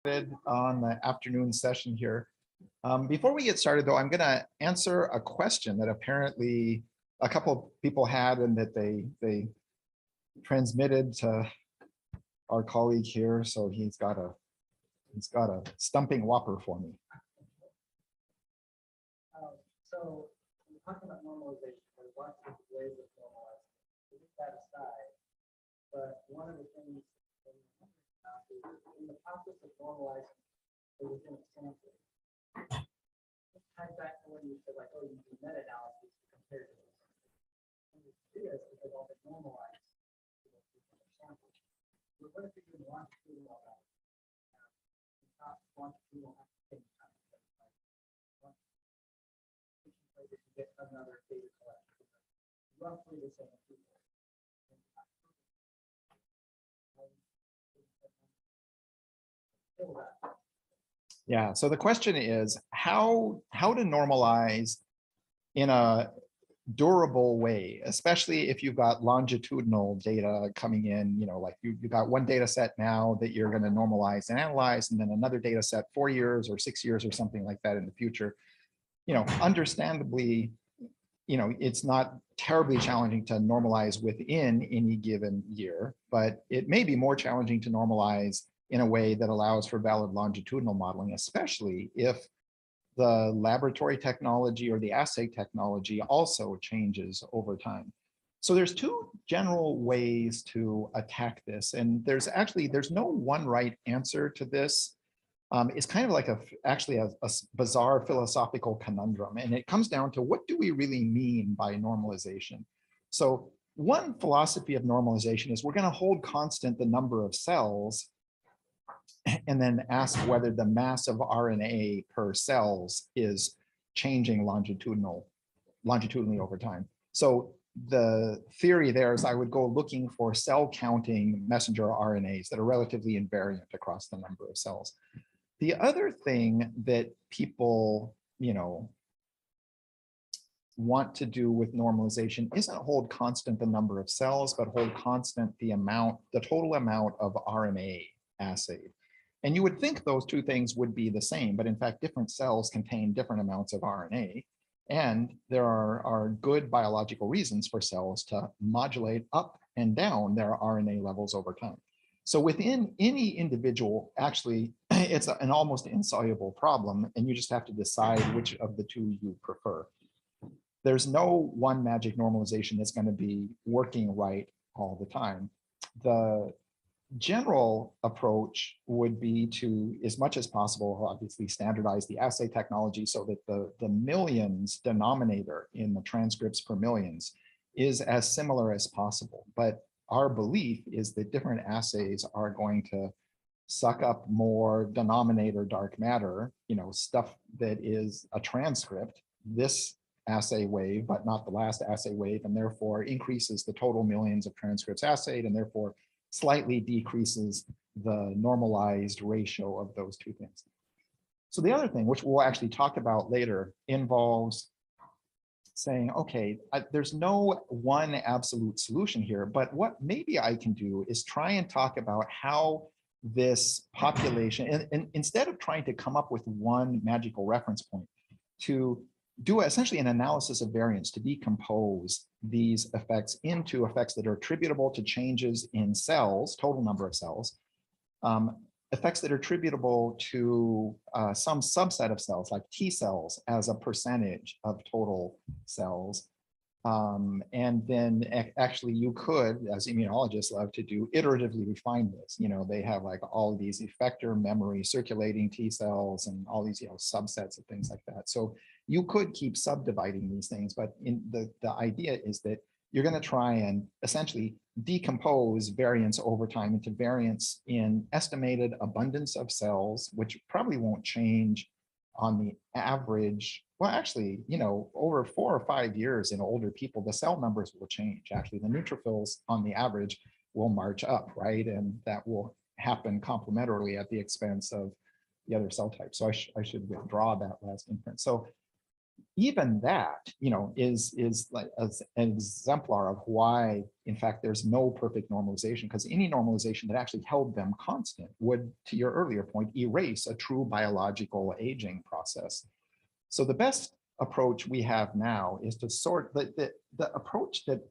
On the afternoon session here. Before we get started, though, I'm going to answer a question that apparently a couple of people had and that they transmitted to our colleague here. So he's got a stumping whopper for me. So we're talking about normalization. There's lots of ways of normalizing. We put that aside, but one of the things in the process of normalizing within a sample, it ties back to when you said, like, oh, you do meta-analysis to compare to this. And you do this because all the normalized samples. But what if you're doing longitudinal analysis? Not longitudinal at the same time. You get another data collection. Roughly the same people. Yeah, so the question is how to normalize in a durable way, especially if you've got longitudinal data coming in, like you've got one data set now that you're going to normalize and analyze, and then another data set 4 years or 6 years or something like that in the future. Understandably, it's not terribly challenging to normalize within any given year, but it may be more challenging to normalize in a way that allows for valid longitudinal modeling, especially if the laboratory technology or the assay technology also changes over time. So there's two general ways to attack this, and there's no one right answer to this. It's kind of like actually a bizarre philosophical conundrum, and it comes down to what do we really mean by normalization? So one philosophy of normalization is we're going to hold constant the number of cells and then ask whether the mass of RNA per cells is changing longitudinally over time. So the theory there is I would go looking for cell counting messenger RNAs that are relatively invariant across the number of cells. The other thing that people, want to do with normalization isn't hold constant the number of cells, but hold constant the total amount of RNA assayed. And you would think those two things would be the same, but in fact, different cells contain different amounts of RNA. And there are good biological reasons for cells to modulate up and down their RNA levels over time. So within any individual, actually, it's an almost insoluble problem, and you just have to decide which of the two you prefer. There's no one magic normalization that's going to be working right all the time. The general approach would be to, as much as possible, obviously standardize the assay technology so that the millions denominator in the transcripts per millions is as similar as possible. But our belief is that different assays are going to suck up more denominator dark matter, stuff that is a transcript, this assay wave, but not the last assay wave, and therefore increases the total millions of transcripts assayed, and therefore slightly decreases the normalized ratio of those two things. So the other thing, which we'll actually talk about later, involves saying, okay, there's no one absolute solution here, but what maybe I can do is try and talk about how this population, and instead of trying to come up with one magical reference point, to do essentially an analysis of variance, to decompose these effects into effects that are attributable to changes in cells, total number of cells, effects that are attributable to some subset of cells, like T cells as a percentage of total cells. And then actually you could, as immunologists love to do, iteratively refine this. They have like all of these effector memory circulating T cells and all these subsets of things like that. So you could keep subdividing these things, but the idea is that you're going to try and essentially decompose variance over time into variance in estimated abundance of cells, which probably won't change on the average. Well, actually, over 4 or 5 years in older people, the cell numbers will change. Actually, the neutrophils on the average will march up, right? And that will happen complementarily at the expense of the other cell types. So I should withdraw that last inference. So even that, is like as an exemplar of why, in fact, there's no perfect normalization, because any normalization that actually held them constant would, to your earlier point, erase a true biological aging process. So the best approach we have now is to sort the approach that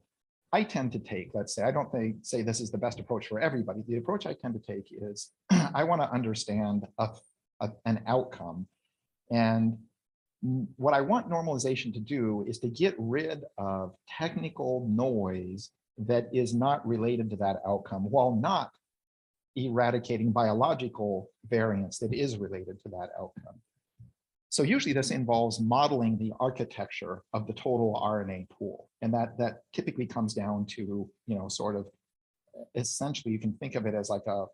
I tend to take. Let's say, I don't say this is the best approach for everybody. The approach I tend to take is I want to understand an outcome, and what I want normalization to do is to get rid of technical noise that is not related to that outcome, while not eradicating biological variance that is related to that outcome. So usually this involves modeling the architecture of the total RNA pool. And that typically comes down to, sort of, essentially you can think of it as like well,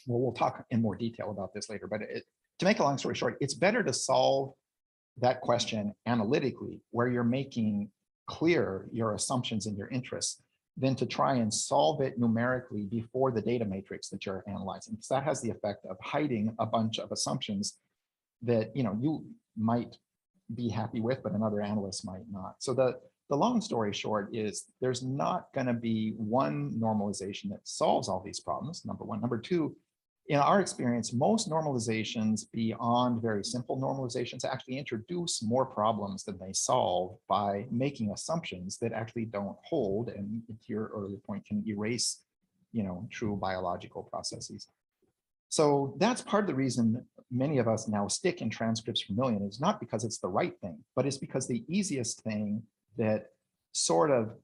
we'll talk in more detail about this later, but to make a long story short, it's better to solve that question analytically, where you're making clear your assumptions and your interests, than to try and solve it numerically before the data matrix that you're analyzing. Because that has the effect of hiding a bunch of assumptions that you might be happy with, but another analyst might not. So the long story short is there's not going to be one normalization that solves all these problems, number one. Number two, in our experience, most normalizations beyond very simple normalizations actually introduce more problems than they solve by making assumptions that actually don't hold, and to your earlier point, can erase, true biological processes. So that's part of the reason many of us now stick in transcripts per million, is not because it's the right thing, but it's because the easiest thing that sort of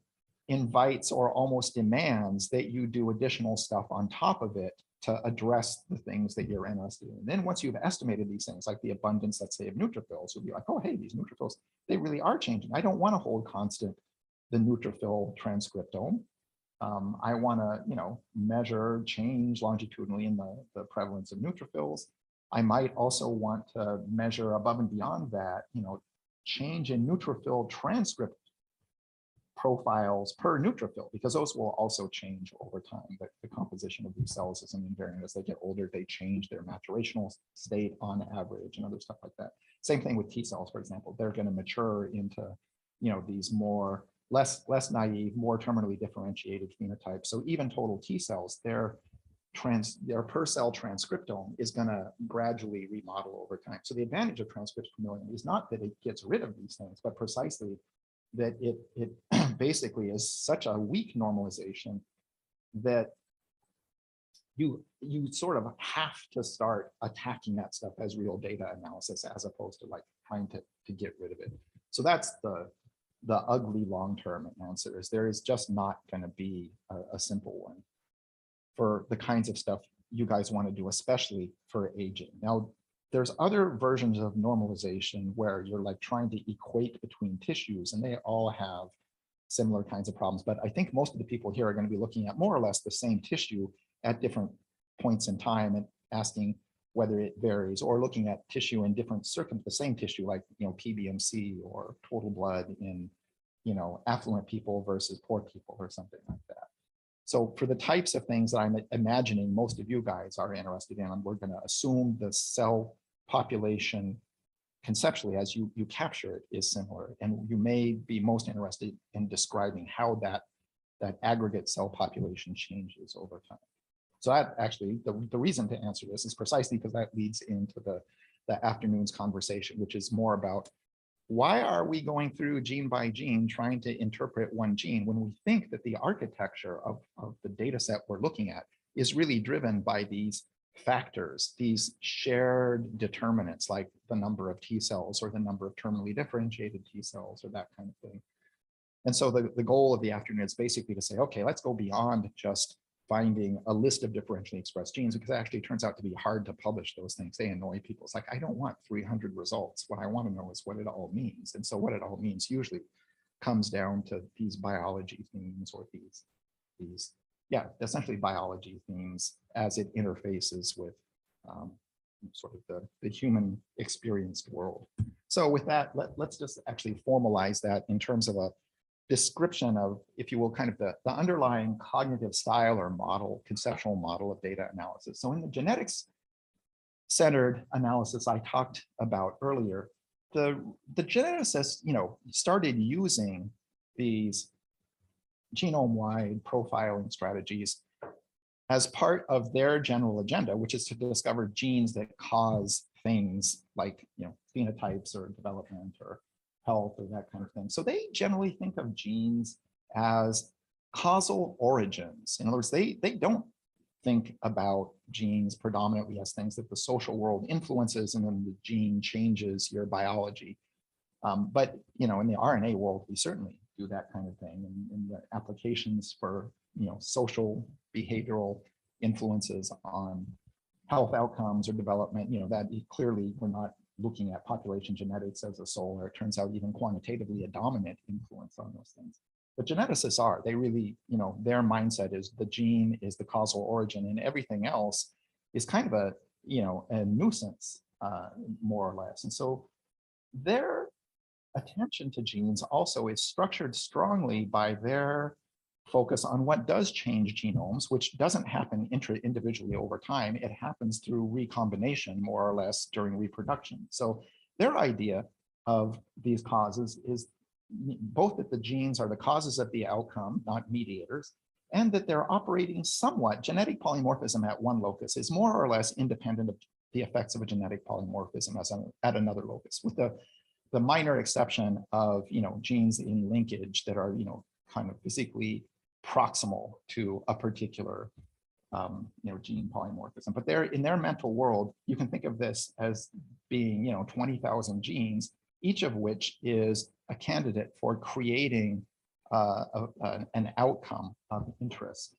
invites or almost demands that you do additional stuff on top of it to address the things that you're interested in. And then once you've estimated these things, like the abundance, let's say, of neutrophils, you'll be like, oh, hey, these neutrophils, they really are changing. I don't want to hold constant the neutrophil transcriptome. I want to, measure change longitudinally in the prevalence of neutrophils. I might also want to measure above and beyond that, change in neutrophil transcript profiles per neutrophil, because those will also change over time. But the composition of these cells is invariant. As they get older, they change their maturational state on average and other stuff like that. Same thing with T cells, for example. They're going to mature into, these less naive, more terminally differentiated phenotypes. So even total T cells, their per cell transcriptome is going to gradually remodel over time. So the advantage of transcripts per million is not that it gets rid of these things, but precisely that it basically is such a weak normalization that you sort of have to start attacking that stuff as real data analysis, as opposed to like trying to get rid of it. So that's the ugly long-term answer, is there is just not going to be a simple one for the kinds of stuff you guys want to do, especially for aging. Now, there's other versions of normalization where you're like trying to equate between tissues, and they all have similar kinds of problems. But I think most of the people here are going to be looking at more or less the same tissue at different points in time and asking whether it varies, or looking at tissue in different the same tissue, like, PBMC or total blood in, affluent people versus poor people or something like that. So for the types of things that I'm imagining most of you guys are interested in, we're going to assume the cell population conceptually, as you capture it, is similar. And you may be most interested in describing how that aggregate cell population changes over time. So that actually, the reason to answer this is precisely because that leads into the afternoon's conversation, which is more about why are we going through gene by gene trying to interpret one gene when we think that the architecture of the data set we're looking at is really driven by these factors, these shared determinants, like the number of T cells or the number of terminally differentiated T cells or that kind of thing. And so the goal of the afternoon is basically to say, okay, let's go beyond just finding a list of differentially expressed genes, because it actually turns out to be hard to publish those things. They annoy people. It's like, I don't want 300 results. What I want to know is what it all means. And so what it all means usually comes down to these biology themes, or these essentially biology themes as it interfaces with sort of the human experienced world. So with that, let's just actually formalize that in terms of a description of, if you will, kind of the underlying cognitive style or model, conceptual model of data analysis. So in the genetics-centered analysis I talked about earlier, the geneticists, started using these genome-wide profiling strategies as part of their general agenda, which is to discover genes that cause things like, phenotypes or development or health or that kind of thing. So they generally think of genes as causal origins. In other words, they don't think about genes predominantly as things that the social world influences and then the gene changes your biology. But in the RNA world, we certainly do that kind of thing, and the applications for social behavioral influences on health outcomes or development, that clearly we're not looking at population genetics as a sole, or it turns out even quantitatively a dominant influence on those things. But geneticists are, they really, their mindset is the gene is the causal origin, and everything else is kind of a nuisance, more or less. And so their attention to genes also is structured strongly by their focus on what does change genomes, which doesn't happen individually over time. It happens through recombination, more or less, during reproduction. So their idea of these causes is both that the genes are the causes of the outcome, not mediators, and that they're operating somewhat. Genetic polymorphism at one locus is more or less independent of the effects of a genetic polymorphism at another locus, with the minor exception of genes in linkage that are kind of physically proximal to a particular gene polymorphism. But in their mental world, you can think of this as being 20,000 genes, each of which is a candidate for creating an outcome of interest,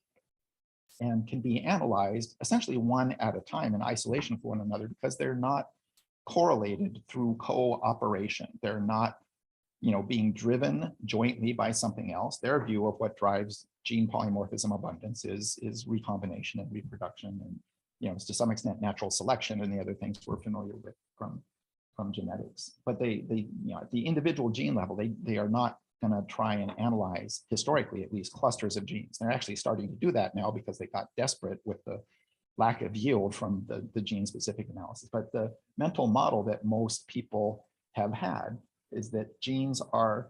and can be analyzed essentially one at a time in isolation from one another, because they're not correlated through cooperation. They're not being driven jointly by something else. Their view of what drives gene polymorphism abundance is recombination and reproduction, and to some extent natural selection and the other things we're familiar with from genetics. But they at the individual gene level, they are not going to try and analyze, historically at least, clusters of genes. They're actually starting to do that now because they got desperate with the lack of yield from the gene-specific analysis. But the mental model that most people have had is that genes are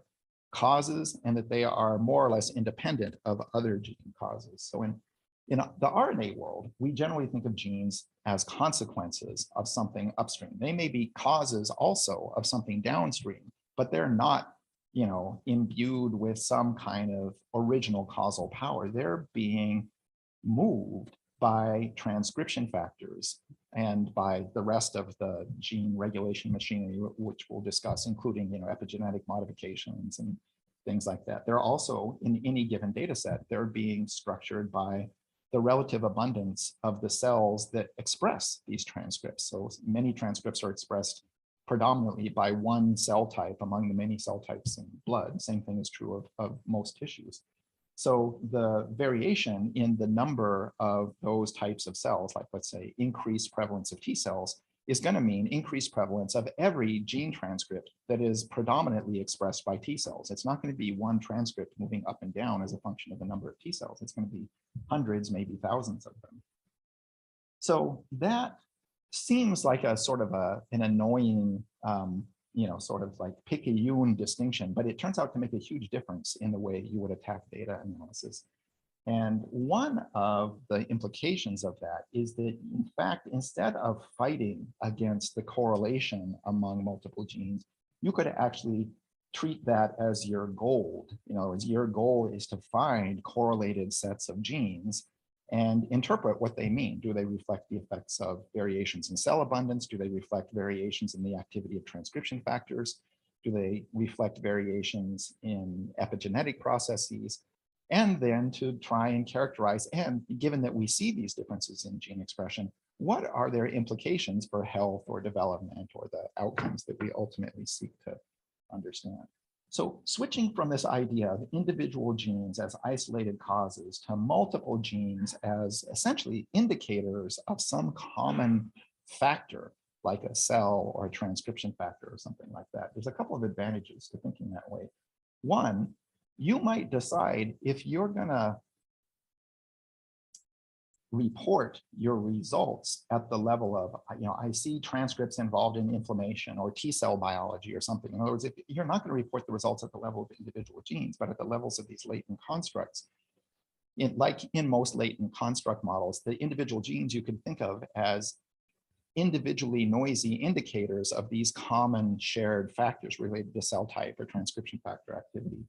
causes and that they are more or less independent of other gene causes. So in the RNA world, we generally think of genes as consequences of something upstream. They may be causes also of something downstream, but they're not imbued with some kind of original causal power. They're being moved by transcription factors and by the rest of the gene regulation machinery, which we'll discuss, including epigenetic modifications and things like that. They're also, in any given data set, they're being structured by the relative abundance of the cells that express these transcripts. So many transcripts are expressed predominantly by one cell type among the many cell types in blood. Same thing is true of most tissues. So the variation in the number of those types of cells, like let's say increased prevalence of T cells, is going to mean increased prevalence of every gene transcript that is predominantly expressed by T cells. It's not going to be one transcript moving up and down as a function of the number of T cells. It's going to be hundreds, maybe thousands of them. So that seems like a sort of an annoying, sort of like Picayune distinction, but it turns out to make a huge difference in the way you would attack data analysis. And one of the implications of that is that, in fact, instead of fighting against the correlation among multiple genes, you could actually treat that as your goal. As your goal is to find correlated sets of genes and interpret what they mean. Do they reflect the effects of variations in cell abundance? Do they reflect variations in the activity of transcription factors? Do they reflect variations in epigenetic processes? And then to try and characterize, and given that we see these differences in gene expression, what are their implications for health or development or the outcomes that we ultimately seek to understand? So switching from this idea of individual genes as isolated causes to multiple genes as essentially indicators of some common factor, like a cell or a transcription factor or something like that, there's a couple of advantages to thinking that way. One, you might decide if you're going to report your results at the level of, I see transcripts involved in inflammation or T cell biology or something. In other words, if you're not going to report the results at the level of individual genes, but at the levels of these latent constructs. Like in most latent construct models, the individual genes you can think of as individually noisy indicators of these common shared factors related to cell type or transcription factor activity,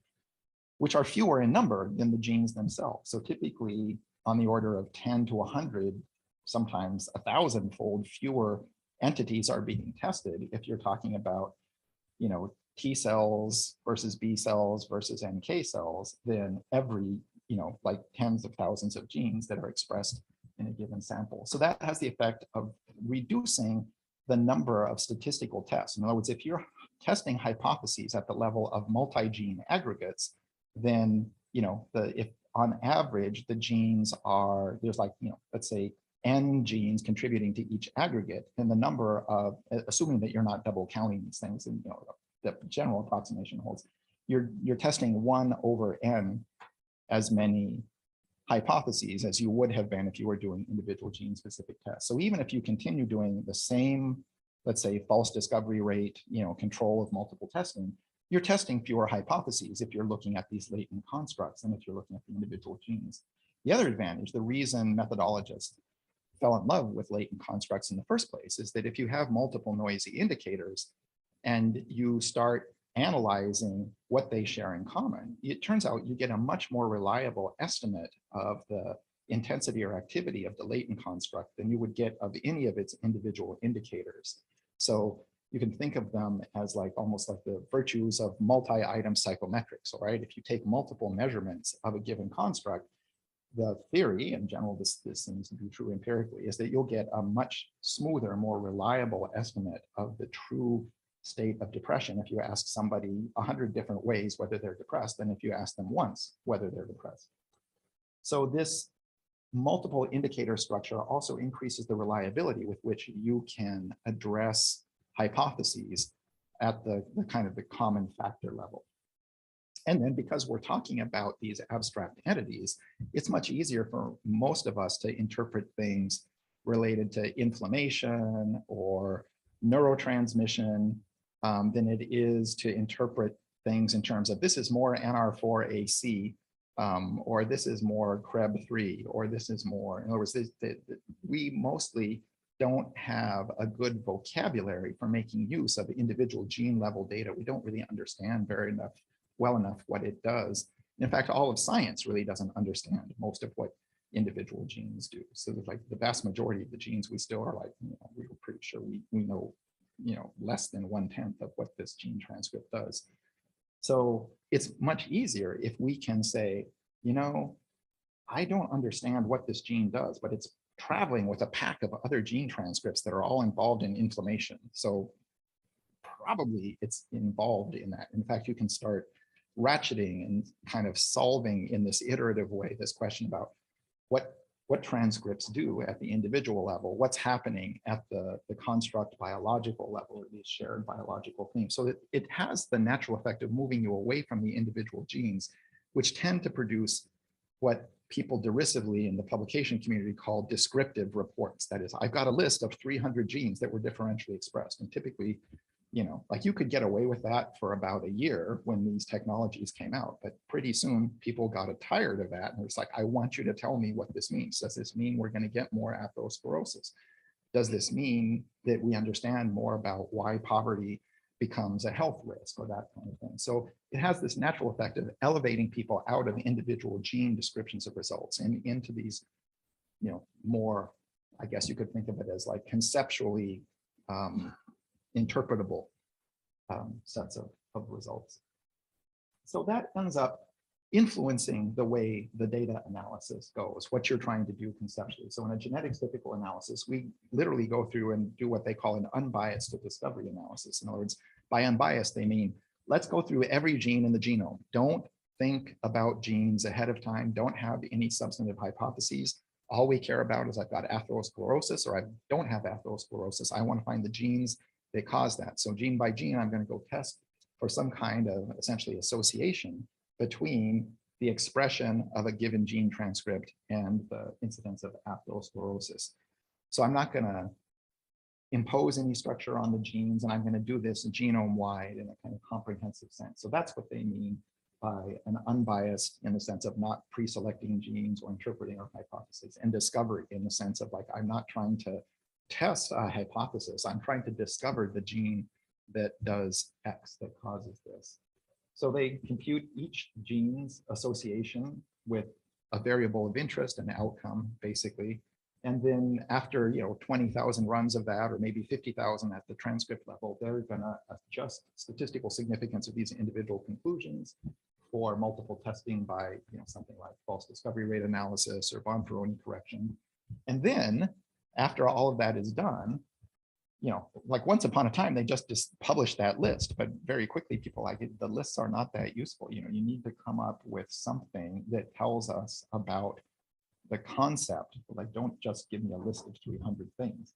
which are fewer in number than the genes themselves. So typically on the order of 10 to 100, sometimes 1,000-fold fewer entities are being tested if you're talking about, T cells versus B cells versus NK cells, then every, like tens of thousands of genes that are expressed in a given sample. So that has the effect of reducing the number of statistical tests. In other words, if you're testing hypotheses at the level of multi-gene aggregates, then, if on average the genes are, there's like, let's say N genes contributing to each aggregate, then the number of, assuming that you're not double counting these things, and the general approximation holds, you're testing 1 over N as many hypotheses as you would have been if you were doing individual gene specific tests. So even if you continue doing the same, let's say, false discovery rate, control of multiple testing, you're testing fewer hypotheses if you're looking at these latent constructs than if you're looking at the individual genes. The other advantage, the reason methodologists fell in love with latent constructs in the first place, is that if you have multiple noisy indicators and you start analyzing what they share in common, it turns out you get a much more reliable estimate of the intensity or activity of the latent construct than you would get of any of its individual indicators. So you can think of them as like almost like the virtues of multi-item psychometrics, all right? If you take multiple measurements of a given construct, the theory, in general, this seems to be true empirically, is that you'll get a much smoother, more reliable estimate of the true state of depression if you ask somebody 100 different ways whether they're depressed than if you ask them once whether they're depressed. So this multiple indicator structure also increases the reliability with which you can address hypotheses at the kind of the common factor level. And then because we're talking about these abstract entities, it's much easier for most of us to interpret things related to inflammation or neurotransmission than it is to interpret things in terms of this is more NR4AC, or this is more CREB3, or this is more, in other words, we mostly don't have a good vocabulary for making use of individual gene level data. We don't really understand well enough what it does. In fact, all of science really doesn't understand most of what individual genes do. So there's like the vast majority of the genes we still are like, we're pretty sure we know, less than 1/10 of what this gene transcript does. So it's much easier if we can say, I don't understand what this gene does, but it's traveling with a pack of other gene transcripts that are all involved in inflammation. So probably it's involved in that. In fact, you can start ratcheting and kind of solving in this iterative way this question about what transcripts do at the individual level, what's happening at the construct biological level, or these shared biological themes. So it has the natural effect of moving you away from the individual genes, which tend to produce what people derisively in the publication community call descriptive reports. That is, I've got a list of 300 genes that were differentially expressed. And typically, like you could get away with that for about a year when these technologies came out, but pretty soon people got tired of that. And it's like, I want you to tell me what this means. Does this mean we're going to get more atherosclerosis? Does this mean that we understand more about why poverty becomes a health risk or that kind of thing? So it has this natural effect of elevating people out of individual gene descriptions of results and into these, more, I guess you could think of it as like conceptually interpretable sets of results. So that ends up influencing the way the data analysis goes, what you're trying to do conceptually. So in a genetics typical analysis, we literally go through and do what they call an unbiased discovery analysis. In other words, by unbiased, they mean, let's go through every gene in the genome. Don't think about genes ahead of time. Don't have any substantive hypotheses. All we care about is I've got atherosclerosis or I don't have atherosclerosis. I want to find the genes that cause that. So gene by gene, I'm going to go test for some kind of essentially association between the expression of a given gene transcript and the incidence of atherosclerosis. So I'm not going to impose any structure on the genes, and I'm going to do this genome-wide in a kind of comprehensive sense. So that's what they mean by an unbiased, in the sense of not pre-selecting genes or interpreting our hypothesis, and discovery in the sense of like, I'm not trying to test a hypothesis, I'm trying to discover the gene that does X, that causes this. So they compute each gene's association with a variable of interest and outcome, basically. And then after 20,000 runs of that, or maybe 50,000 at the transcript level, they're going to adjust statistical significance of these individual conclusions for multiple testing by something like false discovery rate analysis or Bonferroni correction. And then after all of that is done, like once upon a time, they just published that list, but very quickly people like it, the lists are not that useful. You need to come up with something that tells us about the concept. Like, don't just give me a list of 300 things.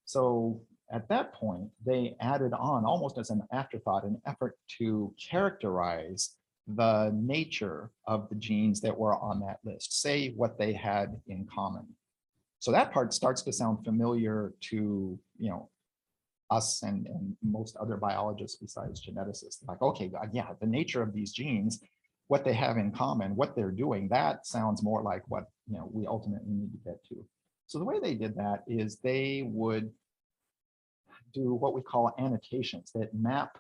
So at that point, they added on, almost as an afterthought, an effort to characterize the nature of the genes that were on that list, say what they had in common. So that part starts to sound familiar to us and most other biologists besides geneticists. Like, okay, yeah, the nature of these genes, what they have in common, what they're doing, that sounds more like what we ultimately need to get to. So the way they did that is they would do what we call annotations that map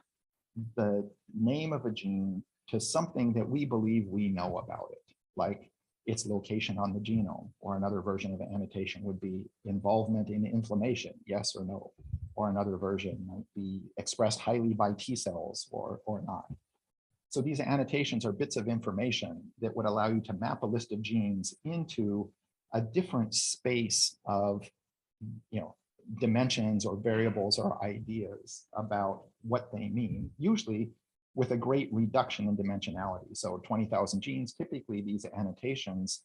the name of a gene to something that we believe we know about it, like its location on the genome. Or another version of an annotation would be involvement in inflammation, yes or no. Or another version might be expressed highly by T cells or not. So these annotations are bits of information that would allow you to map a list of genes into a different space of dimensions or variables or ideas about what they mean, usually with a great reduction in dimensionality. So 20,000 genes, typically these annotations,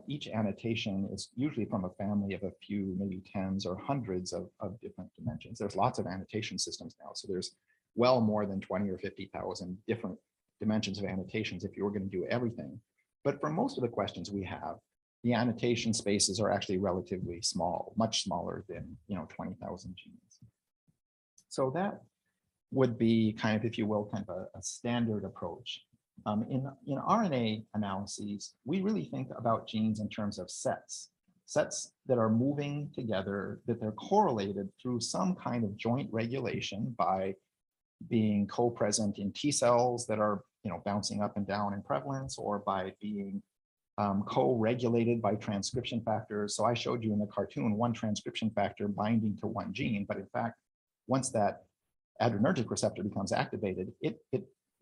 each annotation is usually from a family of a few, maybe tens or hundreds of different dimensions. There's lots of annotation systems now. So there's well more than 20 or 50,000 different dimensions of annotations if you were going to do everything. But for most of the questions we have, the annotation spaces are actually relatively small, much smaller than 20,000 genes. So that would be kind of, if you will, kind of a standard approach. In RNA analyses, we really think about genes in terms of sets that are moving together, that they're correlated through some kind of joint regulation by being co-present in T cells that are bouncing up and down in prevalence, or by being co-regulated by transcription factors. So I showed you in the cartoon one transcription factor binding to one gene, but in fact, once that adrenergic receptor becomes activated, it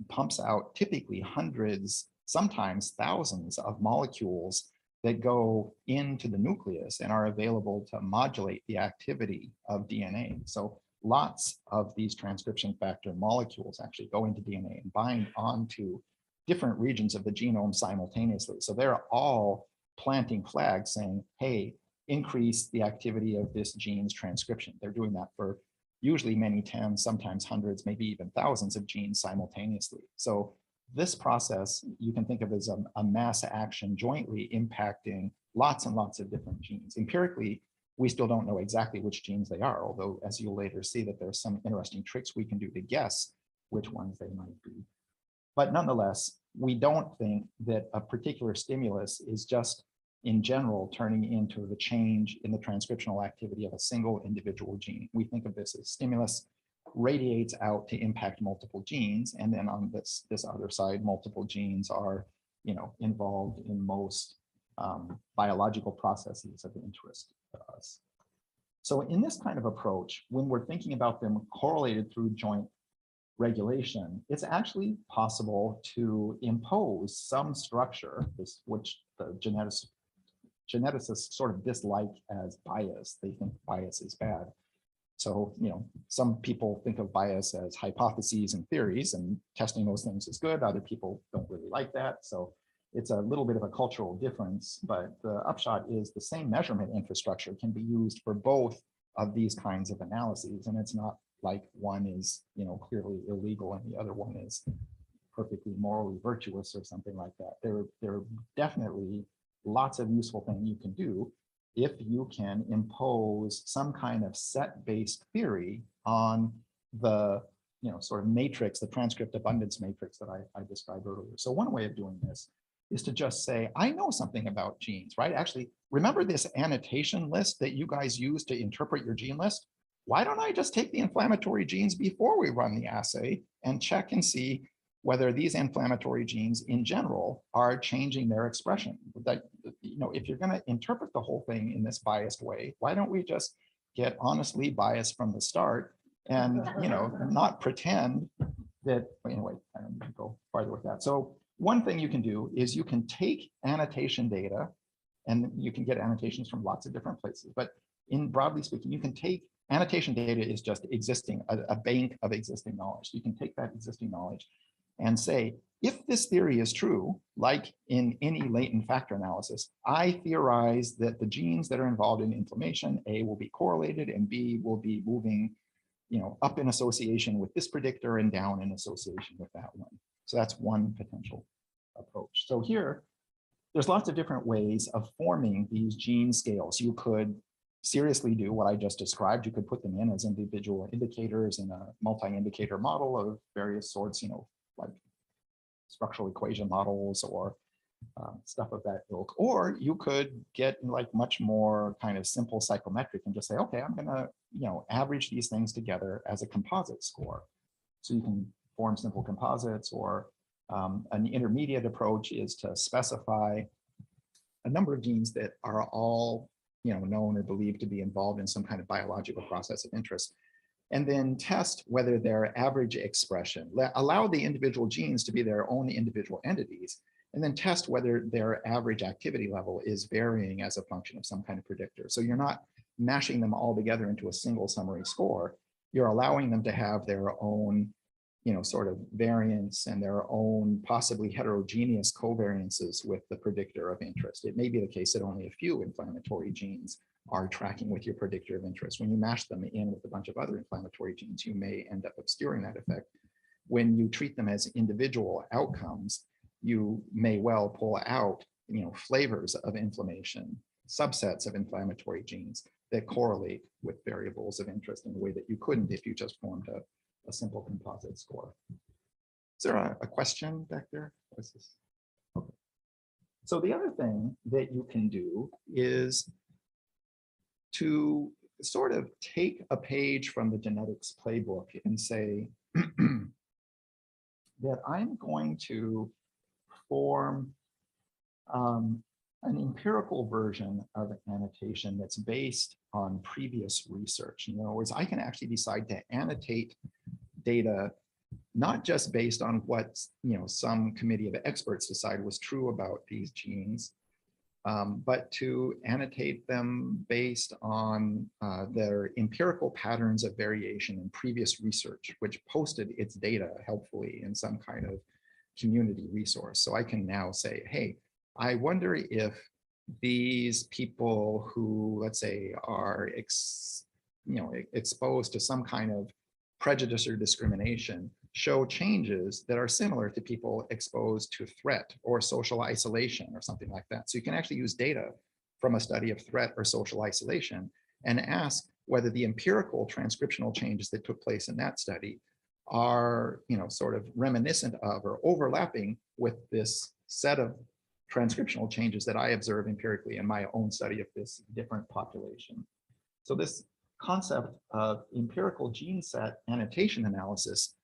pumps out typically hundreds, sometimes thousands of molecules that go into the nucleus and are available to modulate the activity of DNA. So lots of these transcription factor molecules actually go into DNA and bind onto different regions of the genome simultaneously. So they're all planting flags saying, hey, increase the activity of this gene's transcription. They're doing that for usually many tens, sometimes hundreds, maybe even thousands of genes simultaneously. So this process you can think of as a mass action jointly impacting lots and lots of different genes. Empirically, we still don't know exactly which genes they are, although as you'll later see that there's some interesting tricks we can do to guess which ones they might be. But nonetheless, we don't think that a particular stimulus is just in general turning into the change in the transcriptional activity of a single individual gene. We think of this as stimulus radiates out to impact multiple genes, and then on this other side, multiple genes are involved in most biological processes of interest to us. So in this kind of approach, when we're thinking about them correlated through joint regulation, it's actually possible to impose some structure, which the geneticists sort of dislike as bias. They think bias is bad. So, some people think of bias as hypotheses and theories, and testing those things is good. Other people don't really like that. So it's a little bit of a cultural difference, but the upshot is the same measurement infrastructure can be used for both of these kinds of analyses. And it's not like one is, clearly illegal and the other one is perfectly morally virtuous or something like that. There are definitely lots of useful things you can do if you can impose some kind of set-based theory on the sort of matrix, the transcript abundance matrix that I described earlier. So one way of doing this is to just say, I know something about genes, right? Actually, remember this annotation list that you guys use to interpret your gene list? Why don't I just take the inflammatory genes before we run the assay and check and see whether these inflammatory genes in general are changing their expression? That, if you're going to interpret the whole thing in this biased way, why don't we just get honestly biased from the start and not pretend that, anyway, I don't need to go farther with that. So one thing you can do is you can take annotation data, and you can get annotations from lots of different places, but in broadly speaking, you can take annotation data is just existing, a bank of existing knowledge. So you can take that existing knowledge and say, if this theory is true, like in any latent factor analysis, I theorize that the genes that are involved in inflammation, A, will be correlated and B, will be moving up in association with this predictor and down in association with that one. So that's one potential approach. So here, there's lots of different ways of forming these gene scales. You could seriously do what I just described. You could put them in as individual indicators in a multi-indicator model of various sorts, like structural equation models or stuff of that ilk. Or you could get like much more kind of simple psychometric and just say, okay, I'm gonna average these things together as a composite score. So you can form simple composites, or an intermediate approach is to specify a number of genes that are all known or believed to be involved in some kind of biological process of interest, and then test whether their average expression, allow the individual genes to be their own individual entities, and then test whether their average activity level is varying as a function of some kind of predictor. So you're not mashing them all together into a single summary score. You're allowing them to have their own sort of variance and their own possibly heterogeneous covariances with the predictor of interest. It may be the case that only a few inflammatory genes are tracking with your predictor of interest. When you mash them in with a bunch of other inflammatory genes, you may end up obscuring that effect. When you treat them as individual outcomes, you may well pull out flavors of inflammation, subsets of inflammatory genes that correlate with variables of interest in a way that you couldn't if you just formed a simple composite score. Is there a question back there? What's this? Okay. So the other thing that you can do is to sort of take a page from the genetics playbook and say that I'm going to form an empirical version of annotation that's based on previous research. In other words, I can actually decide to annotate data not just based on what some committee of experts decide was true about these genes, but to annotate them based on their empirical patterns of variation in previous research, which posted its data helpfully in some kind of community resource. So I can now say, hey, I wonder if these people who, let's say, are exposed to some kind of prejudice or discrimination show changes that are similar to people exposed to threat or social isolation or something like that. So you can actually use data from a study of threat or social isolation and ask whether the empirical transcriptional changes that took place in that study are, sort of reminiscent of or overlapping with this set of transcriptional changes that I observe empirically in my own study of this different population. So this concept of empirical gene set annotation analysis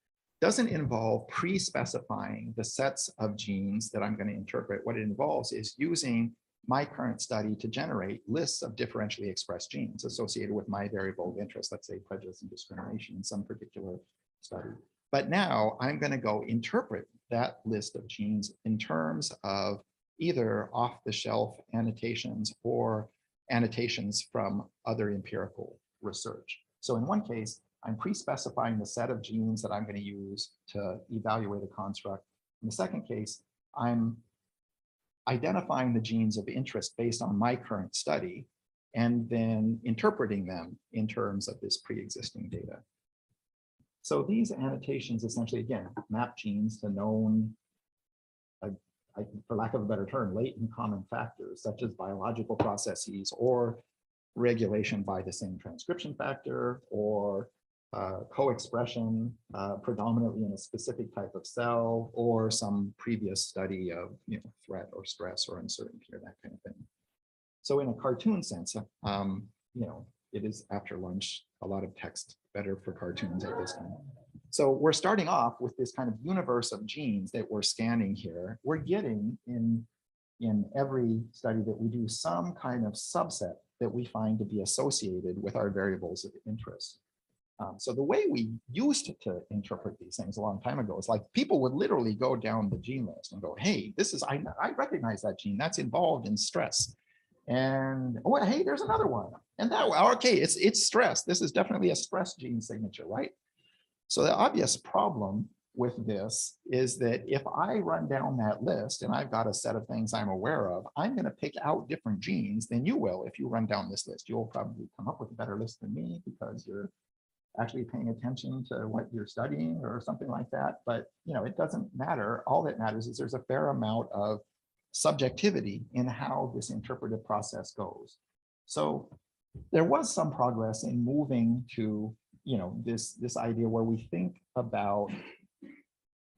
doesn't involve pre-specifying the sets of genes that I'm going to interpret. What it involves is using my current study to generate lists of differentially expressed genes associated with my variable of interest, let's say prejudice and discrimination in some particular study. But now I'm going to go interpret that list of genes in terms of either off-the-shelf annotations or annotations from other empirical research. So in one case, I'm pre-specifying the set of genes that I'm going to use to evaluate a construct. In the second case, I'm identifying the genes of interest based on my current study and then interpreting them in terms of this pre-existing data. So these annotations essentially, again, map genes to known, for lack of a better term, latent common factors, such as biological processes or regulation by the same transcription factor or co-expression predominantly in a specific type of cell or some previous study of threat or stress or uncertainty or that kind of thing. So in a cartoon sense, it is after lunch, a lot of text, better for cartoons at this time. So we're starting off with this kind of universe of genes that we're scanning here. We're getting in every study that we do some kind of subset that we find to be associated with our variables of interest. So the way we used to interpret these things a long time ago is like people would literally go down the gene list and go, hey, I recognize that gene, that's involved in stress. And oh, hey, there's another one. And that, okay, it's stress. This is definitely a stress gene signature, right? So the obvious problem with this is that if I run down that list and I've got a set of things I'm aware of, I'm going to pick out different genes than you will if you run down this list. You'll probably come up with a better list than me because you're actually paying attention to what you're studying or something like that. But it doesn't matter. All that matters is there's a fair amount of subjectivity in how this interpretive process goes. So there was some progress in moving to this idea where we think about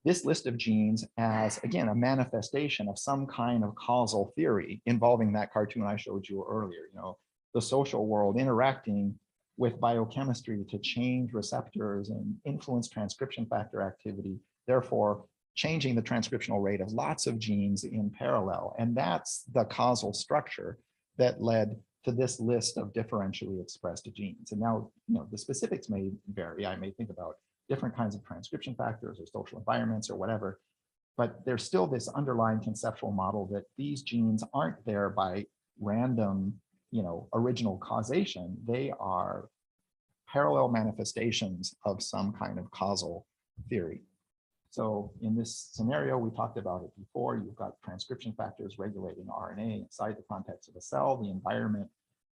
this list of genes as, again, a manifestation of some kind of causal theory involving that cartoon I showed you earlier, the social world interacting with biochemistry to change receptors and influence transcription factor activity, therefore changing the transcriptional rate of lots of genes in parallel. And that's the causal structure that led to this list of differentially expressed genes. And now, the specifics may vary. I may think about different kinds of transcription factors or social environments or whatever, but there's still this underlying conceptual model that these genes aren't there by random, original causation. They are parallel manifestations of some kind of causal theory. So in this scenario, we talked about it before, you've got transcription factors regulating RNA inside the context of a cell, the environment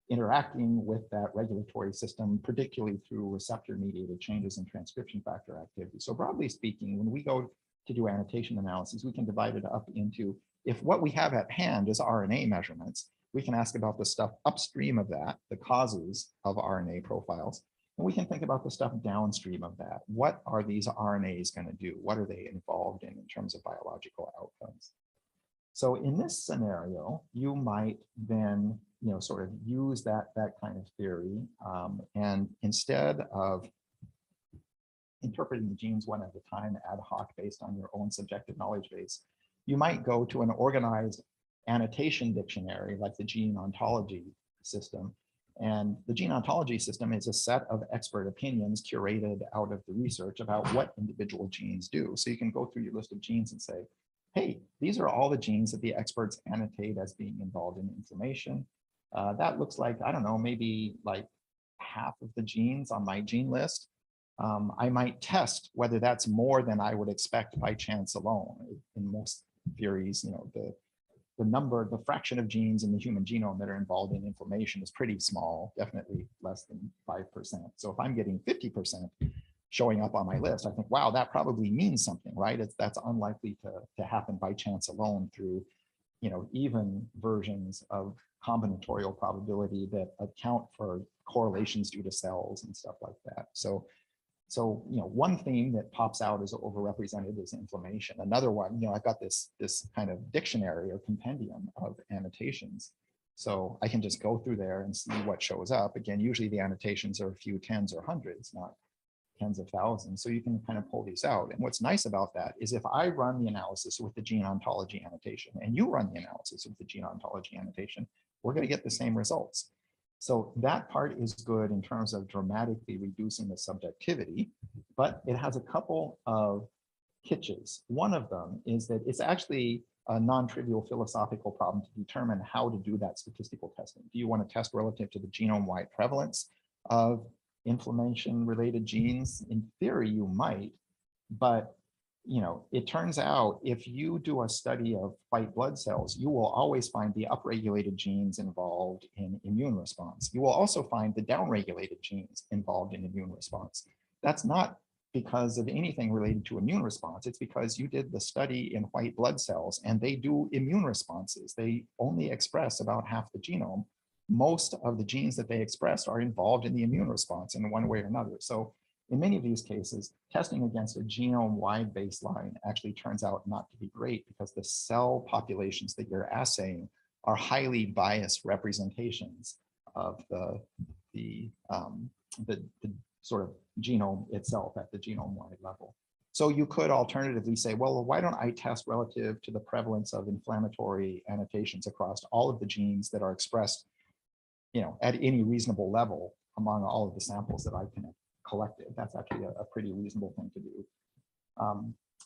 interacting with that regulatory system, particularly through receptor-mediated changes in transcription factor activity. So broadly speaking, when we go to do annotation analyses, we can divide it up into, if what we have at hand is RNA measurements, we can ask about the stuff upstream of that, the causes of RNA profiles. And we can think about the stuff downstream of that. What are these RNAs going to do? What are they involved in terms of biological outcomes? So in this scenario, you might then, sort of use that kind of theory. And instead of interpreting the genes one at a time ad hoc based on your own subjective knowledge base, you might go to an organized annotation dictionary like the gene ontology system. And the gene ontology system is a set of expert opinions curated out of the research about what individual genes do. So you can go through your list of genes and say, hey, these are all the genes that the experts annotate as being involved in inflammation. That looks like, I don't know, maybe like half of the genes on my gene list. I might test whether that's more than I would expect by chance alone. In most theories, the fraction of genes in the human genome that are involved in inflammation is pretty small, definitely less than 5%. So if I'm getting 50% showing up on my list, I think, wow, that probably means something, right? That's unlikely to happen by chance alone through, even versions of combinatorial probability that account for correlations due to cells and stuff like that. So one theme that pops out as overrepresented is inflammation. Another one, I've got this kind of dictionary or compendium of annotations. So I can just go through there and see what shows up. Again, usually the annotations are a few tens or hundreds, not tens of thousands. So you can kind of pull these out. And what's nice about that is if I run the analysis with the gene ontology annotation and you run the analysis with the gene ontology annotation, we're going to get the same results. So that part is good in terms of dramatically reducing the subjectivity, but it has a couple of hitches. One of them is that it's actually a non-trivial philosophical problem to determine how to do that statistical testing. Do you want to test relative to the genome-wide prevalence of inflammation-related genes? In theory, you might, but it turns out if you do a study of white blood cells, you will always find the upregulated genes involved in immune response. You will also find the downregulated genes involved in immune response. That's not because of anything related to immune response. It's because you did the study in white blood cells and they do immune responses. They only express about half the genome. Most of the genes that they express are involved in the immune response in one way or another. So in many of these cases, testing against a genome-wide baseline actually turns out not to be great because the cell populations that you're assaying are highly biased representations of the sort of genome itself at the genome-wide level. So you could alternatively say, well, why don't I test relative to the prevalence of inflammatory annotations across all of the genes that are expressed, at any reasonable level among all of the samples that I can collect. That's actually a pretty reasonable thing to do.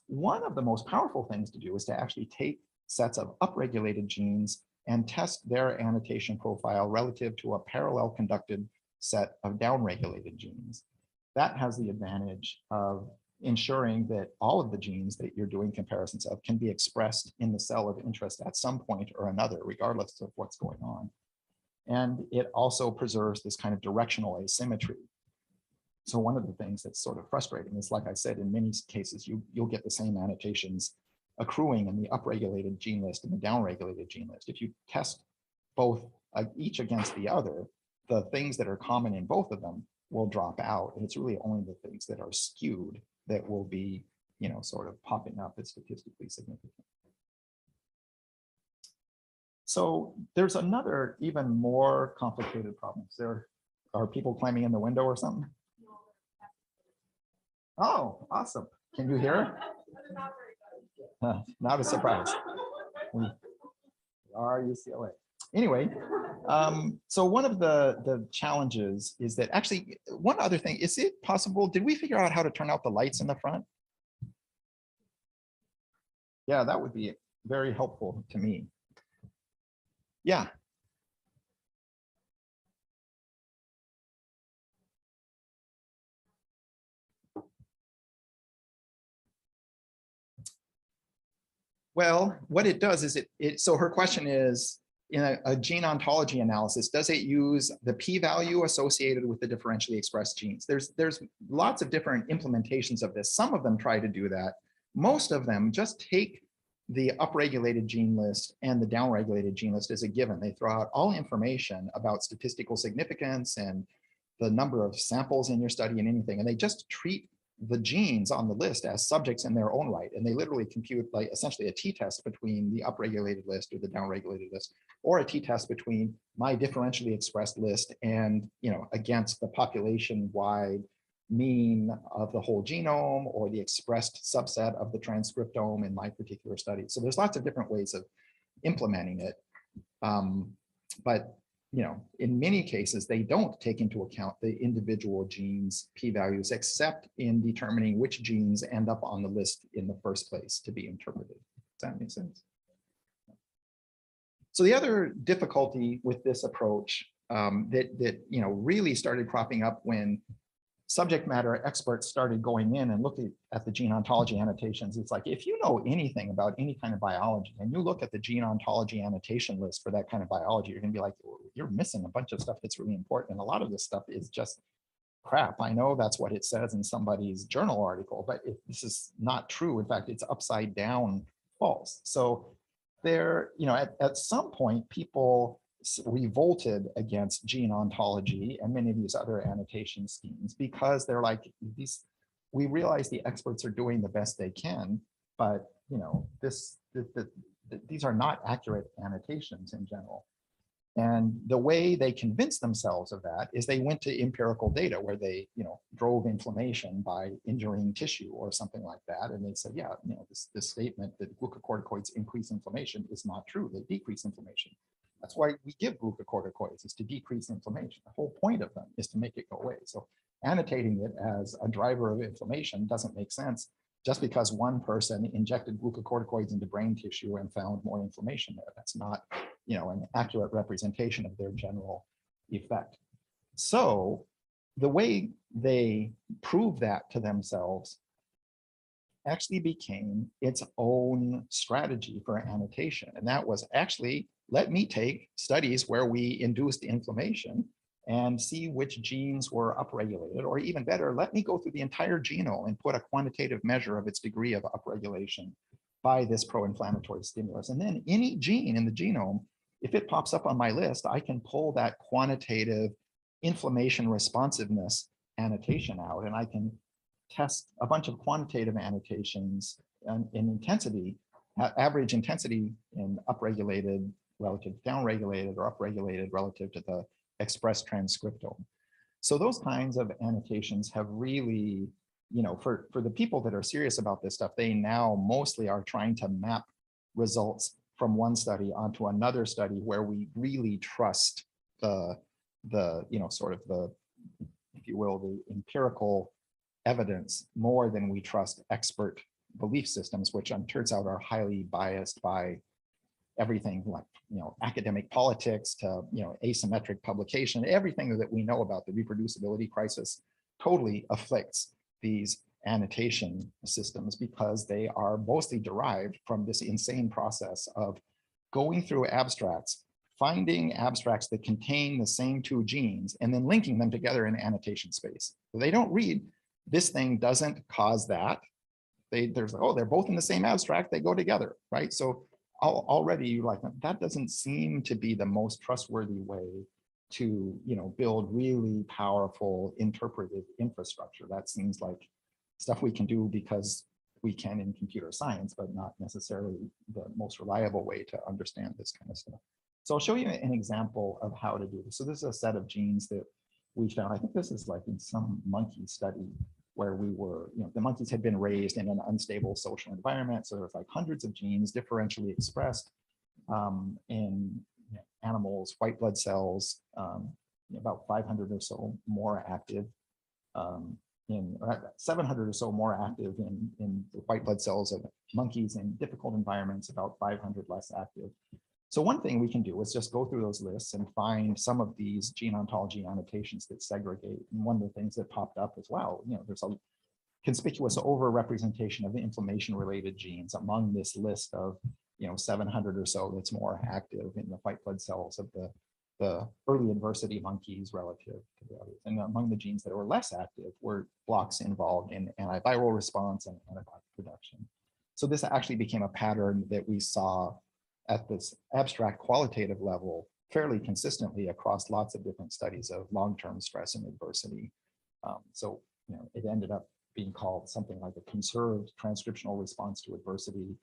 One of the most powerful things to do is to actually take sets of upregulated genes and test their annotation profile relative to a parallel conducted set of downregulated genes. That has the advantage of ensuring that all of the genes that you're doing comparisons of can be expressed in the cell of interest at some point or another, regardless of what's going on. And it also preserves this kind of directional asymmetry. So one of the things that's sort of frustrating is, like I said, in many cases, you'll get the same annotations accruing in the upregulated gene list and the downregulated gene list. If you test both each against the other, the things that are common in both of them will drop out. And it's really only the things that are skewed that will be, sort of popping up as statistically significant. So there's another even more complicated problem. There are people climbing in the window or something? Oh, awesome. Can you hear? Not a surprise. We are UCLA. Anyway, so one of the challenges is that actually, one other thing, is it possible, did we figure out how to turn out the lights in the front? Yeah, that would be very helpful to me. Yeah. Well, what it does is so her question is, in a gene ontology analysis, does it use the p-value associated with the differentially expressed genes? There's lots of different implementations of this. Some of them try to do that. Most of them just take the upregulated gene list and the downregulated gene list as a given. They throw out all information about statistical significance and the number of samples in your study and anything, and they just treat the genes on the list as subjects in their own right. And they literally compute like essentially a t-test between the upregulated list or the downregulated list, or a t-test between my differentially expressed list and, against the population-wide mean of the whole genome or the expressed subset of the transcriptome in my particular study. So there's lots of different ways of implementing it. But in many cases, they don't take into account the individual genes' p-values, except in determining which genes end up on the list in the first place to be interpreted. Does that make sense? So the other difficulty with this approach that really started cropping up when subject matter experts started going in and looking at the gene ontology annotations, it's like, if you know anything about any kind of biology and you look at the gene ontology annotation list for that kind of biology, you're gonna be like, you're missing a bunch of stuff that's really important. And a lot of this stuff is just crap. I know that's what it says in somebody's journal article, but this is not true. In fact, it's upside down false. So there, at some point, people revolted against gene ontology and many of these other annotation schemes because they're like, we realize the experts are doing the best they can, but these are not accurate annotations in general. And the way they convinced themselves of that is they went to empirical data where they, drove inflammation by injuring tissue or something like that. And they said, yeah, this statement that glucocorticoids increase inflammation is not true. They decrease inflammation. That's why we give glucocorticoids, is to decrease inflammation. The whole point of them is to make it go away. So annotating it as a driver of inflammation doesn't make sense just because one person injected glucocorticoids into brain tissue and found more inflammation there. That's not, an accurate representation of their general effect. So the way they proved that to themselves actually became its own strategy for annotation. And that was actually, let me take studies where we induced inflammation and see which genes were upregulated, or even better, let me go through the entire genome and put a quantitative measure of its degree of upregulation by this pro-inflammatory stimulus. And then any gene in the genome, if it pops up on my list, I can pull that quantitative inflammation responsiveness annotation out, and I can test a bunch of quantitative annotations in intensity, average intensity in upregulated relative to downregulated, or upregulated relative to the expressed transcriptome. So those kinds of annotations have really, for the people that are serious about this stuff, they now mostly are trying to map results from one study onto another study where we really trust the sort of the, if you will, the empirical evidence more than we trust expert belief systems, which turns out are highly biased by everything like, academic politics to, asymmetric publication. Everything that we know about the reproducibility crisis totally afflicts these annotation systems, because they are mostly derived from this insane process of going through abstracts, finding abstracts that contain the same two genes, and then linking them together in annotation space. So they don't read, this thing doesn't cause that. There's like, oh, they're both in the same abstract, they go together, right? So already you're like, that doesn't seem to be the most trustworthy way to build really powerful interpretive infrastructure. That seems like stuff we can do because we can in computer science, but not necessarily the most reliable way to understand this kind of stuff. So I'll show you an example of how to do this. So this is a set of genes that we found. I think this is like in some monkey study where we were, the monkeys had been raised in an unstable social environment. So there was like hundreds of genes differentially expressed in animals, white blood cells, about 500 or so more active, in 700 or so more active in the white blood cells of monkeys in difficult environments, about 500 less active. So one thing we can do is just go through those lists and find some of these gene ontology annotations that segregate. And one of the things that popped up as well, there's a conspicuous overrepresentation of inflammation-related genes among this list of 700 or so that's more active in the white blood cells of the early adversity monkeys relative to the others. And among the genes that were less active were blocks involved in antiviral response and antibody production. So this actually became a pattern that we saw at this abstract qualitative level fairly consistently across lots of different studies of long-term stress and adversity. So it ended up being called something like a conserved transcriptional response to adversity,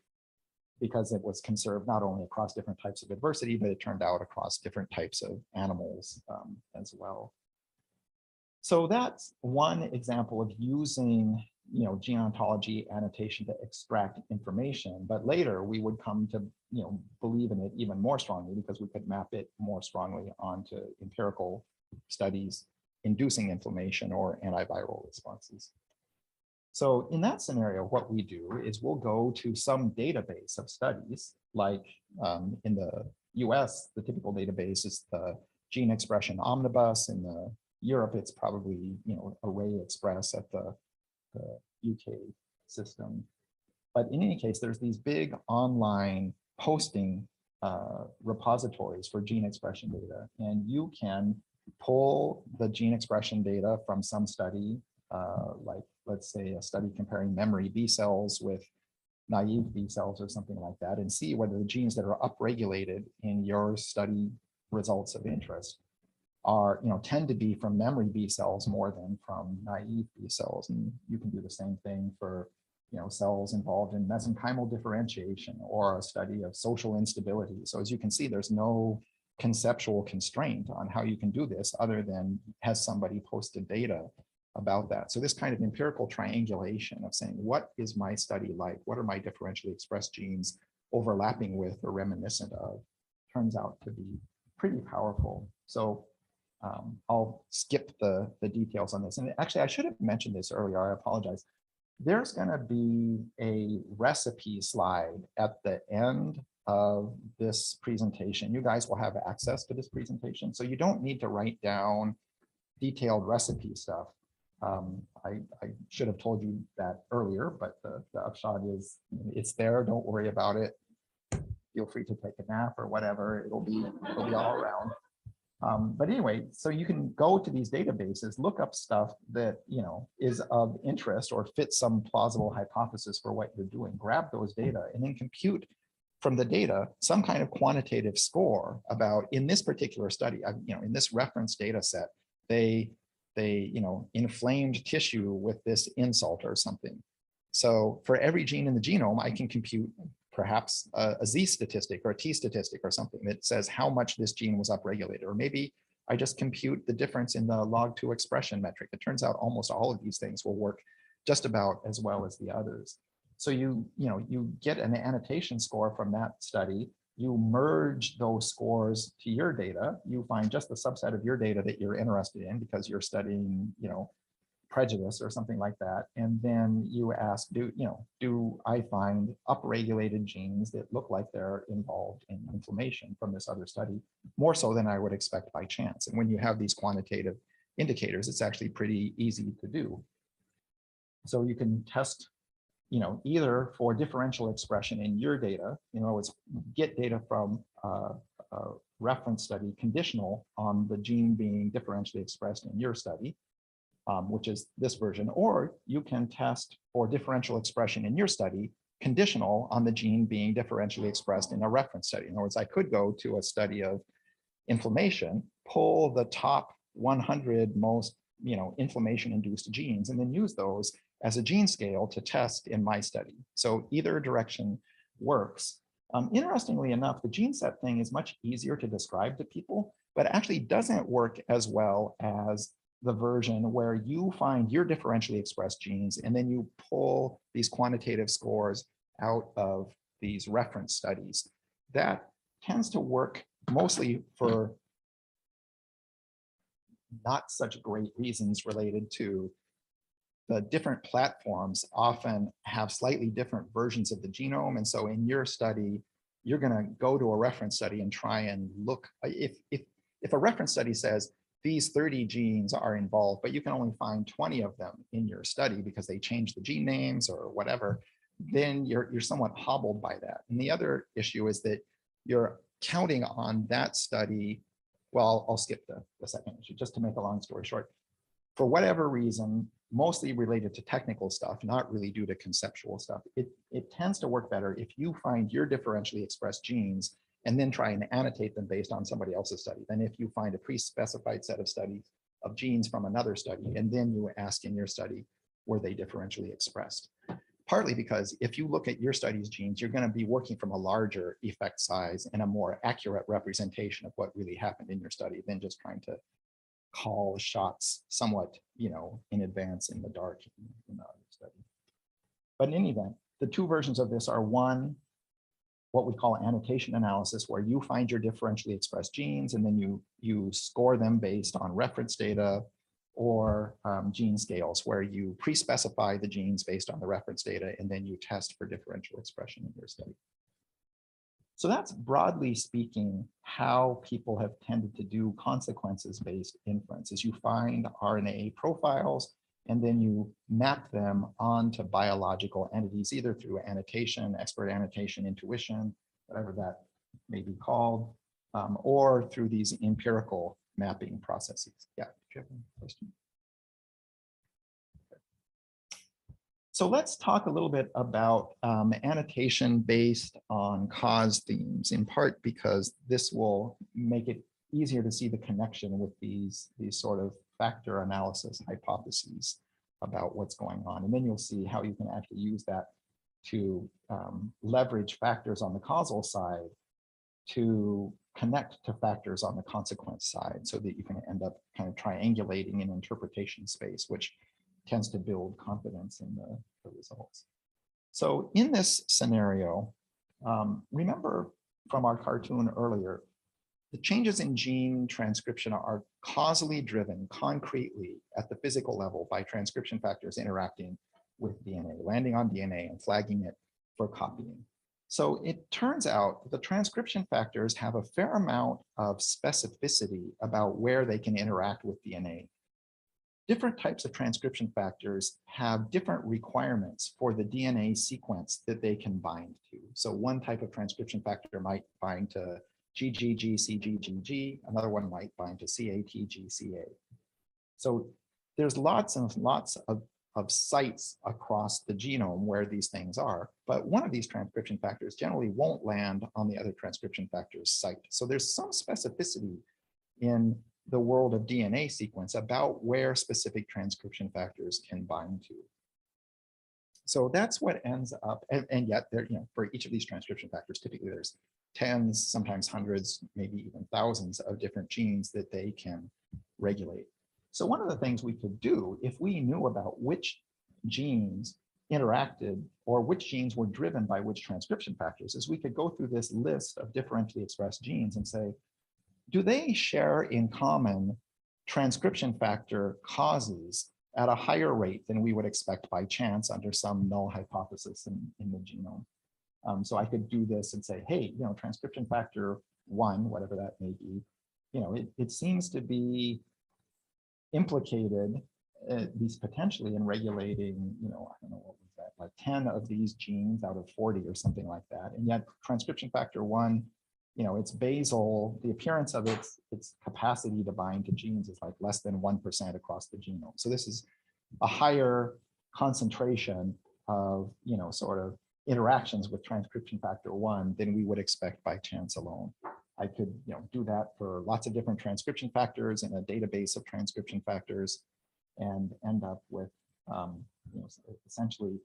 because it was conserved not only across different types of adversity, but it turned out across different types of animals as well. So that's one example of using gene ontology annotation to extract information, but later we would come to believe in it even more strongly because we could map it more strongly onto empirical studies inducing inflammation or antiviral responses. So in that scenario, what we do is we'll go to some database of studies, like in the US, the typical database is the Gene Expression Omnibus. In the Europe, it's probably Array Express at the UK system. But in any case, there's these big online posting repositories for gene expression data, and you can pull the gene expression data from some study, like let's say a study comparing memory B cells with naive B cells or something like that, and see whether the genes that are upregulated in your study results of interest are, tend to be from memory B cells more than from naive B cells. And you can do the same thing for, cells involved in mesenchymal differentiation or a study of social instability. So as you can see, there's no conceptual constraint on how you can do this other than has somebody posted data about that. So this kind of empirical triangulation of saying, what is my study like? What are my differentially expressed genes overlapping with or reminiscent of, turns out to be pretty powerful. So I'll skip the details on this. And actually, I should have mentioned this earlier. I apologize. There's going to be a recipe slide at the end of this presentation. You guys will have access to this presentation, so you don't need to write down detailed recipe stuff. I should have told you that earlier, but the upshot is it's there. Don't worry about it. Feel free to take a nap or whatever. It'll be all around. But anyway, so you can go to these databases, look up stuff that, you know, is of interest or fits some plausible hypothesis for what you're doing, grab those data and then compute from the data some kind of quantitative score about, in this particular study, you know, in this reference data set, they you know, inflamed tissue with this insult or something. So for every gene in the genome, I can compute perhaps a Z statistic or a T statistic or something that says how much this gene was upregulated. Or maybe I just compute the difference in the log2 expression metric. It turns out almost all of these things will work just about as well as the others. So you get an annotation score from that study. You merge those scores to your data. You find just the subset of your data that you're interested in because you're studying, you know, prejudice or something like that. And then you ask, do I find upregulated genes that look like they're involved in inflammation from this other study, more so than I would expect by chance. And when you have these quantitative indicators, it's actually pretty easy to do. So you can test, you know, either for differential expression in your data, you know, it's get data from a reference study conditional on the gene being differentially expressed in your study, which is this version, or you can test for differential expression in your study conditional on the gene being differentially expressed in a reference study. In other words, I could go to a study of inflammation, pull the top 100 most, you know, inflammation-induced genes, and then use those as a gene scale to test in my study. So either direction works. Interestingly enough, the gene set thing is much easier to describe to people, but actually doesn't work as well as the version where you find your differentially expressed genes and then you pull these quantitative scores out of these reference studies. That tends to work mostly for not such great reasons related to the different platforms often have slightly different versions of the genome. And so in your study, you're going to go to a reference study and try and look, if a reference study says these 30 genes are involved, but you can only find 20 of them in your study because they changed the gene names or whatever, then you're somewhat hobbled by that. And the other issue is that you're counting on that study. Well, I'll skip the second issue just to make a long story short. For whatever reason, mostly related to technical stuff, not really due to conceptual stuff, it tends to work better if you find your differentially expressed genes and then try and annotate them based on somebody else's study than if you find a pre-specified set of studies of genes from another study and then you ask in your study, were they differentially expressed? Partly because if you look at your study's genes, you're going to be working from a larger effect size and a more accurate representation of what really happened in your study than just trying to call shots somewhat, you know, in advance in the dark in the other study. But in any event, the two versions of this are one, what we call annotation analysis, where you find your differentially expressed genes and then you score them based on reference data, or gene scales, where you pre-specify the genes based on the reference data and then you test for differential expression in your study. So that's broadly speaking how people have tended to do consequences-based inferences. You find RNA profiles and then you map them onto biological entities, either through annotation, expert annotation, intuition, whatever that may be called, or through these empirical mapping processes. Yeah, do you have any question? So let's talk a little bit about annotation based on cause themes, in part because this will make it easier to see the connection with these sort of factor analysis hypotheses about what's going on. And then you'll see how you can actually use that to leverage factors on the causal side to connect to factors on the consequence side so that you can end up kind of triangulating in interpretation space, which tends to build confidence in the results. So in this scenario, remember from our cartoon earlier, the changes in gene transcription are causally driven concretely at the physical level by transcription factors interacting with DNA, landing on DNA and flagging it for copying. So it turns out that the transcription factors have a fair amount of specificity about where they can interact with DNA. Different types of transcription factors have different requirements for the DNA sequence that they can bind to. So one type of transcription factor might bind to GGG, another one might bind to CATGCA. So there's lots and lots of sites across the genome where these things are, but one of these transcription factors generally won't land on the other transcription factor's site. So there's some specificity in the world of DNA sequence about where specific transcription factors can bind to. So that's what ends up, and yet there, for each of these transcription factors, typically there's tens, sometimes hundreds, maybe even thousands of different genes that they can regulate. So one of the things we could do if we knew about which genes interacted or which genes were driven by which transcription factors is we could go through this list of differentially expressed genes and say, do they share in common transcription factor causes at a higher rate than we would expect by chance under some null hypothesis in the genome? So I could do this and say, hey, transcription factor 1, whatever that may be, it seems to be implicated, at least potentially, in regulating, I don't know, what was that, like 10 of these genes out of 40 or something like that. And yet transcription factor 1, it's basal, the appearance of its capacity to bind to genes is like less than 1% across the genome. So this is a higher concentration of, sort of interactions with transcription factor 1 than we would expect by chance alone. I could, do that for lots of different transcription factors in a database of transcription factors and end up with, essentially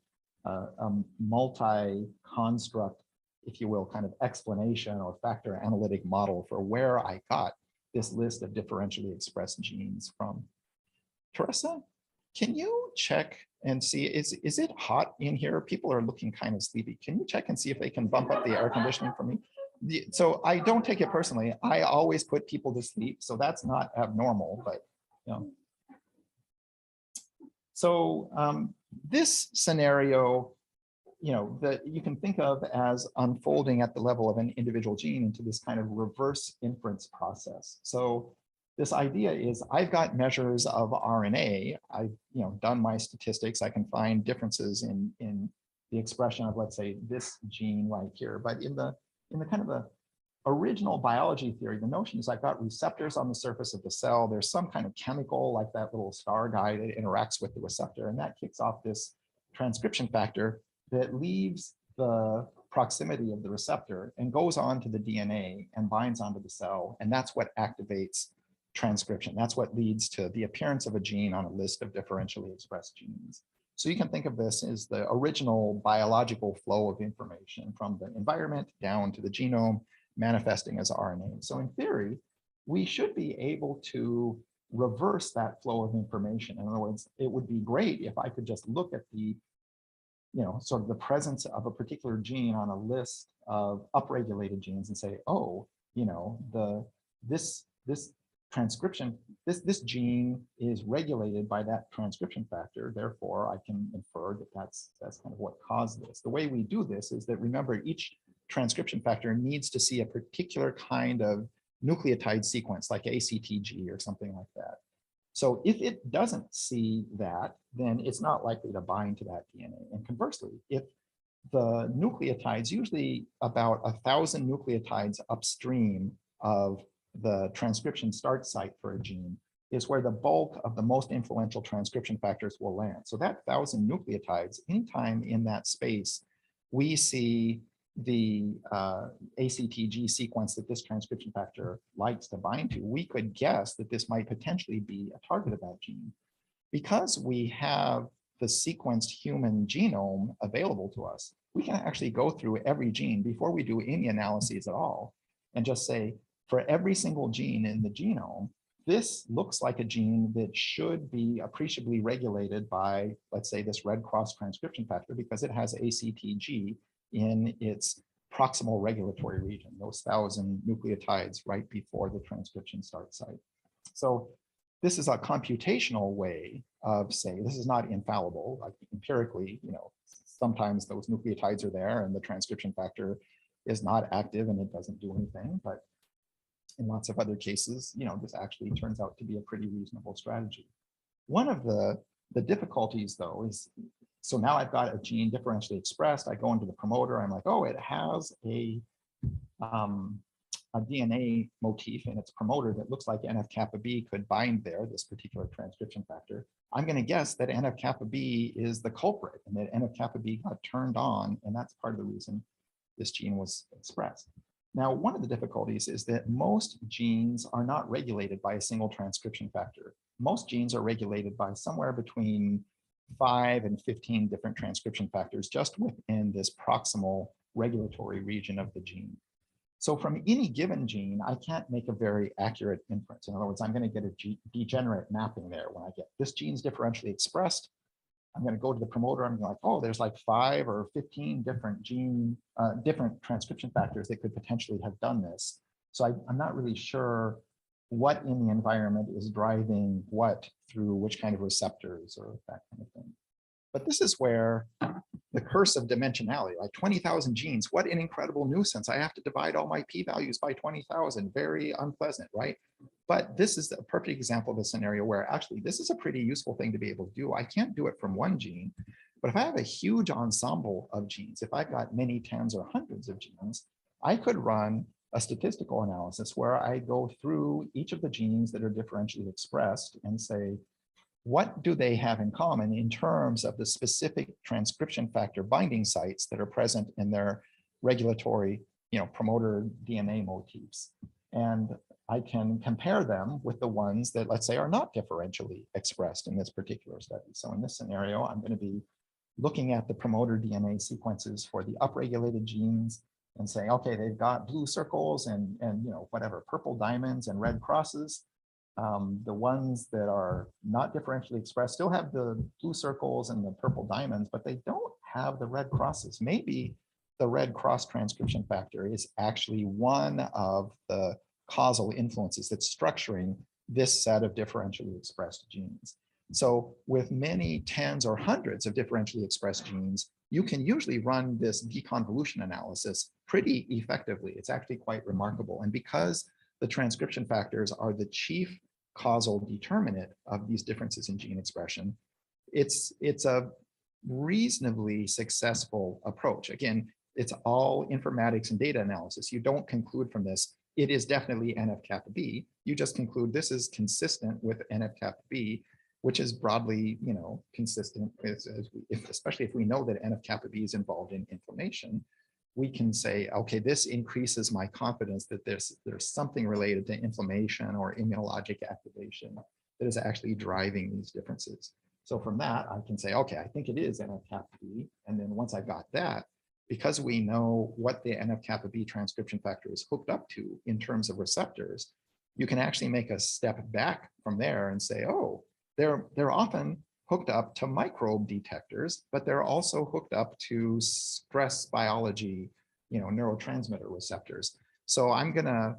a multi-construct, if you will, kind of explanation or factor analytic model for where I got this list of differentially expressed genes from. Teresa, can you check and see, is it hot in here? People are looking kind of sleepy. Can you check and see if they can bump up the air conditioning for me? So I don't take it personally. I always put people to sleep, so that's not abnormal, but So this scenario, that you can think of as unfolding at the level of an individual gene into this kind of reverse inference process. So this idea is I've got measures of RNA. I've done my statistics. I can find differences in the expression of, let's say, this gene right here. But in the kind of the original biology theory, the notion is I've got receptors on the surface of the cell. There's some kind of chemical like that little star guy that interacts with the receptor, and that kicks off this transcription factor that leaves the proximity of the receptor and goes on to the DNA and binds onto the cell. And that's what activates transcription. That's what leads to the appearance of a gene on a list of differentially expressed genes. So you can think of this as the original biological flow of information from the environment down to the genome, manifesting as RNA. So in theory, we should be able to reverse that flow of information. In other words, it would be great if I could just look at the, sort of the presence of a particular gene on a list of upregulated genes and say, oh, this transcription, this gene is regulated by that transcription factor. Therefore, I can infer that that's kind of what caused this. The way we do this is that, remember, each transcription factor needs to see a particular kind of nucleotide sequence, like ACTG or something like that. So if it doesn't see that, then it's not likely to bind to that DNA. And conversely, if the nucleotides, usually about 1,000 nucleotides upstream of the transcription start site for a gene, is where the bulk of the most influential transcription factors will land. So that 1,000 nucleotides, anytime in that space, we see the ACTG sequence that this transcription factor likes to bind to, we could guess that this might potentially be a target of that gene. Because we have the sequenced human genome available to us, we can actually go through every gene before we do any analyses at all and just say, for every single gene in the genome, this looks like a gene that should be appreciably regulated by, let's say, this red cross transcription factor because it has ACTG in its proximal regulatory region, those 1,000 nucleotides right before the transcription start site. So this is a computational way of saying, this is not infallible, like empirically, sometimes those nucleotides are there and the transcription factor is not active and it doesn't do anything. But in lots of other cases, this actually turns out to be a pretty reasonable strategy. One of the difficulties, though, is, so now I've got a gene differentially expressed. I go into the promoter. I'm like, oh, it has a a DNA motif in its promoter that looks like NF-kappa B could bind there, this particular transcription factor, I'm going to guess that NF-kappa B is the culprit and that NF-kappa B got turned on, and that's part of the reason this gene was expressed. Now, one of the difficulties is that most genes are not regulated by a single transcription factor. Most genes are regulated by somewhere between 5 and 15 different transcription factors just within this proximal regulatory region of the gene. So from any given gene, I can't make a very accurate inference. In other words, I'm going to get a degenerate mapping there. When I get this gene's differentially expressed, I'm going to go to the promoter. I'm like, oh, there's like 5 or 15 different different transcription factors that could potentially have done this. So I'm not really sure what in the environment is driving what through which kind of receptors or that kind of thing. But this is where the curse of dimensionality, like 20,000 genes, what an incredible nuisance. I have to divide all my p-values by 20,000, very unpleasant, right? But this is a perfect example of a scenario where actually this is a pretty useful thing to be able to do. I can't do it from one gene, but if I have a huge ensemble of genes, if I've got many tens or hundreds of genes, I could run a statistical analysis where I go through each of the genes that are differentially expressed and say, what do they have in common in terms of the specific transcription factor binding sites that are present in their regulatory, promoter DNA motifs? And I can compare them with the ones that, let's say, are not differentially expressed in this particular study. So in this scenario, I'm going to be looking at the promoter DNA sequences for the upregulated genes and saying, okay, they've got blue circles and whatever, purple diamonds and red crosses. The ones that are not differentially expressed still have the blue circles and the purple diamonds, but they don't have the red crosses. Maybe the red cross transcription factor is actually one of the causal influences that's structuring this set of differentially expressed genes. So with many tens or hundreds of differentially expressed genes, you can usually run this deconvolution analysis pretty effectively. It's actually quite remarkable. And because the transcription factors are the chief causal determinant of these differences in gene expression, it's a reasonably successful approach. Again, it's all informatics and data analysis. You don't conclude from this, it is definitely NF-kappa B. You just conclude this is consistent with NF-kappa B, which is broadly, consistent with, especially if we know that NF-kappa B is involved in inflammation, we can say, okay, this increases my confidence that there's something related to inflammation or immunologic activation that is actually driving these differences. So from that, I can say, okay, I think it is NF-kappa B. And then once I've got that, because we know what the NF-kappa B transcription factor is hooked up to in terms of receptors, you can actually make a step back from there and say, oh, they're often hooked up to microbe detectors, but they're also hooked up to stress biology, neurotransmitter receptors. So I'm gonna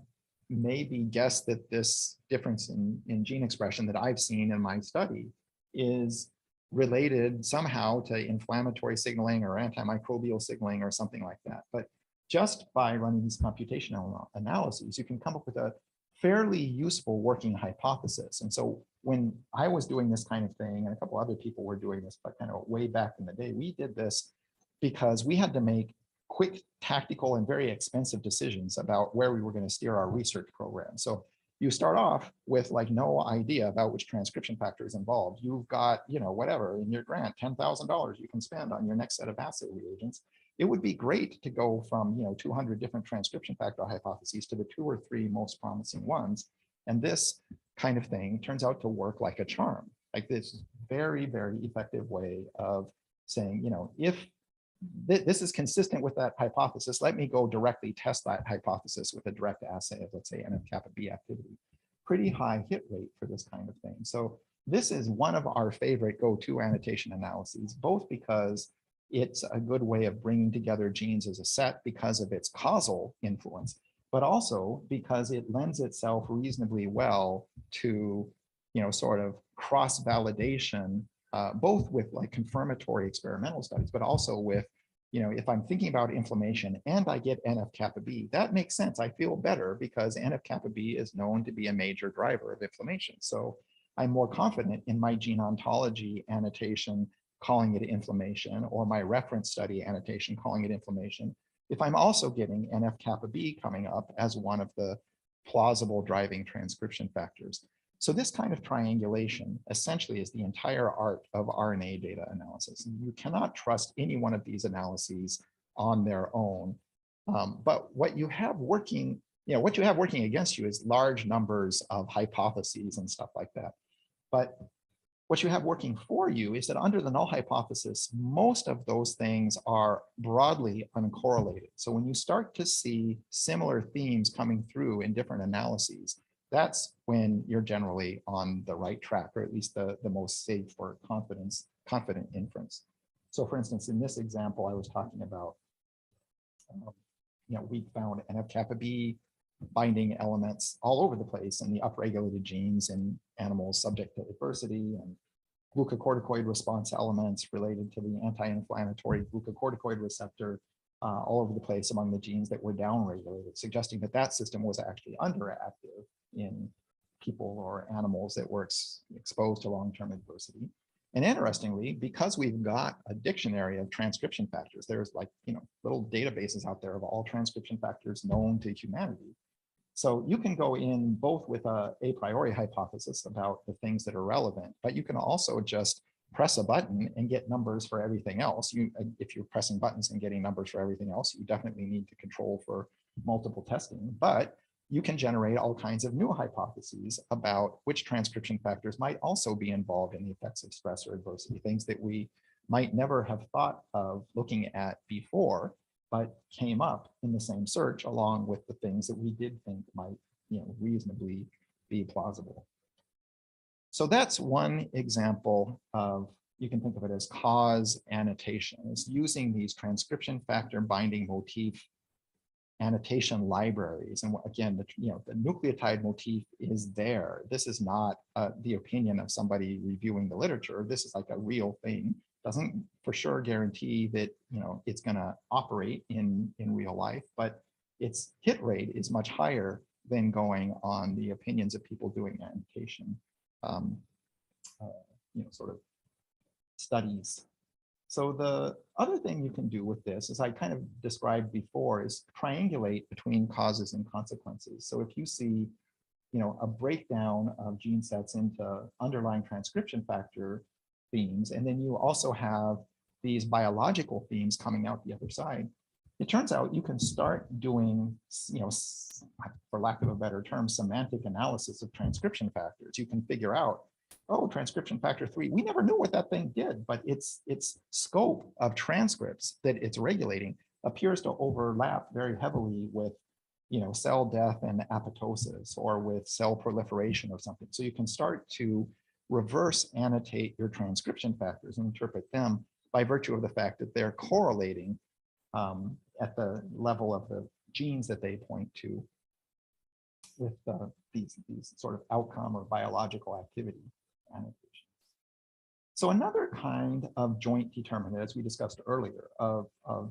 maybe guess that this difference in gene expression that I've seen in my study is related somehow to inflammatory signaling or antimicrobial signaling or something like that. But just by running these computational analyses, you can come up with a fairly useful working hypothesis. And so when I was doing this kind of thing, and a couple other people were doing this, but kind of way back in the day, we did this because we had to make quick, tactical, and very expensive decisions about where we were going to steer our research program. So you start off with like no idea about which transcription factor is involved. You've got, whatever in your grant, $10,000 you can spend on your next set of assay reagents. It would be great to go from 200 different transcription factor hypotheses to the 2 or 3 most promising ones. And this kind of thing turns out to work like a charm, like this very, very effective way of saying, if this is consistent with that hypothesis, let me go directly test that hypothesis with a direct assay of, let's say, NF-kappa B activity. Pretty high hit rate for this kind of thing. So this is one of our favorite go-to annotation analyses, both because it's a good way of bringing together genes as a set because of its causal influence, but also because it lends itself reasonably well to, sort of cross-validation, both with like confirmatory experimental studies, but also with, if I'm thinking about inflammation and I get NF-kappa B, that makes sense. I feel better because NF-kappa B is known to be a major driver of inflammation. So I'm more confident in my gene ontology annotation calling it inflammation, or my reference study annotation calling it inflammation, if I'm also getting NF kappa B coming up as one of the plausible driving transcription factors. So this kind of triangulation essentially is the entire art of RNA data analysis. You cannot trust any one of these analyses on their own. But what you have working, what you have working against you is large numbers of hypotheses and stuff like that. But what you have working for you is that under the null hypothesis, most of those things are broadly uncorrelated. So when you start to see similar themes coming through in different analyses, that's when you're generally on the right track, or at least the most safe for confident inference. So for instance, in this example, I was talking about, we found NF kappa B binding elements all over the place in the upregulated genes in animals subject to adversity, and glucocorticoid response elements related to the anti-inflammatory glucocorticoid receptor all over the place among the genes that were downregulated, suggesting that that system was actually underactive in people or animals that were exposed to long-term adversity. And interestingly, because we've got a dictionary of transcription factors, there's like, little databases out there of all transcription factors known to humanity. So you can go in both with a priori hypothesis about the things that are relevant, but you can also just press a button and get numbers for everything else. If you're pressing buttons and getting numbers for everything else, you definitely need to control for multiple testing, but you can generate all kinds of new hypotheses about which transcription factors might also be involved in the effects of stress or adversity, things that we might never have thought of looking at before, but came up in the same search along with the things that we did think might reasonably be plausible. So that's one example of, you can think of it as cause annotation. It's using these transcription factor binding motif annotation libraries. And again, the nucleotide motif is there. This is not the opinion of somebody reviewing the literature. This is like a real thing. Doesn't for sure guarantee that it's going to operate in real life, but its hit rate is much higher than going on the opinions of people doing annotation, sort of studies. So the other thing you can do with this, as I kind of described before, is triangulate between causes and consequences. So if you see, a breakdown of gene sets into underlying transcription factor themes, and then you also have these biological themes coming out the other side, it turns out you can start doing, for lack of a better term, semantic analysis of transcription factors. You can figure out, oh, transcription factor 3, we never knew what that thing did, but its scope of transcripts that it's regulating appears to overlap very heavily with cell death and apoptosis, or with cell proliferation or something. So you can start to reverse annotate your transcription factors and interpret them by virtue of the fact that they're correlating at the level of the genes that they point to with these sort of outcome or biological activity annotations. So another kind of joint determinant, as we discussed earlier, of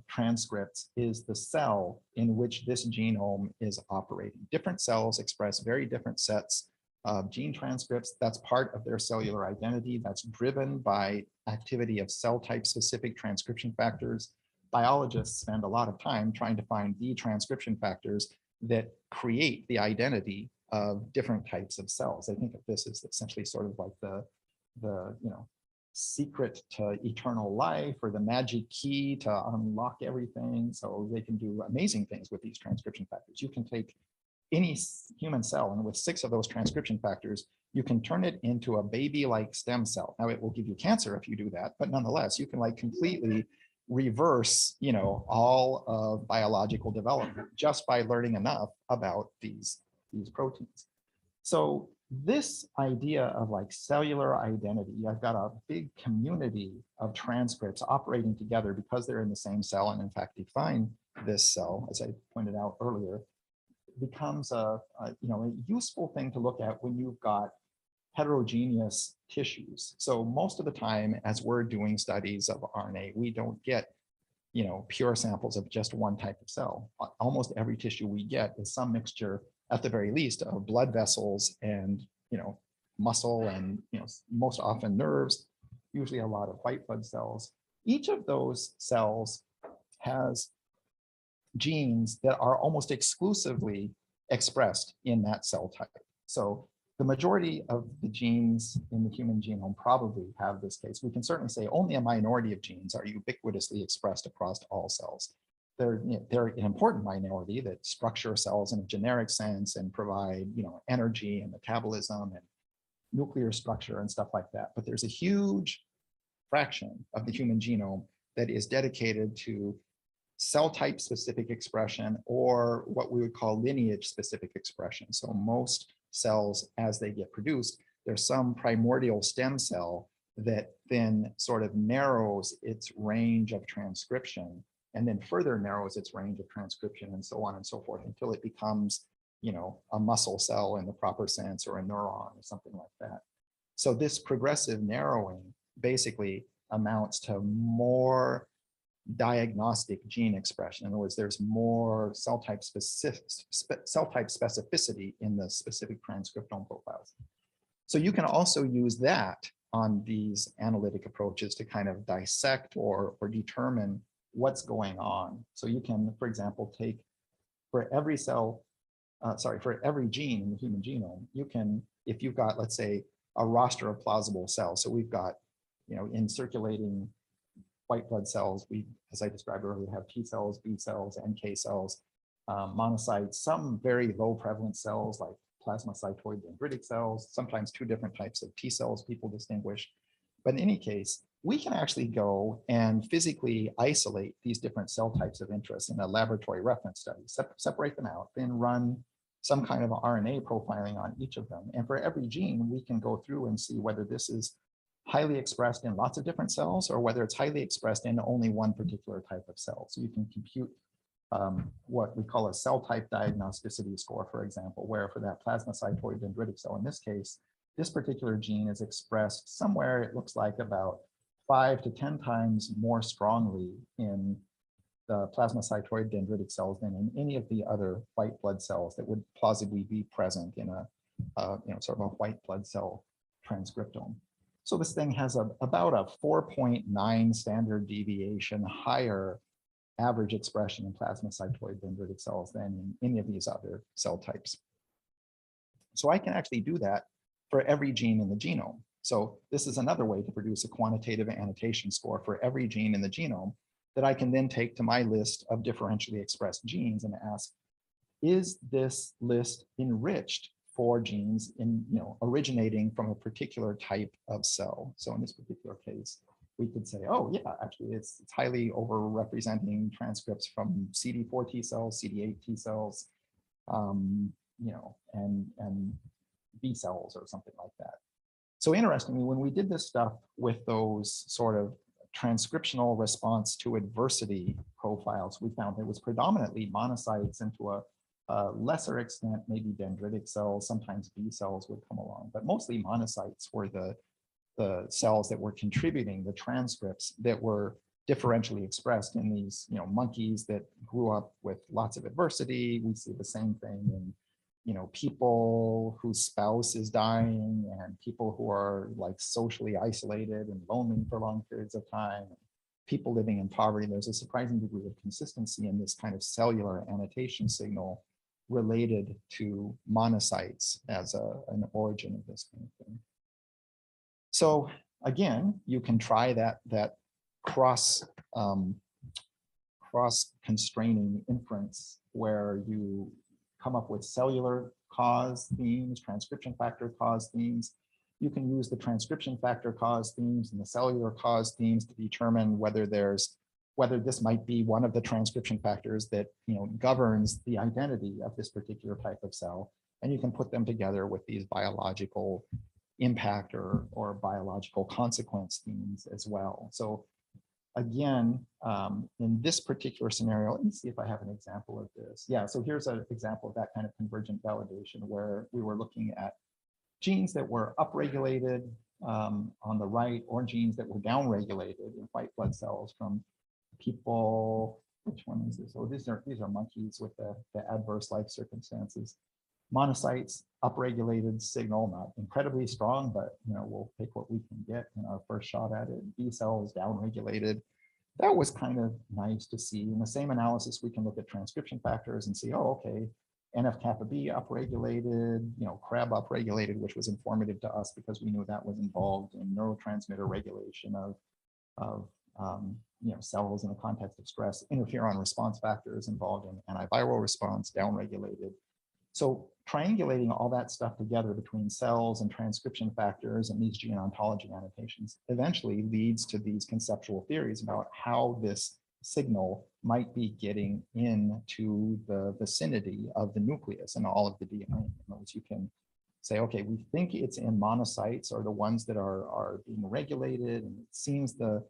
transcripts is the cell in which this genome is operating. Different cells express very different sets of gene transcripts. That's part of their cellular identity. That's driven by activity of cell type specific transcription factors. Biologists spend a lot of time trying to find the transcription factors that create the identity of different types of cells. I think of this as essentially sort of like the secret to eternal life, or the magic key to unlock everything. So they can do amazing things with these transcription factors. You can take any human cell, and with 6 of those transcription factors, you can turn it into a baby-like stem cell. Now, it will give you cancer if you do that, but nonetheless, you can like completely reverse, all of biological development just by learning enough about these proteins. So this idea of like cellular identity, I've got a big community of transcripts operating together because they're in the same cell and in fact define this cell, as I pointed out earlier, becomes a useful thing to look at when you've got heterogeneous tissues. So most of the time, as we're doing studies of RNA, we don't get pure samples of just one type of cell. Almost every tissue we get is some mixture, at the very least, of blood vessels and muscle and most often nerves, usually a lot of white blood cells. Each of those cells has genes that are almost exclusively expressed in that cell type. So the majority of the genes in the human genome probably have this case. We can certainly say only a minority of genes are ubiquitously expressed across all cells. They're an important minority that structure cells in a generic sense and provide, energy and metabolism and nuclear structure and stuff like that. But there's a huge fraction of the human genome that is dedicated to cell type specific expression, or what we would call lineage specific expression. So most cells, as they get produced, there's some primordial stem cell that then sort of narrows its range of transcription, and then further narrows its range of transcription, and so on and so forth, until it becomes, a muscle cell in the proper sense, or a neuron or something like that. So this progressive narrowing basically amounts to more diagnostic gene expression. In other words, there's more cell type specificity in the specific transcriptome profiles. So you can also use that on these analytic approaches to kind of dissect or determine what's going on. So you can, for example, take for every for every gene in the human genome, you can, if you've got, let's say, a roster of plausible cells. So we've got, in circulating white blood cells, we, as I described earlier, have T cells, B cells, NK cells, monocytes, some very low prevalent cells like plasmacytoid dendritic cells, sometimes two different types of T cells people distinguish. But in any case, we can actually go and physically isolate these different cell types of interest in a laboratory reference study, separate them out, then run some kind of RNA profiling on each of them. And for every gene, we can go through and see whether this is highly expressed in lots of different cells, or whether it's highly expressed in only one particular type of cell. So you can compute what we call a cell type diagnosticity score, for example, where for that plasmacytoid dendritic cell, in this case, this particular gene is expressed somewhere, it looks like about 5 to 10 times more strongly in the plasmacytoid dendritic cells than in any of the other white blood cells that would plausibly be present in a sort of a white blood cell transcriptome. So this thing has about a 4.9 standard deviation higher average expression in plasmacytoid dendritic cells than in any of these other cell types. So I can actually do that for every gene in the genome. So this is another way to produce a quantitative annotation score for every gene in the genome that I can then take to my list of differentially expressed genes and ask, is this list enriched for genes originating from a particular type of cell? So in this particular case, we could say, oh yeah, actually it's highly overrepresenting transcripts from CD4 T cells, CD8 T cells, and B cells or something like that. So interestingly, when we did this stuff with those sort of transcriptional response to adversity profiles, we found it was predominantly monocytes, and to a lesser extent, maybe dendritic cells, sometimes B cells would come along, but mostly monocytes were the cells that were contributing the transcripts that were differentially expressed in these monkeys that grew up with lots of adversity. We see the same thing in people whose spouse is dying, and people who are like socially isolated and lonely for long periods of time, people living in poverty. There's a surprising degree of consistency in this kind of cellular annotation signal related to monocytes as an origin of this kind of thing. So again, you can try that cross constraining inference where you come up with cellular cause themes, transcription factor cause themes. You can use the transcription factor cause themes and the cellular cause themes to determine whether this might be one of the transcription factors that governs the identity of this particular type of cell. And you can put them together with these biological impact or biological consequence themes as well. So again, in this particular scenario, let me see if I have an example of this. Yeah, so here's an example of that kind of convergent validation where we were looking at genes that were upregulated on the right, or genes that were downregulated in white blood cells from people. Which one is this? Oh, these are monkeys with the adverse life circumstances. Monocytes, upregulated signal, not incredibly strong, but we'll take what we can get in our first shot at it. B cells, downregulated. that was kind of nice to see. In the same analysis, we can look at transcription factors and see, oh, okay, NF-kappa B upregulated, CREB upregulated, which was informative to us because we knew that was involved in neurotransmitter regulation of cells in the context of stress. Interferon response factors involved in antiviral response, downregulated. So triangulating all that stuff together between cells and transcription factors and these gene ontology annotations eventually leads to these conceptual theories about how this signal might be getting into the vicinity of the nucleus and all of the DNA. You can say, okay, we think it's in monocytes are the ones that are being regulated, and it seems the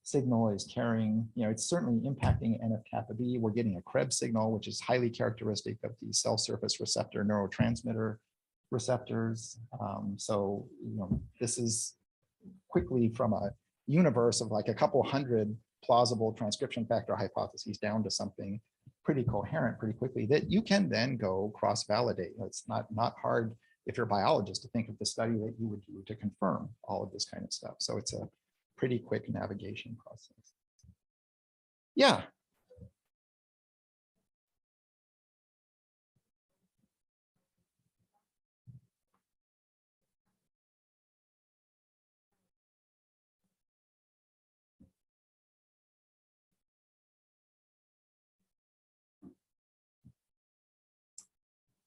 signal is carrying, it's certainly impacting NF-kappa B. We're getting a CREB signal, which is highly characteristic of the cell surface receptor neurotransmitter receptors. So, this is quickly from a universe of like a couple hundred plausible transcription factor hypotheses down to something pretty coherent pretty quickly that you can then go cross-validate. It's not hard if you're a biologist to think of the study that you would do to confirm all of this kind of stuff. So it's a pretty quick navigation process. Yeah.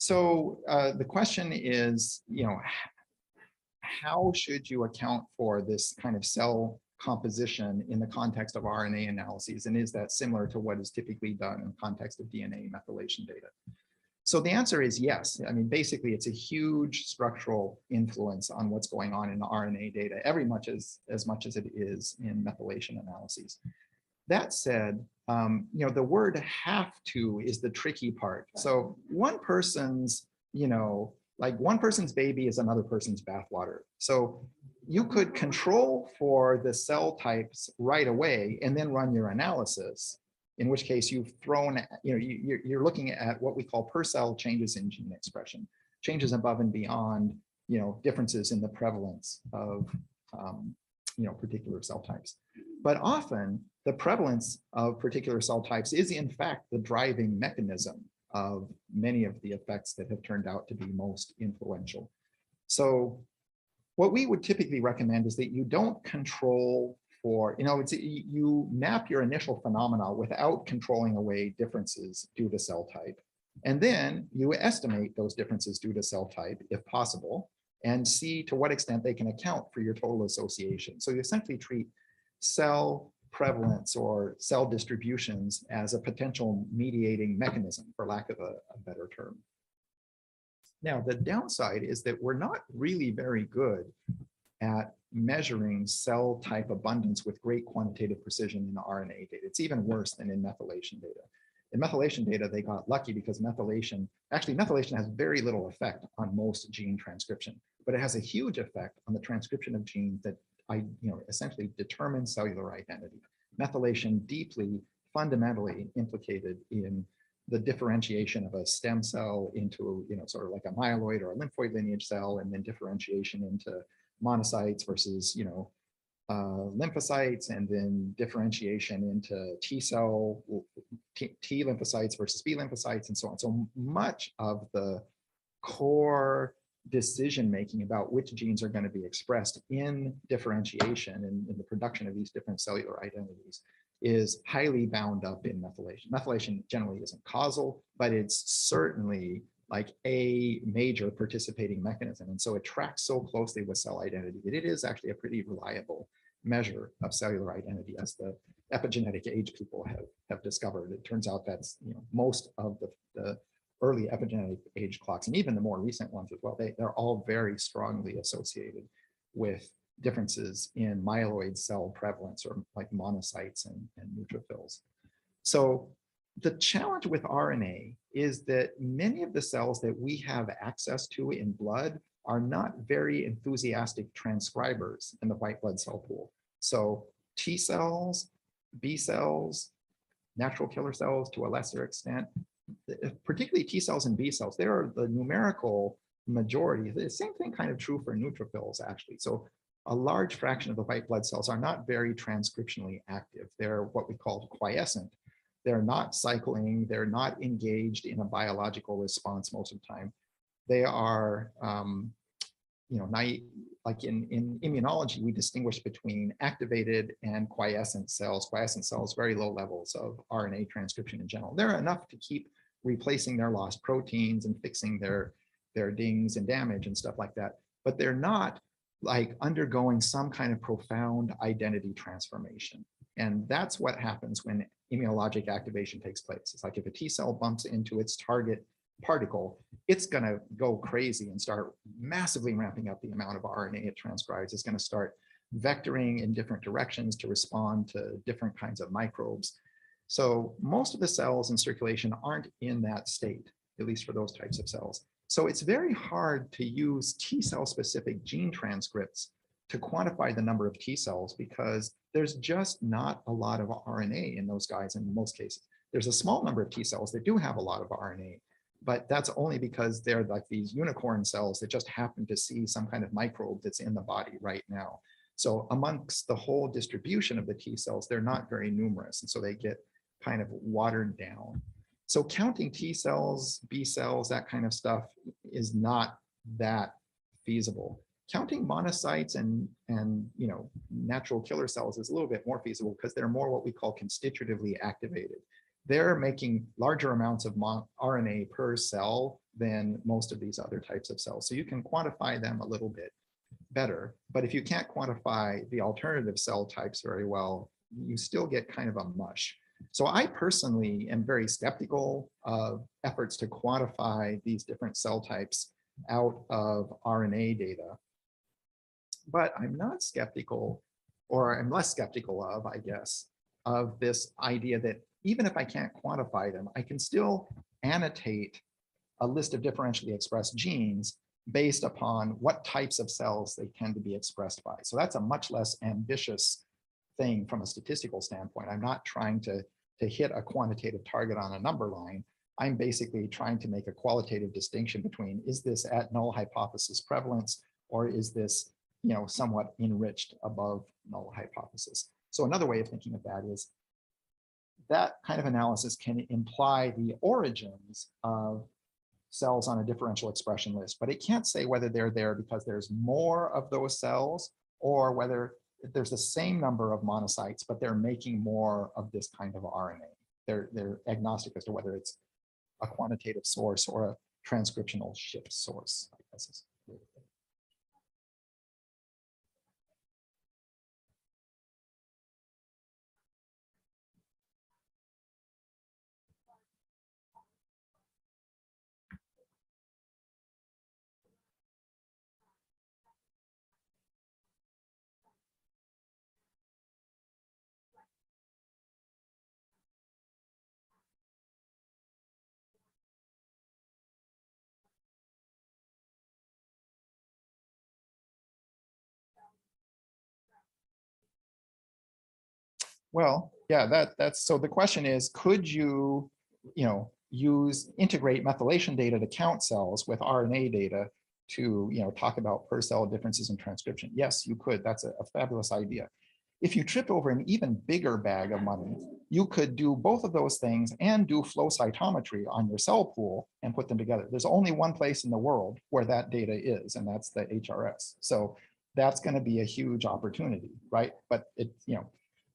So the question is, how should you account for this kind of cell composition in the context of RNA analyses? And is that similar to what is typically done in the context of DNA methylation data? So the answer is yes. I mean, basically, it's a huge structural influence on what's going on in the RNA data, as much as it is in methylation analyses. That said, the word have to is the tricky part. So one person's, one person's baby is another person's bathwater. So you could control for the cell types right away and then run your analysis, in which case you've thrown, you're looking at what we call per cell changes in gene expression, changes above and beyond, differences in the prevalence of, particular cell types. But often the prevalence of particular cell types is in fact the driving mechanism of many of the effects that have turned out to be most influential. So what we would typically recommend is that you don't control for, you map your initial phenomena without controlling away differences due to cell type. And then you estimate those differences due to cell type, if possible, and see to what extent they can account for your total association. So you essentially treat cell prevalence or cell distributions as a potential mediating mechanism, for lack of a better term. Now, the downside is that we're not really very good at measuring cell type abundance with great quantitative precision in the RNA data. It's even worse than in methylation data. In methylation data, they got lucky because methylation has very little effect on most gene transcription, but it has a huge effect on the transcription of genes that essentially determine cellular identity. Methylation deeply, fundamentally implicated in the differentiation of a stem cell into, sort of like a myeloid or a lymphoid lineage cell, and then differentiation into monocytes versus, lymphocytes, and then differentiation into T lymphocytes versus B lymphocytes, and so on. So much of the core decision-making about which genes are going to be expressed in differentiation and in the production of these different cellular identities is highly bound up in methylation. Methylation generally isn't causal, but it's certainly like a major participating mechanism. And so it tracks so closely with cell identity that it is actually a pretty reliable measure of cellular identity, as the epigenetic age people have discovered. It turns out that's most of the early epigenetic age clocks, and even the more recent ones as well, they're all very strongly associated with differences in myeloid cell prevalence, or like monocytes and neutrophils. So the challenge with RNA is that many of the cells that we have access to in blood are not very enthusiastic transcribers in the white blood cell pool. So T cells, B cells, natural killer cells to a lesser extent, particularly T cells and B cells, they are the numerical majority. The same thing kind of true for neutrophils, actually. So a large fraction of the white blood cells are not very transcriptionally active. They're what we call quiescent. They're not cycling. They're not engaged in a biological response most of the time. They are, naive. Like in immunology, we distinguish between activated and quiescent cells. Quiescent cells, very low levels of RNA transcription in general. They're enough to keep replacing their lost proteins and fixing their dings and damage and stuff like that. But they're not like undergoing some kind of profound identity transformation. And that's what happens when immunologic activation takes place. It's like if a T cell bumps into its target particle, it's going to go crazy and start massively ramping up the amount of RNA it transcribes. It's going to start vectoring in different directions to respond to different kinds of microbes. So most of the cells in circulation aren't in that state, at least for those types of cells. So it's very hard to use T cell specific gene transcripts to quantify the number of T cells because there's just not a lot of RNA in those guys in most cases. There's a small number of T cells that do have a lot of RNA, but that's only because they're like these unicorn cells that just happen to see some kind of microbe that's in the body right now. So amongst the whole distribution of the T cells, they're not very numerous, and so they get kind of watered down. So counting T cells, B cells, that kind of stuff is not that feasible. Counting monocytes and natural killer cells is a little bit more feasible because they're more what we call constitutively activated. They're making larger amounts of RNA per cell than most of these other types of cells. So you can quantify them a little bit better. But if you can't quantify the alternative cell types very well, you still get kind of a mush. So I personally am very skeptical of efforts to quantify these different cell types out of RNA data. But I'm not skeptical, or I'm less skeptical of, I guess, of this idea that even if I can't quantify them, I can still annotate a list of differentially expressed genes based upon what types of cells they tend to be expressed by. So that's a much less ambitious thing from a statistical standpoint. I'm not trying to hit a quantitative target on a number line. I'm basically trying to make a qualitative distinction between, is this at null hypothesis prevalence, or is this somewhat enriched above null hypothesis? So another way of thinking of that is that kind of analysis can imply the origins of cells on a differential expression list, but it can't say whether they're there because there's more of those cells or whether there's the same number of monocytes, but they're making more of this kind of RNA. They're agnostic as to whether it's a quantitative source or a transcriptional shift source, I guess. Well, yeah, that's so the question is, could you, integrate methylation data to count cells with RNA data to, talk about per cell differences in transcription? Yes, you could. That's a fabulous idea. If you trip over an even bigger bag of money, you could do both of those things and do flow cytometry on your cell pool and put them together. There's only one place in the world where that data is, and that's the HRS. So that's going to be a huge opportunity, right? But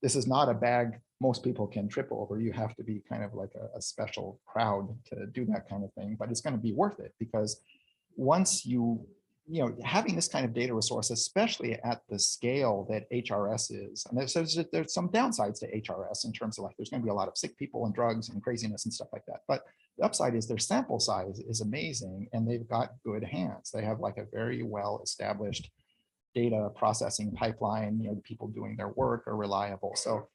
this is not a bag most people can trip over. You have to be kind of like a special crowd to do that kind of thing, but it's going to be worth it because once having this kind of data resource, especially at the scale that HRS is, and there's some downsides to HRS in terms of like, there's going to be a lot of sick people and drugs and craziness and stuff like that. But the upside is their sample size is amazing and they've got good hands. They have like a very well established data processing pipeline, the people doing their work are reliable. So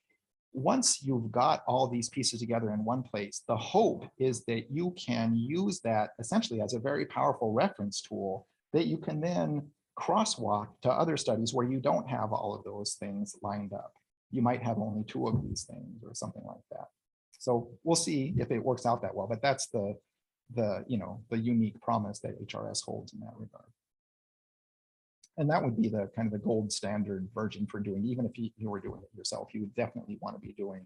once you've got all these pieces together in one place, the hope is that you can use that essentially as a very powerful reference tool that you can then crosswalk to other studies where you don't have all of those things lined up. You might have only 2 of these things or something like that. So we'll see if it works out that well, but that's the unique promise that HRS holds in that regard. And that would be the kind of the gold standard version for doing, even if you were doing it yourself, you would definitely want to be doing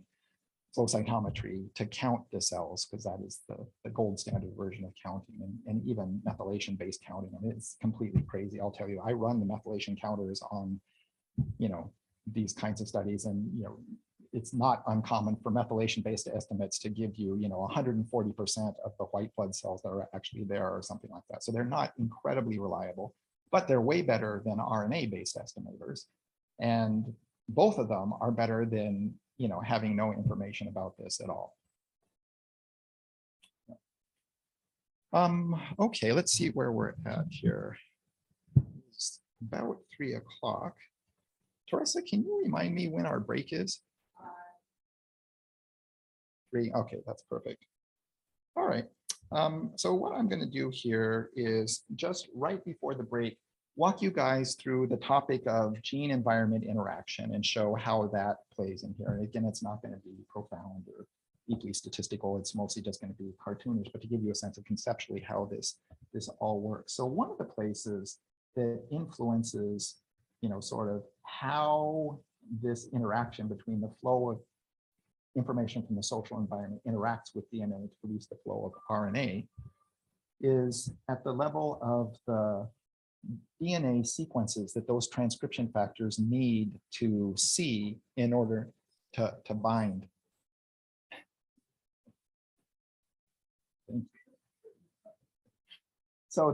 flow cytometry to count the cells, because that is the gold standard version of counting, and even methylation-based counting. I mean, it's completely crazy. I'll tell you, I run the methylation counters on, these kinds of studies, and, it's not uncommon for methylation-based estimates to give you, 140% of the white blood cells that are actually there or something like that. So they're not incredibly reliable, but they're way better than RNA-based estimators. And both of them are better than, having no information about this at all. Okay, let's see where we're at here. It's about 3 o'clock. Teresa, can you remind me when our break is? 3, okay, that's perfect. All right, so what I'm gonna do here is just right before the break, walk you guys through the topic of gene environment interaction and show how that plays in here. And again, it's not going to be profound or deeply statistical. It's mostly just going to be cartoonish, but to give you a sense of conceptually how this all works. So one of the places that influences, sort of how this interaction between the flow of information from the social environment interacts with DNA to produce the flow of RNA is at the level of the DNA sequences that those transcription factors need to see in order to bind. So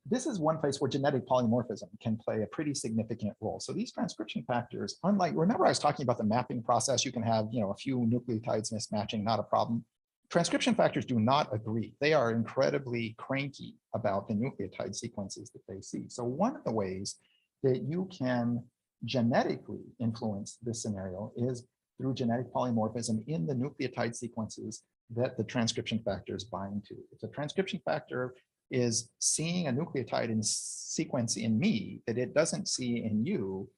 this is one place where genetic polymorphism can play a pretty significant role. So these transcription factors, unlike, remember I was talking about the mapping process, you can have, a few nucleotides mismatching, not a problem. Transcription factors do not agree. They are incredibly cranky about the nucleotide sequences that they see. So one of the ways that you can genetically influence this scenario is through genetic polymorphism in the nucleotide sequences that the transcription factors bind to. If the transcription factor is seeing a nucleotide in sequence in me that it doesn't see in you,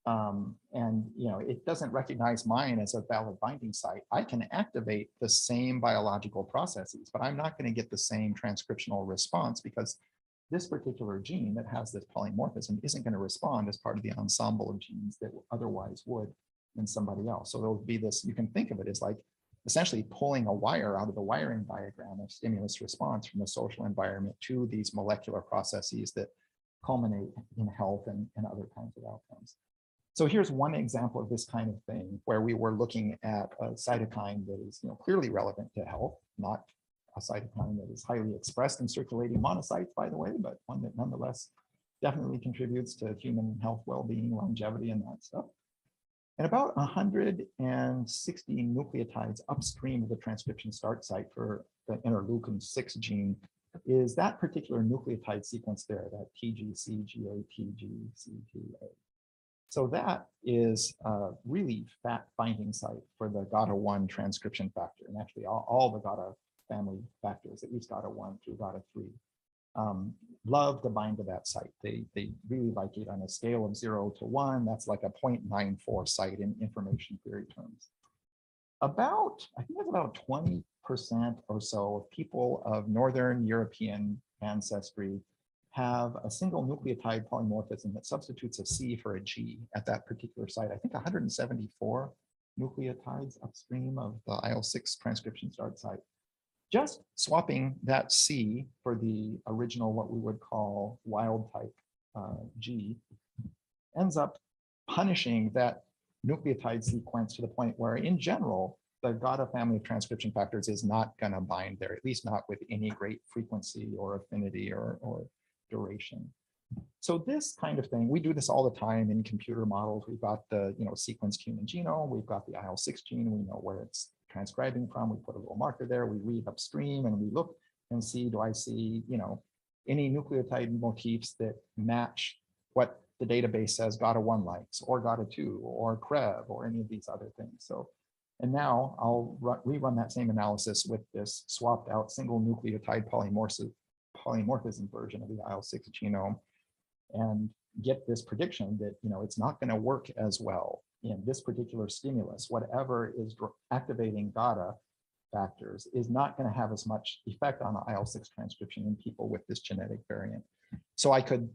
and it doesn't recognize mine as a valid binding site, I can activate the same biological processes, but I'm not going to get the same transcriptional response because this particular gene that has this polymorphism isn't going to respond as part of the ensemble of genes that otherwise would in somebody else. So there will be this, you can think of it as like essentially pulling a wire out of the wiring diagram of stimulus response from the social environment to these molecular processes that culminate in health and other kinds of outcomes. So here's one example of this kind of thing where we were looking at a cytokine that is clearly relevant to health, not a cytokine that is highly expressed in circulating monocytes, by the way, but one that nonetheless definitely contributes to human health, well-being, longevity, and that stuff. And about 160 nucleotides upstream of the transcription start site for the interleukin 6 gene is that particular nucleotide sequence there, that TGCGA, TGCGA. So that is a really fat binding site for the GATA1 transcription factor. And actually all the GATA family factors, at least GATA1 through GATA3, love to bind to that site. They really like it on a scale of 0 to 1. That's like a 0.94 site in information theory terms. I think it's about 20% or so of people of Northern European ancestry have a single nucleotide polymorphism that substitutes a C for a G at that particular site. I think 174 nucleotides upstream of the IL-6 transcription start site. Just swapping that C for the original, what we would call wild type G, ends up punishing that nucleotide sequence to the point where, in general, the GATA family of transcription factors is not going to bind there, at least not with any great frequency or affinity or duration. So this kind of thing, we do this all the time in computer models. We've got the sequenced human genome, we've got the IL-6 gene, we know where it's transcribing from, we put a little marker there, we read upstream and we look and see, do I see any nucleotide motifs that match what the database says GATA1 likes, or GATA2, or CREV, or any of these other things. So, and now I'll rerun that same analysis with this swapped out single nucleotide polymorphism version of the IL-6 genome and get this prediction that it's not going to work as well in this particular stimulus. Whatever is activating GATA factors is not going to have as much effect on the IL-6 transcription in people with this genetic variant. So I could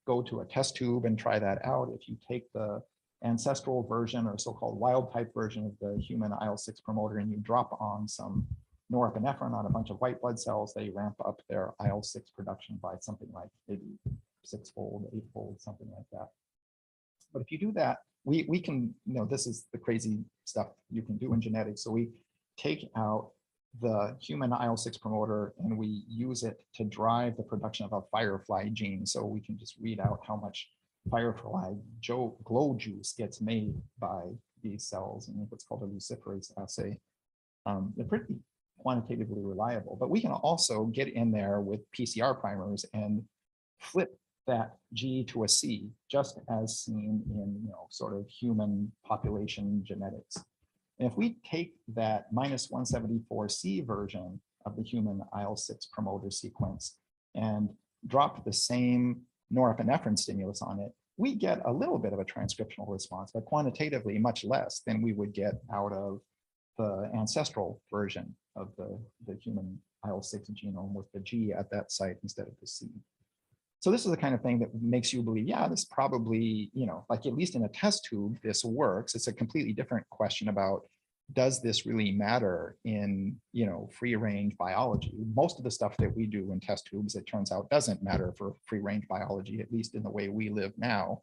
go to a test tube and try that out. If you take the ancestral version or so-called wild type version of the human IL-6 promoter and you drop on some norepinephrine on a bunch of white blood cells, they ramp up their IL-6 production by something like maybe 6-fold, 8-fold, something like that. But if you do that, we can, this is the crazy stuff you can do in genetics. So we take out the human IL-6 promoter and we use it to drive the production of a firefly gene. So we can just read out how much firefly glow juice gets made by these cells in what's called a luciferase assay. They're pretty quantitatively reliable, but we can also get in there with PCR primers and flip that G to a C, just as seen in sort of human population genetics. And if we take that -174C version of the human IL-6 promoter sequence and drop the same norepinephrine stimulus on it, we get a little bit of a transcriptional response, but quantitatively much less than we would get out of the ancestral version of the human IL-6 genome with the G at that site instead of the C. So this is the kind of thing that makes you believe, yeah, this probably, like at least in a test tube, this works. It's a completely different question about, does this really matter in, free range biology? Most of the stuff that we do in test tubes, it turns out doesn't matter for free range biology, at least in the way we live now.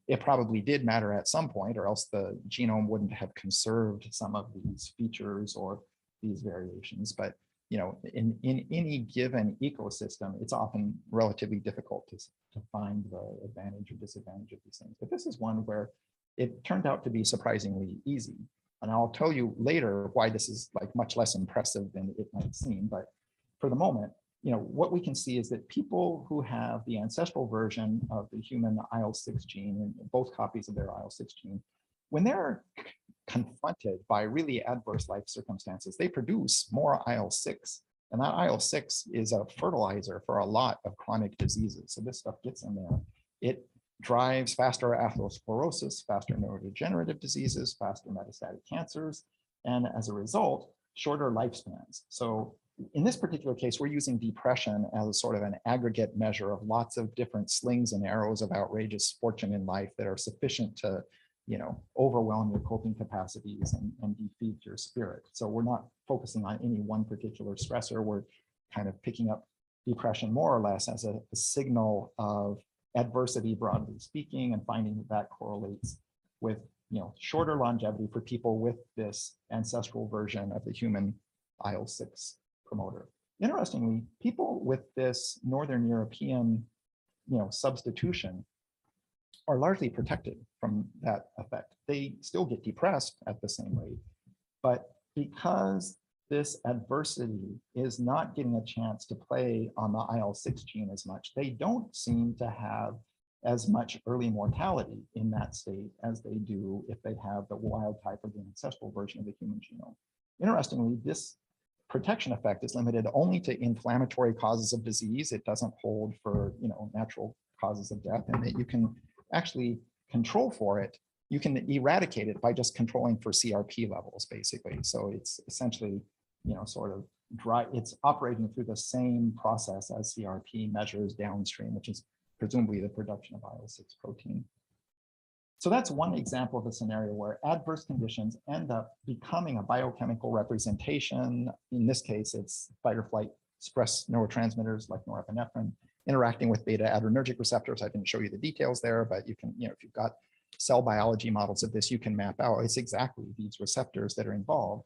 It probably did matter at some point, or else the genome wouldn't have conserved some of these features or these variations. But in any given ecosystem, it's often relatively difficult to find the advantage or disadvantage of these things. But this is one where it turned out to be surprisingly easy. And I'll tell you later why this is like much less impressive than it might seem. But for the moment, what we can see is that people who have the ancestral version of the human IL-6 gene, and both copies of their IL-6 gene, when they're confronted by really adverse life circumstances, they produce more IL-6. And that IL-6 is a fertilizer for a lot of chronic diseases. So this stuff gets in there. It drives faster atherosclerosis, faster neurodegenerative diseases, faster metastatic cancers, and as a result, shorter lifespans. So in this particular case, we're using depression as sort of an aggregate measure of lots of different slings and arrows of outrageous fortune in life that are sufficient to overwhelm your coping capacities and defeat your spirit. So we're not focusing on any one particular stressor. We're kind of picking up depression more or less as a signal of adversity, broadly speaking, and finding that correlates with shorter longevity for people with this ancestral version of the human IL-6 promoter. Interestingly, people with this Northern European substitution are largely protected from that effect. They still get depressed at the same rate, but because this adversity is not getting a chance to play on the IL-6 gene as much, they don't seem to have as much early mortality in that state as they do if they have the wild type or the ancestral version of the human genome. Interestingly, this protection effect is limited only to inflammatory causes of disease. It doesn't hold for natural causes of death, and that you can actually control for it. You can eradicate it by just controlling for CRP levels, basically. So it's essentially, sort of dry. It's operating through the same process as CRP measures downstream, which is presumably the production of IL-6 protein. So that's one example of a scenario where adverse conditions end up becoming a biochemical representation. In this case, it's fight or flight express neurotransmitters like norepinephrine interacting with beta adrenergic receptors. I didn't show you the details there, but you can, if you've got cell biology models of this, you can map out, it's exactly these receptors that are involved.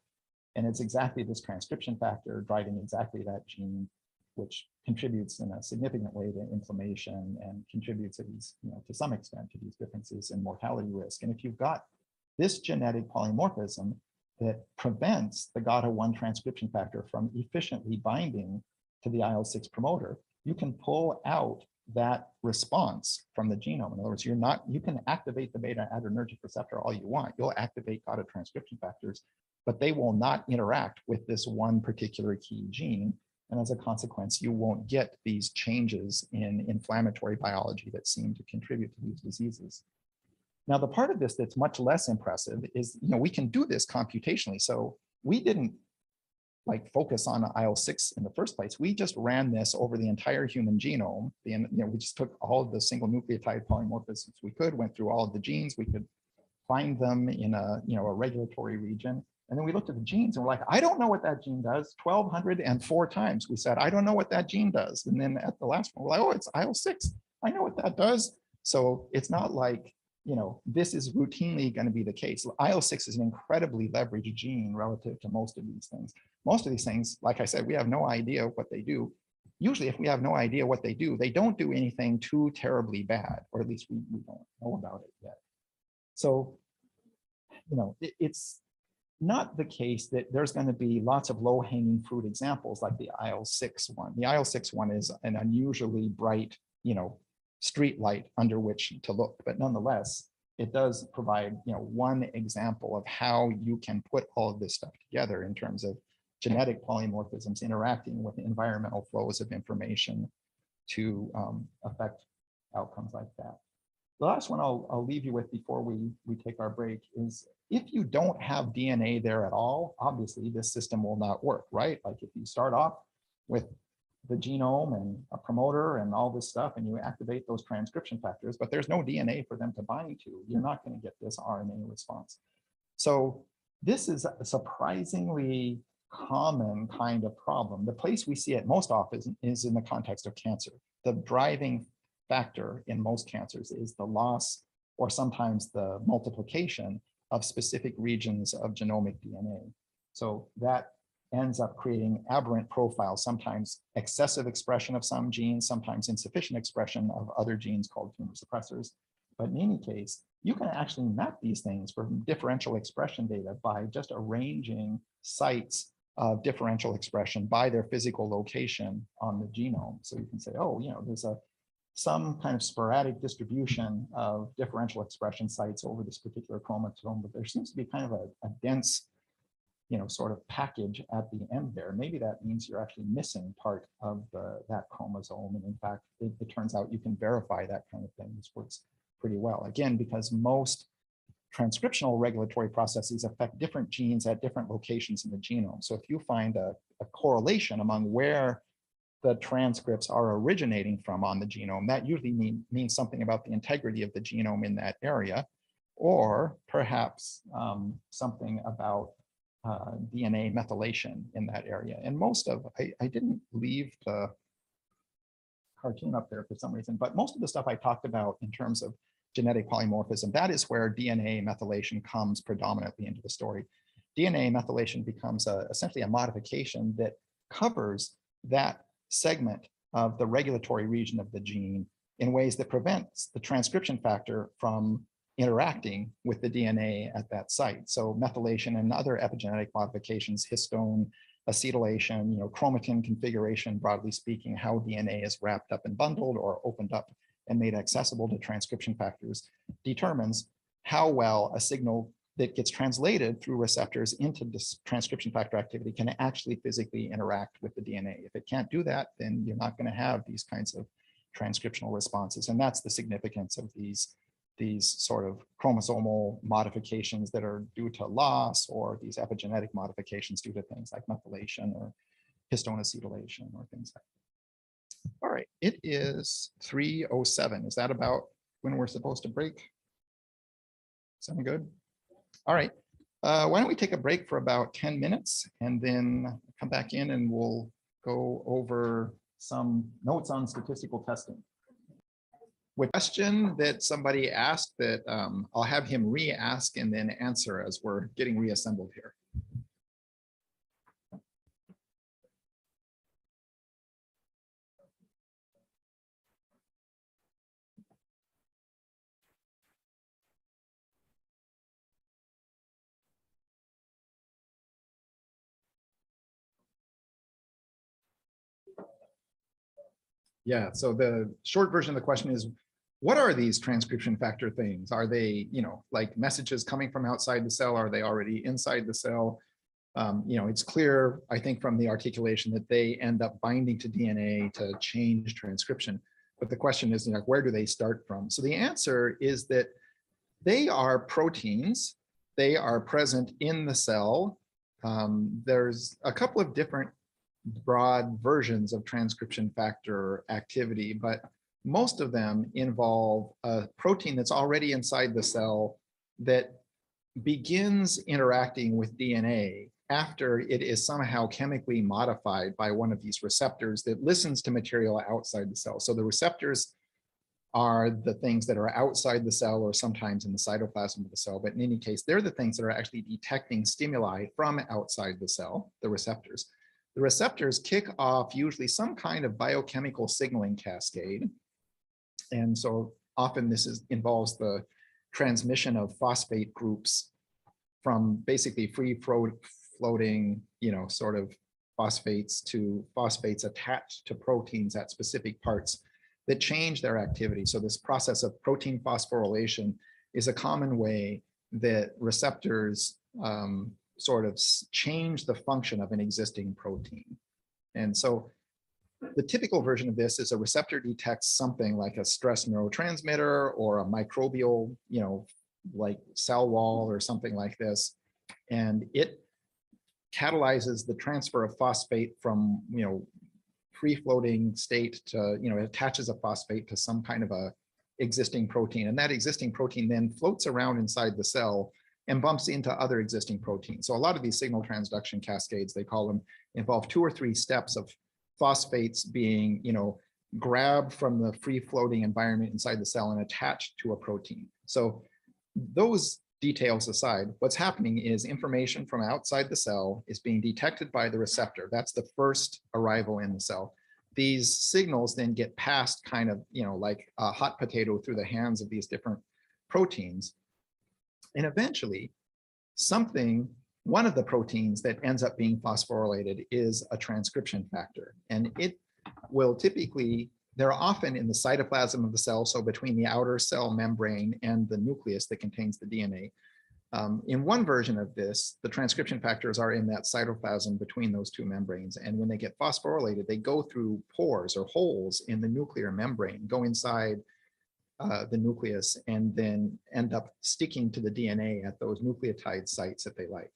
And it's exactly this transcription factor driving exactly that gene, which contributes in a significant way to inflammation and contributes at least, to some extent to these differences in mortality risk. And if you've got this genetic polymorphism that prevents the GATA1 transcription factor from efficiently binding to the IL-6 promoter, you can pull out that response from the genome. In other words, you can activate the beta adrenergic receptor all you want. You'll activate GATA transcription factors, but they will not interact with this one particular key gene. And as a consequence, you won't get these changes in inflammatory biology that seem to contribute to these diseases. Now, the part of this that's much less impressive is, we can do this computationally. So we didn't like focus on IL-6 in the first place. We just ran this over the entire human genome. We just took all of the single nucleotide polymorphisms we could, went through all of the genes. We could find them in a regulatory region. And then we looked at the genes and we're like, I don't know what that gene does. 1,204 times we said, I don't know what that gene does. And then at the last one, we're like, oh, it's IL-6. I know what that does. So it's not like, this is routinely going to be the case. IL-6 is an incredibly leveraged gene relative to most of these things. Most of these things, like I said, we have no idea what they do. Usually, if we have no idea what they don't do anything too terribly bad, or at least we don't know about it yet. So, it's not the case that there's going to be lots of low-hanging fruit examples like the IL-6 one. The IL-6 one is an unusually bright, street light under which to look, but nonetheless, it does provide, one example of how you can put all of this stuff together in terms of genetic polymorphisms interacting with environmental flows of information to affect outcomes like that. The last one I'll leave you with before we take our break is, if you don't have DNA there at all, obviously this system will not work, right? Like if you start off with the genome and a promoter and all this stuff, and you activate those transcription factors, but there's no DNA for them to bind to, you're not going to get this RNA response. So this is a surprisingly common kind of problem. The place we see it most often is in the context of cancer. The driving factor in most cancers is the loss or sometimes the multiplication of specific regions of genomic DNA. So that ends up creating aberrant profiles, sometimes excessive expression of some genes, sometimes insufficient expression of other genes called tumor suppressors. But in any case, you can actually map these things for differential expression data by just arranging sites of differential expression by their physical location on the genome. So you can say, oh, there's some kind of sporadic distribution of differential expression sites over this particular chromosome, but there seems to be kind of a dense sort of package at the end there. Maybe that means you're actually missing part of that chromosome. And in fact, it turns out you can verify that kind of thing. This works pretty well. Again, because most transcriptional regulatory processes affect different genes at different locations in the genome. So if you find a correlation among where the transcripts are originating from on the genome, that usually means something about the integrity of the genome in that area, or perhaps something about DNA methylation in that area. And most of, I didn't leave the cartoon up there for some reason, but most of the stuff I talked about in terms of genetic polymorphism, that is where DNA methylation comes predominantly into the story. DNA methylation becomes essentially a modification that covers that segment of the regulatory region of the gene in ways that prevents the transcription factor from interacting with the DNA at that site. So methylation and other epigenetic modifications, histone, acetylation, chromatin configuration, broadly speaking, how DNA is wrapped up and bundled or opened up and made accessible to transcription factors, determines how well a signal that gets translated through receptors into this transcription factor activity can actually physically interact with the DNA. If it can't do that, then you're not going to have these kinds of transcriptional responses. And that's the significance of these sort of chromosomal modifications that are due to loss, or these epigenetic modifications due to things like methylation or histone acetylation or things like that. All right, it is 3:07. Is that about when we're supposed to break? Sound good? All right, why don't we take a break for about 10 minutes and then come back in and we'll go over some notes on statistical testing. With question that somebody asked that I'll have him re-ask and then answer as we're getting reassembled here. Yeah, so the short version of the question is, what are these transcription factor things? Are they, like messages coming from outside the cell? Are they already inside the cell? It's clear, I think, from the articulation that they end up binding to DNA to change transcription. But the question is, where do they start from? So the answer is that they are proteins. They are present in the cell. there's a couple of different broad versions of transcription factor activity, but most of them involve a protein that's already inside the cell that begins interacting with DNA after it is somehow chemically modified by one of these receptors that listens to material outside the cell. So the receptors are the things that are outside the cell or sometimes in the cytoplasm of the cell, but in any case, they're the things that are actually detecting stimuli from outside the cell, the receptors. The receptors kick off usually some kind of biochemical signaling cascade. And so often this involves the transmission of phosphate groups from basically free floating, sort of phosphates to phosphates attached to proteins at specific parts that change their activity. So this process of protein phosphorylation is a common way that receptors sort of change the function of an existing protein. And so the typical version of this is a receptor detects something like a stress neurotransmitter or a microbial, like cell wall or something like this. And it catalyzes the transfer of phosphate from, free floating state to, it attaches a phosphate to some kind of a existing protein. And that existing protein then floats around inside the cell and bumps into other existing proteins. So a lot of these signal transduction cascades, they call them, involve 2 or 3 steps of phosphates being, grabbed from the free floating environment inside the cell and attached to a protein. So those details aside, what's happening is information from outside the cell is being detected by the receptor. That's the first arrival in the cell. These signals then get passed kind of, like a hot potato through the hands of these different proteins. And eventually one of the proteins that ends up being phosphorylated is a transcription factor. And it will typically, they're often in the cytoplasm of the cell, so between the outer cell membrane and the nucleus that contains the DNA. In one version of this, the transcription factors are in that cytoplasm between those 2 membranes. And when they get phosphorylated, they go through pores or holes in the nuclear membrane, go inside the nucleus, and then end up sticking to the DNA at those nucleotide sites that they like.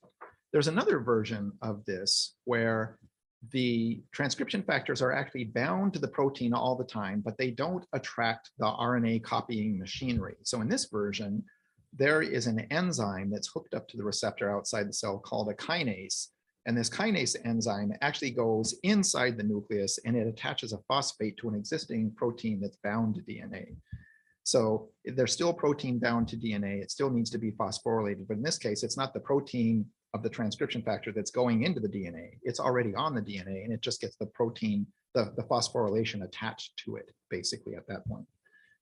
There's another version of this where the transcription factors are actually bound to the protein all the time, but they don't attract the RNA copying machinery. So in this version, there is an enzyme that's hooked up to the receptor outside the cell called a kinase. And this kinase enzyme actually goes inside the nucleus and it attaches a phosphate to an existing protein that's bound to DNA. So there's still protein bound to DNA. It still needs to be phosphorylated. But in this case, it's not the protein of the transcription factor that's going into the DNA. It's already on the DNA and it just gets the protein, the phosphorylation attached to it basically at that point.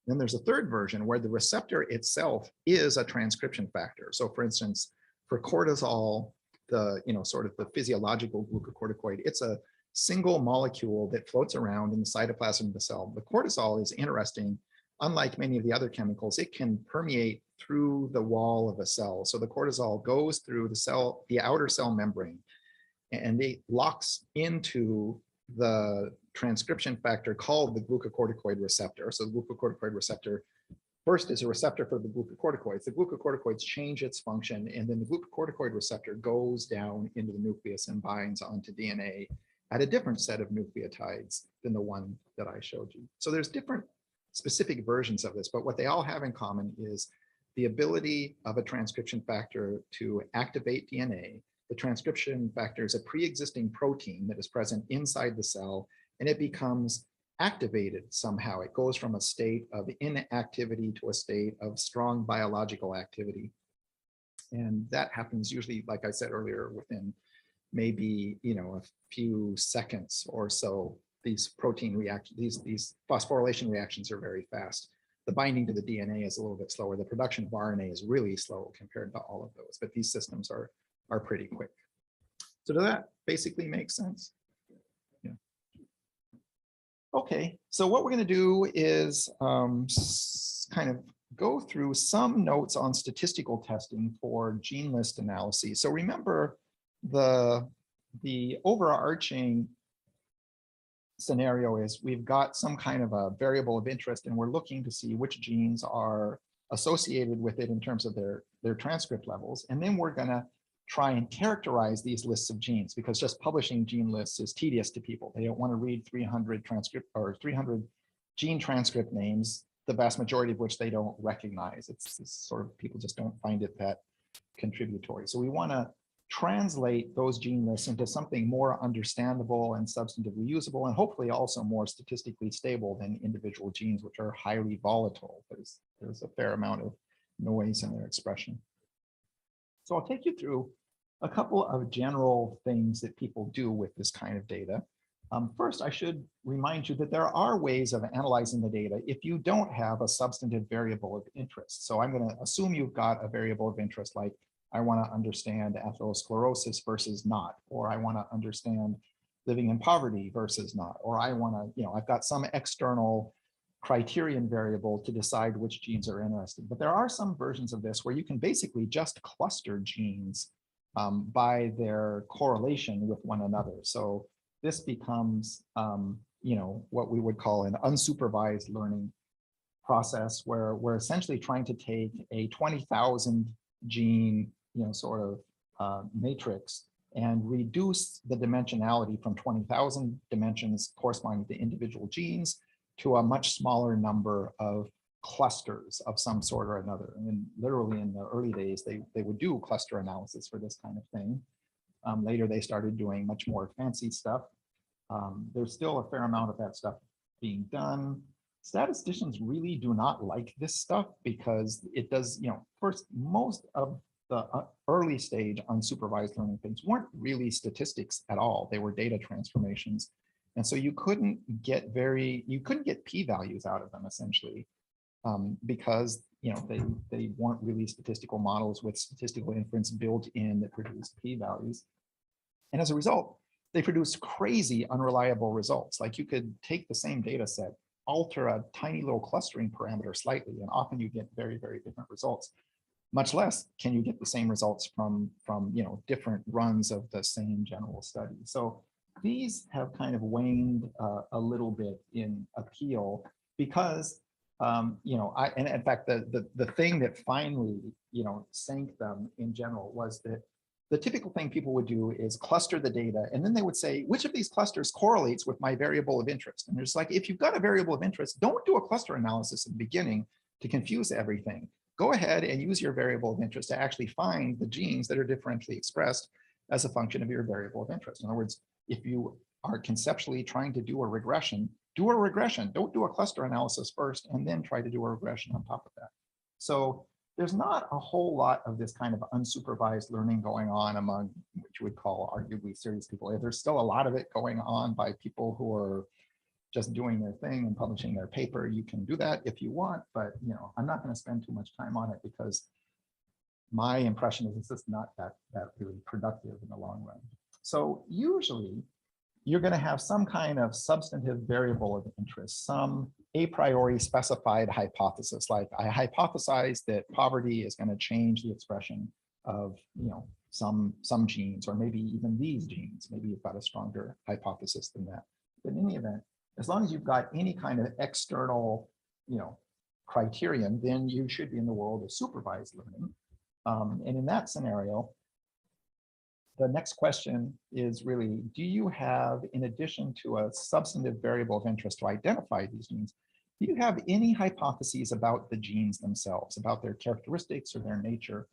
Then there's a third version where the receptor itself is a transcription factor. So for instance, for cortisol, the, sort of the physiological glucocorticoid, it's a single molecule that floats around in the cytoplasm of the cell. The cortisol is interesting. Unlike many of the other chemicals, it can permeate through the wall of a cell. So the cortisol goes through the cell, the outer cell membrane, and it locks into the transcription factor called the glucocorticoid receptor. So the glucocorticoid receptor first is a receptor for the glucocorticoids. The glucocorticoids change its function, and then the glucocorticoid receptor goes down into the nucleus and binds onto DNA at a different set of nucleotides than the one that I showed you. So there's different specific versions of this, but what they all have in common is the ability of a transcription factor to activate DNA. The transcription factor is a pre-existing protein that is present inside the cell, and it becomes activated somehow. It goes from a state of inactivity to a state of strong biological activity. And that happens usually, like I said earlier, within maybe, a few seconds or so. These protein reactions, these phosphorylation reactions are very fast. The binding to the DNA is a little bit slower. The production of RNA is really slow compared to all of those, but these systems are pretty quick. So does that basically make sense? Yeah. Okay, so what we're going to do is kind of go through some notes on statistical testing for gene list analyses. So remember the overarching scenario is we've got some kind of a variable of interest and we're looking to see which genes are associated with it in terms of their transcript levels. And then we're going to try and characterize these lists of genes, because just publishing gene lists is tedious to people. They don't want to read 300 transcript or 300 gene transcript names, the vast majority of which they don't recognize. It's sort of, people just don't find it that contributory. So we want to translate those gene lists into something more understandable and substantively usable, and hopefully also more statistically stable than individual genes, which are highly volatile. There's a fair amount of noise in their expression. So I'll take you through a couple of general things that people do with this kind of data. First, I should remind you that there are ways of analyzing the data if you don't have a substantive variable of interest. So I'm going to assume you've got a variable of interest, like I want to understand atherosclerosis versus not, or I want to understand living in poverty versus not, or I want to, I've got some external criterion variable to decide which genes are interesting. But there are some versions of this where you can basically just cluster genes by their correlation with one another. So this becomes, what we would call an unsupervised learning process, where we're essentially trying to take a 20,000 gene, sort of matrix and reduce the dimensionality from 20,000 dimensions corresponding to individual genes to a much smaller number of clusters of some sort or another. And literally in the early days, they would do cluster analysis for this kind of thing. Later, they started doing much more fancy stuff. There's still a fair amount of that stuff being done. Statisticians really do not like this stuff because it does, first, most of the early stage unsupervised learning things weren't really statistics at all. They were data transformations. And so you couldn't get p-values out of them, essentially, because they weren't really statistical models with statistical inference built in that produced p-values. And as a result, they produced crazy unreliable results. Like, you could take the same data set, alter a tiny little clustering parameter slightly, and often you get very, very different results. Much less can you get the same results from different runs of the same general study. So these have kind of waned a little bit in appeal because, and in fact, the thing that finally, sank them in general was that the typical thing people would do is cluster the data, and then they would say, which of these clusters correlates with my variable of interest? And there's like, if you've got a variable of interest, don't do a cluster analysis in the beginning to confuse everything. Go ahead and use your variable of interest to actually find the genes that are differentially expressed as a function of your variable of interest. In other words, if you are conceptually trying to do a regression, do a regression. Don't do a cluster analysis first and then try to do a regression on top of that. So there's not a whole lot of this kind of unsupervised learning going on among what you would call arguably serious people. There's still a lot of it going on by people who are just doing their thing and publishing their paper. You can do that if you want, but I'm not going to spend too much time on it because my impression is it's just not that really productive in the long run. So usually you're going to have some kind of substantive variable of interest, some a priori specified hypothesis, like I hypothesize that poverty is going to change the expression of some genes, or maybe even these genes. Maybe you've got a stronger hypothesis than that. But in any event, as long as you've got any kind of external criterion, then you should be in the world of supervised learning. And in that scenario, the next question is really, do you have, in addition to a substantive variable of interest to identify these genes, do you have any hypotheses about the genes themselves, about their characteristics or their nature?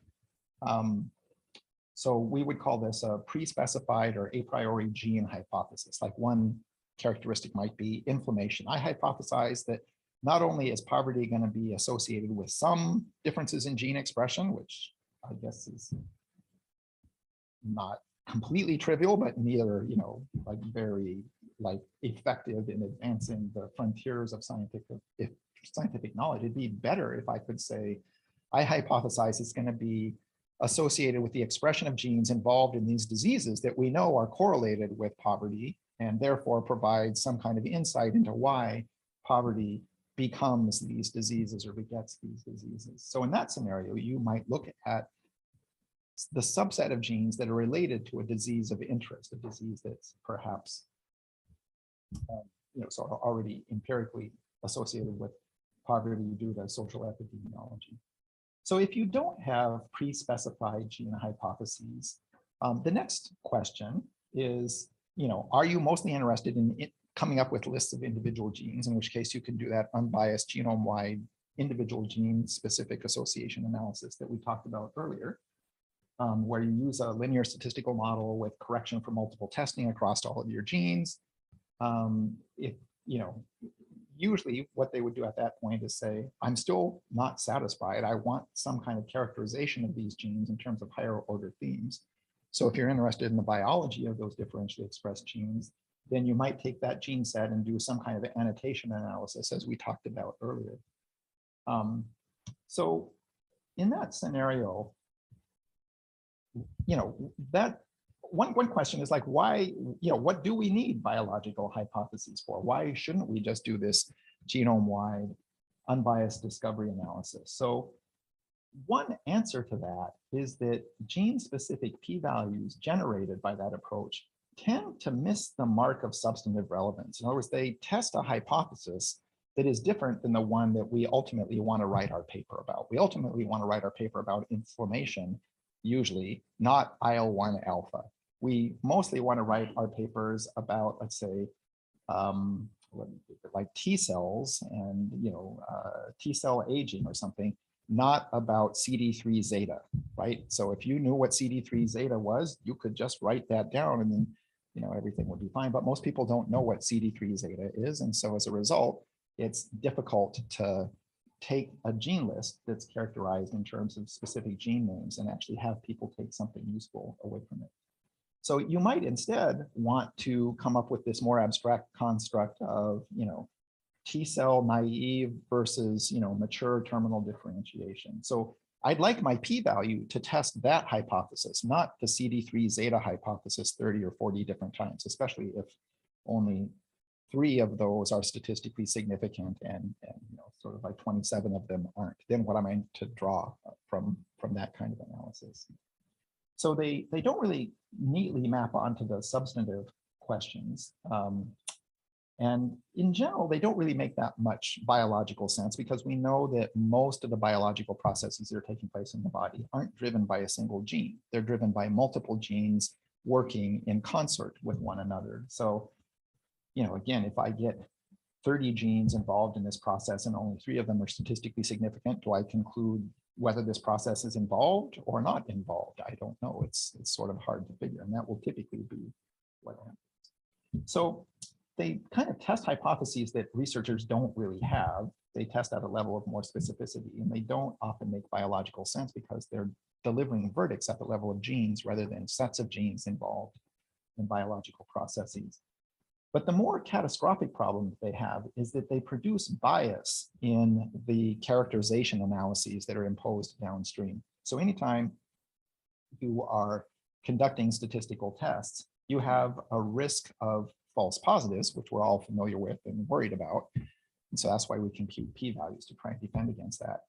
So we would call this a pre-specified or a priori gene hypothesis. Like, one characteristic might be inflammation. I hypothesize that not only is poverty going to be associated with some differences in gene expression, which I guess is not completely trivial, but neither, like very effective in advancing the frontiers of scientific knowledge. It'd be better if I could say, I hypothesize it's going to be associated with the expression of genes involved in these diseases that we know are correlated with poverty, and therefore provide some kind of insight into why poverty becomes these diseases or begets these diseases. So in that scenario, you might look at the subset of genes that are related to a disease of interest, a disease that's perhaps sort of already empirically associated with poverty due to social epidemiology. So if you don't have pre-specified gene hypotheses, the next question is, are you mostly interested in coming up with lists of individual genes, in which case you can do that unbiased genome-wide individual gene-specific association analysis that we talked about earlier, where you use a linear statistical model with correction for multiple testing across all of your genes. If, usually what they would do at that point is say, I'm still not satisfied. I want some kind of characterization of these genes in terms of higher order themes. So if you're interested in the biology of those differentially expressed genes, then you might take that gene set and do some kind of annotation analysis, as we talked about earlier. So in that scenario, that one question is like, why, what do we need biological hypotheses for? Why shouldn't we just do this genome-wide unbiased discovery analysis? So one answer to that is that gene-specific p-values generated by that approach tend to miss the mark of substantive relevance. In other words, they test a hypothesis that is different than the one that we ultimately want to write our paper about. We ultimately want to write our paper about inflammation, usually, not IL-1 alpha. We mostly want to write our papers about, let's say, like T cells and T cell aging or something, not about CD3 zeta, right? So if you knew what CD3 zeta was, you could just write that down and then everything would be fine. But most people don't know what CD3 zeta is, and so as a result, it's difficult to take a gene list that's characterized in terms of specific gene names and actually have people take something useful away from it. So you might instead want to come up with this more abstract construct of, T cell naive versus, mature terminal differentiation. So I'd like my p-value to test that hypothesis, not the CD3 zeta hypothesis 30 or 40 different times, especially if only 3 of those are statistically significant and sort of like 27 of them aren't. Then what am I to draw from that kind of analysis? So they don't really neatly map onto the substantive questions. And in general, they don't really make that much biological sense because we know that most of the biological processes that are taking place in the body aren't driven by a single gene. They're driven by multiple genes working in concert with one another. So, again, if I get 30 genes involved in this process and only 3 of them are statistically significant, do I conclude whether this process is involved or not involved? I don't know. It's sort of hard to figure, and that will typically be what happens. So they kind of test hypotheses that researchers don't really have. They test at a level of more specificity, and they don't often make biological sense because they're delivering verdicts at the level of genes rather than sets of genes involved in biological processes. But the more catastrophic problem that they have is that they produce bias in the characterization analyses that are imposed downstream. So anytime you are conducting statistical tests, you have a risk of false positives, which we're all familiar with and worried about. And so that's why we compute p-values to try and defend against that.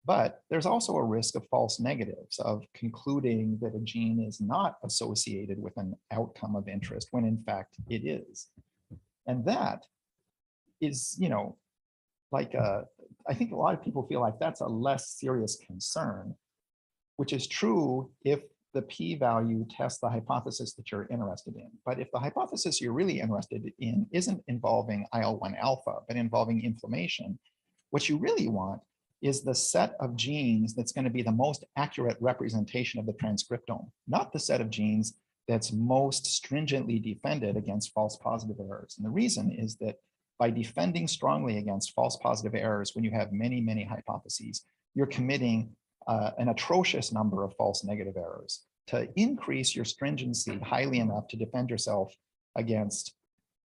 But there's also a risk of false negatives, of concluding that a gene is not associated with an outcome of interest when in fact it is. And that is, I think a lot of people feel like that's a less serious concern, which is true if the p-value tests the hypothesis that you're interested in. But if the hypothesis you're really interested in isn't involving IL-1 alpha, but involving inflammation, what you really want is the set of genes that's going to be the most accurate representation of the transcriptome, not the set of genes that's most stringently defended against false positive errors. And the reason is that by defending strongly against false positive errors, when you have many, many hypotheses, you're committing an atrocious number of false negative errors. To increase your stringency highly enough to defend yourself against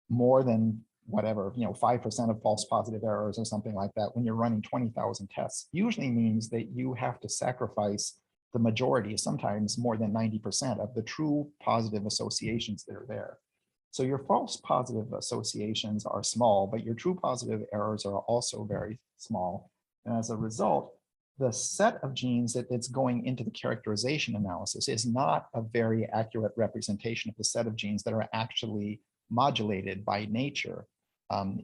more than whatever, 5% of false positive errors or something like that, when you're running 20,000 tests, usually means that you have to sacrifice the majority, sometimes more than 90% of the true positive associations that are there. So your false positive associations are small, but your true positive errors are also very small. And as a result, the set of genes that's going into the characterization analysis is not a very accurate representation of the set of genes that are actually modulated by nature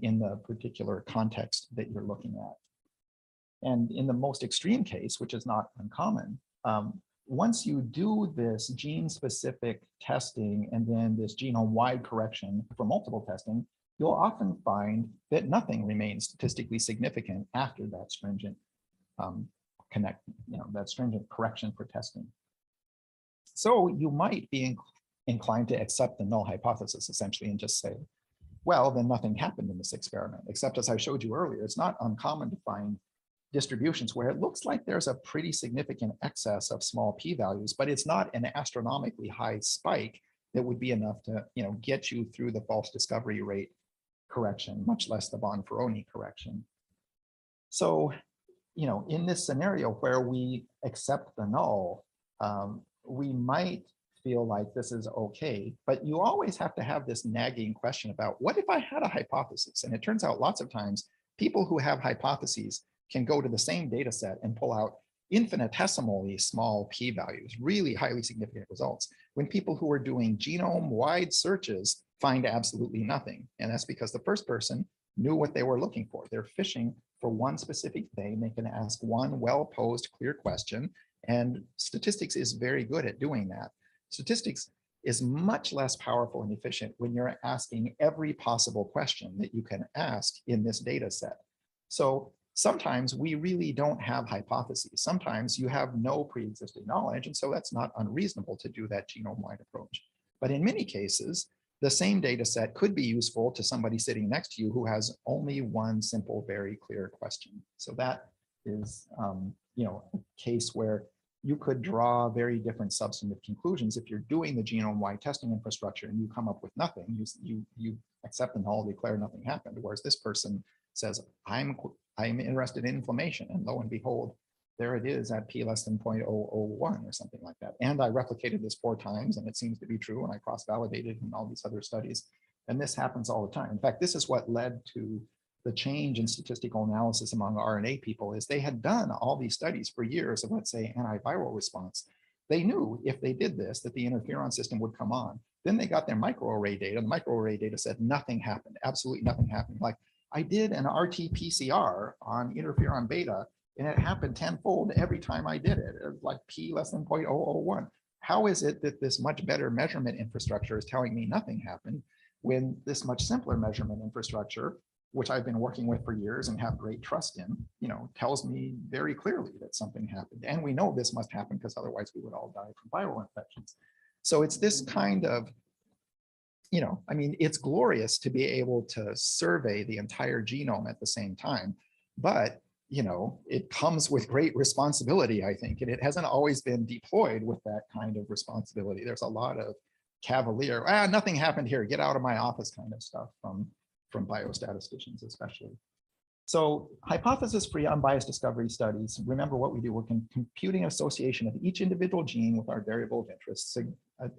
in the particular context that you're looking at. And in the most extreme case, which is not uncommon, once you do this gene-specific testing and then this genome-wide correction for multiple testing, you'll often find that nothing remains statistically significant after that stringent that stringent correction for testing. So you might be inclined to accept the null hypothesis essentially and just say, well, then nothing happened in this experiment, except as I showed you earlier, it's not uncommon to find distributions where it looks like there's a pretty significant excess of small p-values, but it's not an astronomically high spike that would be enough to get you through the false discovery rate correction, much less the Bonferroni correction. So, in this scenario where we accept the null, we might feel like this is okay, but you always have to have this nagging question about what if I had a hypothesis? And it turns out lots of times people who have hypotheses can go to the same data set and pull out infinitesimally small p-values, really highly significant results, when people who are doing genome-wide searches find absolutely nothing. And that's because the first person knew what they were looking for. They're fishing for one specific thing. They can ask one well-posed, clear question, and statistics is very good at doing that. Statistics is much less powerful and efficient when you're asking every possible question that you can ask in this data set. So sometimes we really don't have hypotheses. Sometimes you have no pre-existing knowledge, and so that's not unreasonable to do that genome-wide approach. But in many cases, the same data set could be useful to somebody sitting next to you who has only one simple, very clear question. So that is a case where you could draw very different substantive conclusions. If you're doing the genome-wide testing infrastructure and you come up with nothing, you accept the null, declare nothing happened. Whereas this person says, I'm interested in inflammation, and lo and behold, there it is at p less than 0.001 or something like that. And I replicated this 4 times and it seems to be true, and I cross-validated in all these other studies. And this happens all the time. In fact, this is what led to the change in statistical analysis among RNA people, is they had done all these studies for years of, let's say, antiviral response. They knew if they did this, that the interferon system would come on. Then they got their microarray data, and the microarray data said nothing happened, absolutely nothing happened. Like, I did an RT-PCR on interferon beta, and it happened tenfold every time I did it. It was like p less than 0.001. How is it that this much better measurement infrastructure is telling me nothing happened when this much simpler measurement infrastructure, which I've been working with for years and have great trust in, tells me very clearly that something happened. And we know this must happen because otherwise we would all die from viral infections. So it's this kind of, it's glorious to be able to survey the entire genome at the same time, but it comes with great responsibility, I think, and it hasn't always been deployed with that kind of responsibility. There's a lot of cavalier, nothing happened here, get out of my office kind of stuff from biostatisticians especially. So hypothesis-free unbiased discovery studies, remember what we do, we're computing association of each individual gene with our variable of interest,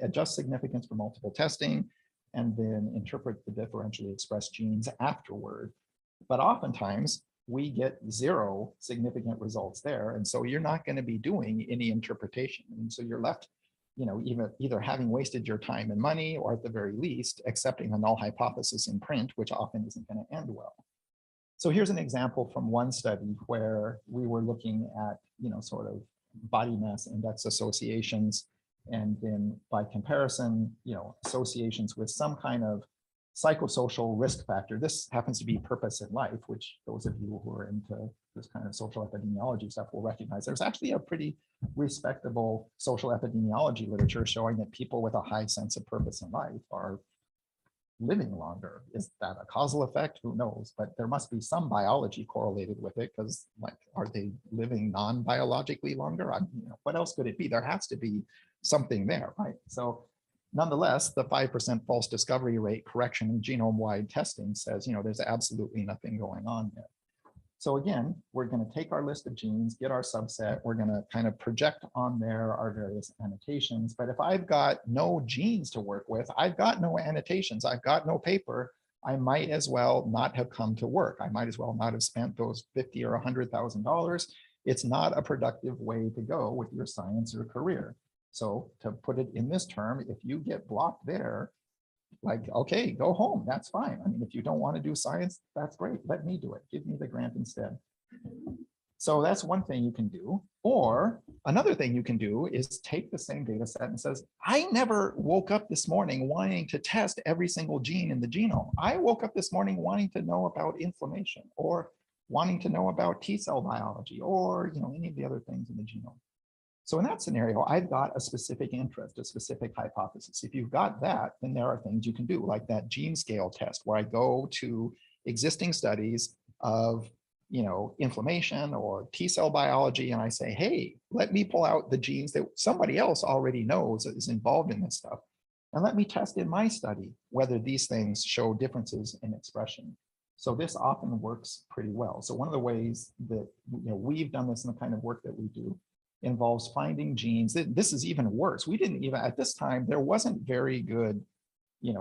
adjust significance for multiple testing, and then interpret the differentially expressed genes afterward. But oftentimes, we get 0 significant results there. And so you're not going to be doing any interpretation. And so you're left, either having wasted your time and money, or at the very least, accepting a null hypothesis in print, which often isn't going to end well. So here's an example from one study where we were looking at, sort of body mass index associations, and then by comparison, associations with some kind of psychosocial risk factor. This happens to be purpose in life, which those of you who are into this kind of social epidemiology stuff will recognize. There's actually a pretty respectable social epidemiology literature showing that people with a high sense of purpose in life are living longer. Is that a causal effect? Who knows? But there must be some biology correlated with it, because are they living non-biologically longer? What else could it be? There has to be something there, right? So nonetheless, the 5% false discovery rate correction in genome-wide testing says, there's absolutely nothing going on there. So again, we're going to take our list of genes, get our subset, we're going to kind of project on there our various annotations. But if I've got no genes to work with, I've got no annotations, I've got no paper, I might as well not have come to work. I might as well not have spent those $50,000 or $100,000. It's not a productive way to go with your science or career. So to put it in this term, if you get blocked there, okay, go home, that's fine. If you don't want to do science, that's great. Let me do it. Give me the grant instead. So that's one thing you can do. Or another thing you can do is take the same data set and says, I never woke up this morning wanting to test every single gene in the genome. I woke up this morning wanting to know about inflammation or wanting to know about T cell biology or any of the other things in the genome. So in that scenario, I've got a specific interest, a specific hypothesis. If you've got that, then there are things you can do, like that gene scale test where I go to existing studies of inflammation or T cell biology, and I say, hey, let me pull out the genes that somebody else already knows is involved in this stuff. And let me test in my study whether these things show differences in expression. So this often works pretty well. So one of the ways that we've done this in the kind of work that we do involves finding genes. This is even worse. We didn't even, at this time, there wasn't very good,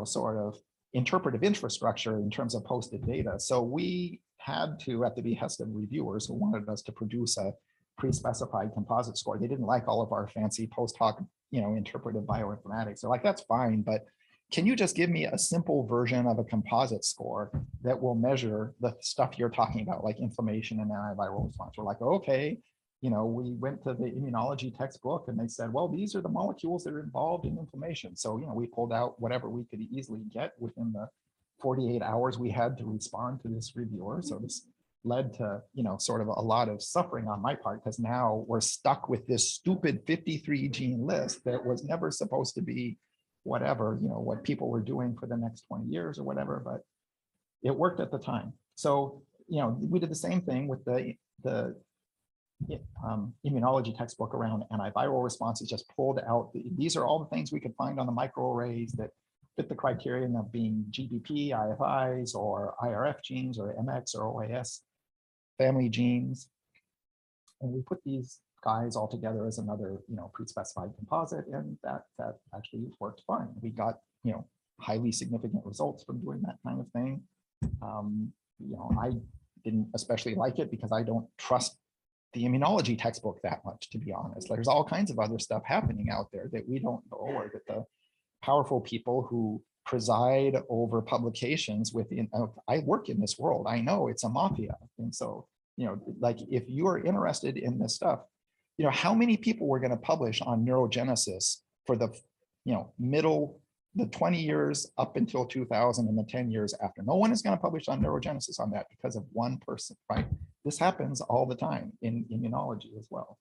sort of interpretive infrastructure in terms of posted data. So we had to, at the behest of reviewers who wanted us to produce a pre-specified composite score. They didn't like all of our fancy post hoc, interpretive bioinformatics. They're like, that's fine, but can you just give me a simple version of a composite score that will measure the stuff you're talking about, like inflammation and antiviral response? We're like, okay. We went to the immunology textbook and they said, well, these are the molecules that are involved in inflammation. So, we pulled out whatever we could easily get within the 48 hours we had to respond to this reviewer. So this led to, sort of a lot of suffering on my part, because now we're stuck with this stupid 53 gene list that was never supposed to be whatever, what people were doing for the next 20 years or whatever, but it worked at the time. So, we did the same thing with the immunology textbook around antiviral responses, just pulled out, these are all the things we could find on the microarrays that fit the criterion of being GBP, IFIs, or IRF genes, or MX or OAS family genes. And we put these guys all together as another, pre-specified composite, and that actually worked fine. We got, highly significant results from doing that kind of thing. I didn't especially like it because I don't trust the immunology textbook that much, to be honest. There's all kinds of other stuff happening out there that we don't know, or that the powerful people who preside over publications within, I work in this world, I know it's a mafia. And so, like if you are interested in this stuff, how many people were going to publish on neurogenesis for the, the 20 years up until 2000 and the 10 years after? No one is going to publish on neurogenesis on that because of one person, right? This happens all the time in immunology as well.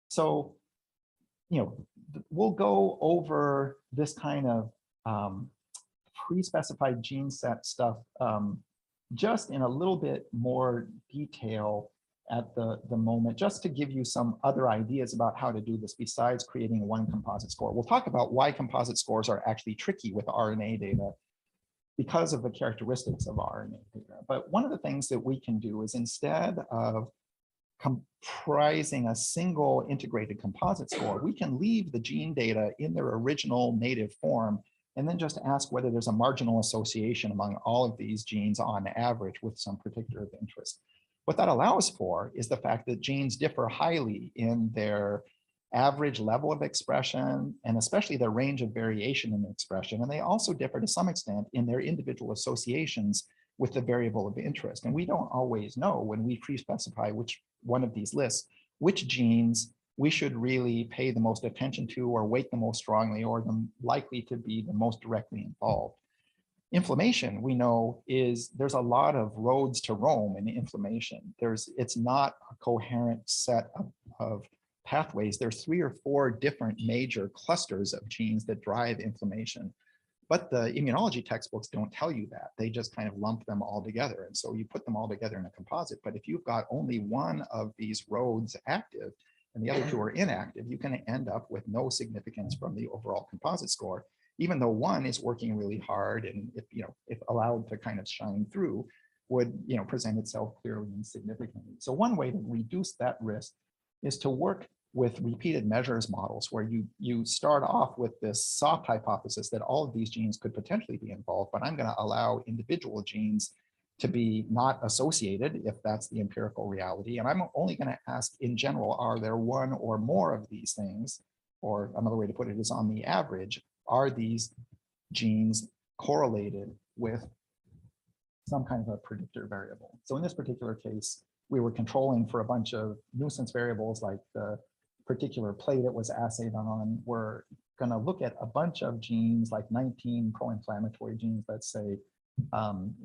So, we'll go over this kind of pre-specified gene set stuff just in a little bit more detail at the moment, just to give you some other ideas about how to do this besides creating one composite score. We'll talk about why composite scores are actually tricky with RNA data because of the characteristics of RNA data. But one of the things that we can do is, instead of comprising a single integrated composite score, we can leave the gene data in their original native form and then just ask whether there's a marginal association among all of these genes on average with some predictor of interest. What that allows for is the fact that genes differ highly in their average level of expression, and especially their range of variation in expression. And they also differ to some extent in their individual associations with the variable of interest. And we don't always know, when we pre-specify which one of these lists, which genes we should really pay the most attention to or weight the most strongly, or them likely to be the most directly involved. Inflammation, we know, there's a lot of roads to Rome in inflammation. It's not a coherent set of pathways. There's 3 or 4 different major clusters of genes that drive inflammation. But the immunology textbooks don't tell you that. They just kind of lump them all together. And so you put them all together in a composite. But if you've got only one of these roads active and the other 2 are inactive, you can end up with no significance from the overall composite score, even though one is working really hard and if allowed to kind of shine through, would present itself clearly and significantly. So one way to reduce that risk is to work with repeated measures models, where you start off with this soft hypothesis that all of these genes could potentially be involved, but I'm going to allow individual genes to be not associated, if that's the empirical reality. And I'm only going to ask, in general, are there one or more of these things? Or another way to put it is, on the average, are these genes correlated with some kind of a predictor variable? So in this particular case, we were controlling for a bunch of nuisance variables like the particular plate it was assayed on. We're going to look at a bunch of genes, like 19 pro-inflammatory genes, let's say,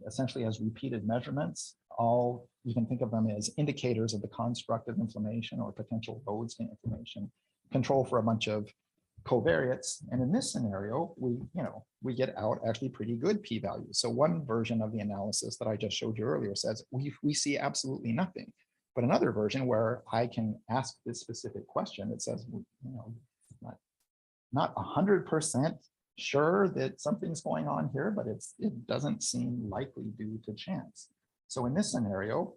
essentially as repeated measurements. All you can think of them as indicators of the construct of inflammation or potential roads to inflammation. Control for a bunch of covariates, and in this scenario, we get out actually pretty good p-values. So one version of the analysis that I just showed you earlier says we see absolutely nothing. But another version where I can ask this specific question, it says, not 100% sure that something's going on here, but it doesn't seem likely due to chance. So in this scenario,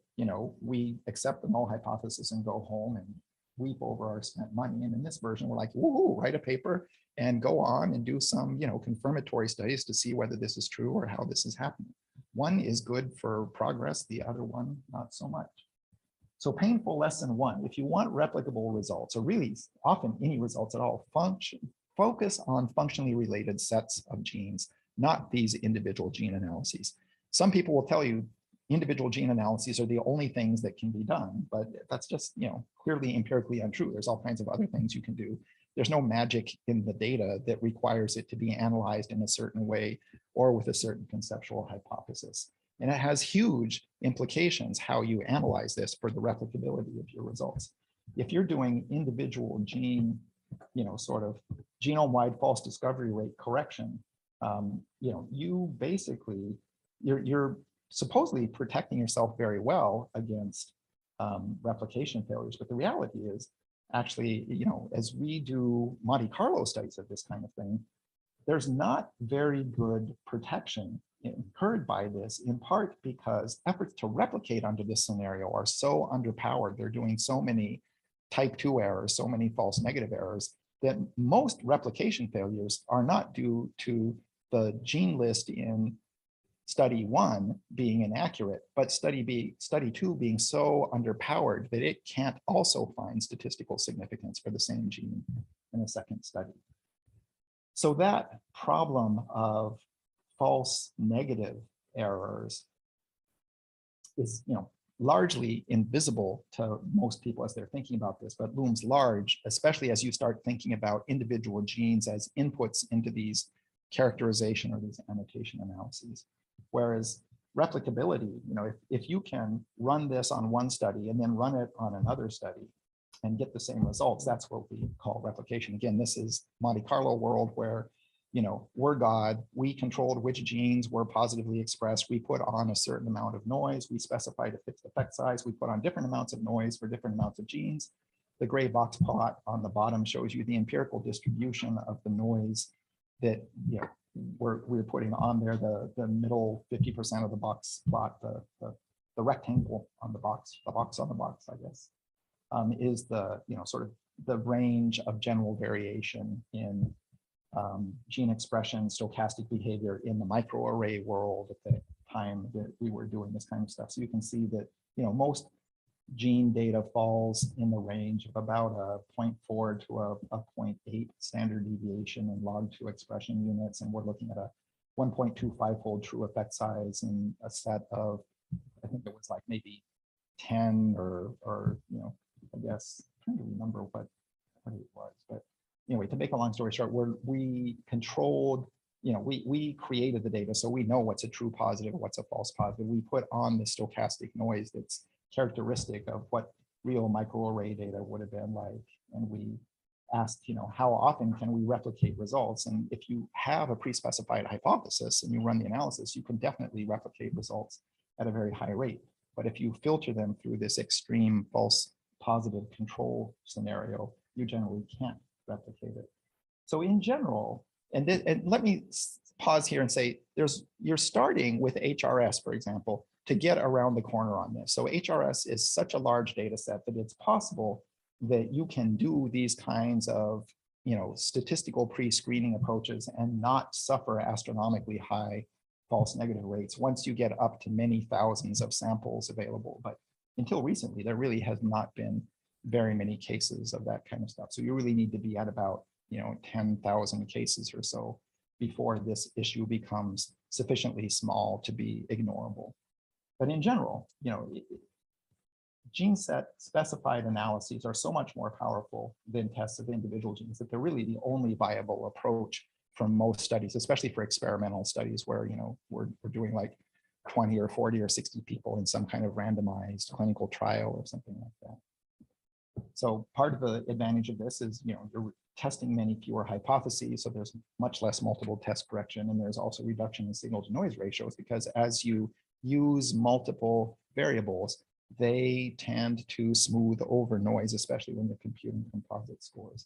we accept the null hypothesis and go home and weep over our spent money. And in this version, we're like, woohoo, write a paper and go on and do some, confirmatory studies to see whether this is true or how this is happening. One is good for progress, the other one, not so much. So painful lesson one, if you want replicable results, or really often any results at all, focus on functionally related sets of genes, not these individual gene analyses. Some people will tell you individual gene analyses are the only things that can be done, but that's just, clearly empirically untrue. There's all kinds of other things you can do. There's no magic in the data that requires it to be analyzed in a certain way or with a certain conceptual hypothesis. And it has huge implications how you analyze this for the replicability of your results. If you're doing individual gene, sort of genome-wide false discovery rate correction, you basically, you're supposedly protecting yourself very well against replication failures. But the reality is actually, as we do Monte Carlo studies of this kind of thing, there's not very good protection incurred by this, in part because efforts to replicate under this scenario are so underpowered. They're doing so many type 2 errors, so many false negative errors, that most replication failures are not due to the gene list in study 1 being inaccurate, but study 2 being so underpowered that it can't also find statistical significance for the same gene in a second study. So that problem of false negative errors is, largely invisible to most people as they're thinking about this, but looms large, especially as you start thinking about individual genes as inputs into these characterization or these annotation analyses. Whereas replicability, if you can run this on one study and then run it on another study and get the same results, that's what we call replication. Again, this is Monte Carlo world where, we're God, we controlled which genes were positively expressed, we put on a certain amount of noise, we specified a fixed effect size, we put on different amounts of noise for different amounts of genes. The gray box plot on the bottom shows you the empirical distribution of the noise that, we're putting on there. The middle 50% of the box plot, the rectangle on the box on the box, I guess, is the, sort of the range of general variation in gene expression, stochastic behavior in the microarray world at the time that we were doing this kind of stuff. So you can see that, most gene data falls in the range of about a 0.4 to a 0.8 standard deviation in log2 expression units. And we're looking at a 1.25-fold true effect size in a set of, I think it was like maybe 10 or I guess, I'm trying to remember what it was, but anyway, to make a long story short, we controlled, we created the data, so we know what's a true positive, what's a false positive. We put on the stochastic noise that's characteristic of what real microarray data would have been like. And we asked, how often can we replicate results? And if you have a pre-specified hypothesis and you run the analysis, you can definitely replicate results at a very high rate. But if you filter them through this extreme false positive control scenario, you generally can't replicate it. So in general, and let me pause here and say, you're starting with HRS, for example, to get around the corner on this. So HRS is such a large data set that it's possible that you can do these kinds of statistical pre-screening approaches and not suffer astronomically high false negative rates once you get up to many thousands of samples available. But until recently, there really has not been very many cases of that kind of stuff. So you really need to be at about 10,000 cases or so before this issue becomes sufficiently small to be ignorable. But in general, gene set specified analyses are so much more powerful than tests of individual genes that they're really the only viable approach from most studies, especially for experimental studies where, you know, we're doing like 20 or 40 or 60 people in some kind of randomized clinical trial or something like that. So part of the advantage of this is, you know, you're testing many fewer hypotheses, so there's much less multiple test correction, and there's also reduction in signal to noise ratios, because as you use multiple variables, they tend to smooth over noise, especially when you're computing composite scores.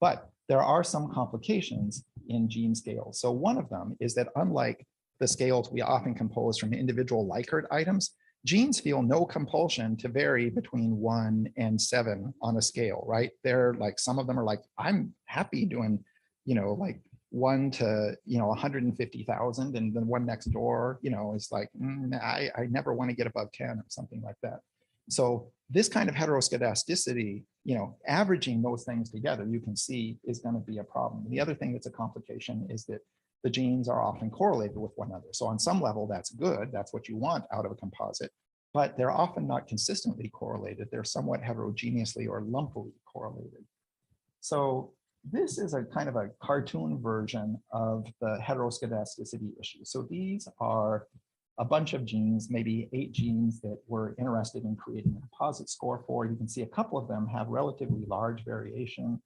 But there are some complications in gene scales. So one of them is that unlike the scales we often compose from individual Likert items, genes feel no compulsion to vary between 1 and 7 on a scale, right? They're like, some of them are like, I'm happy doing, you know, like 1 to, you know, 150,000, and then one next door, you know, is like, I never want to get above 10 or something like that. So this kind of heteroscedasticity, you know, averaging those things together, you can see is going to be a problem. The other thing that's a complication is that the genes are often correlated with one another. So on some level, that's good. That's what you want out of a composite, but they're often not consistently correlated. They're somewhat heterogeneously or lumpily correlated. So this is a kind of a cartoon version of the heteroscedasticity issue. So these are a bunch of genes, maybe 8 genes that we're interested in creating a composite score for. You can see a couple of them have relatively large variation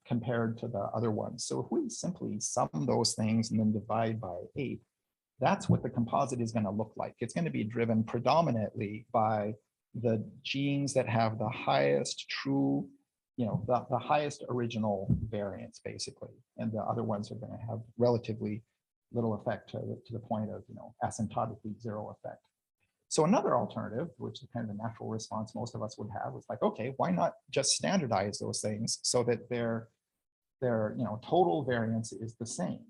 compared to the other ones. So if we simply sum those things and then divide by 8, that's what the composite is going to look like. It's going to be driven predominantly by the genes that have the highest true, you know, the highest original variance, basically. And the other ones are going to have relatively little effect to the point of, you know, asymptotically 0 effect. So another alternative, which is kind of the natural response most of us would have, was like, okay, why not just standardize those things so that their you know, total variance is the same?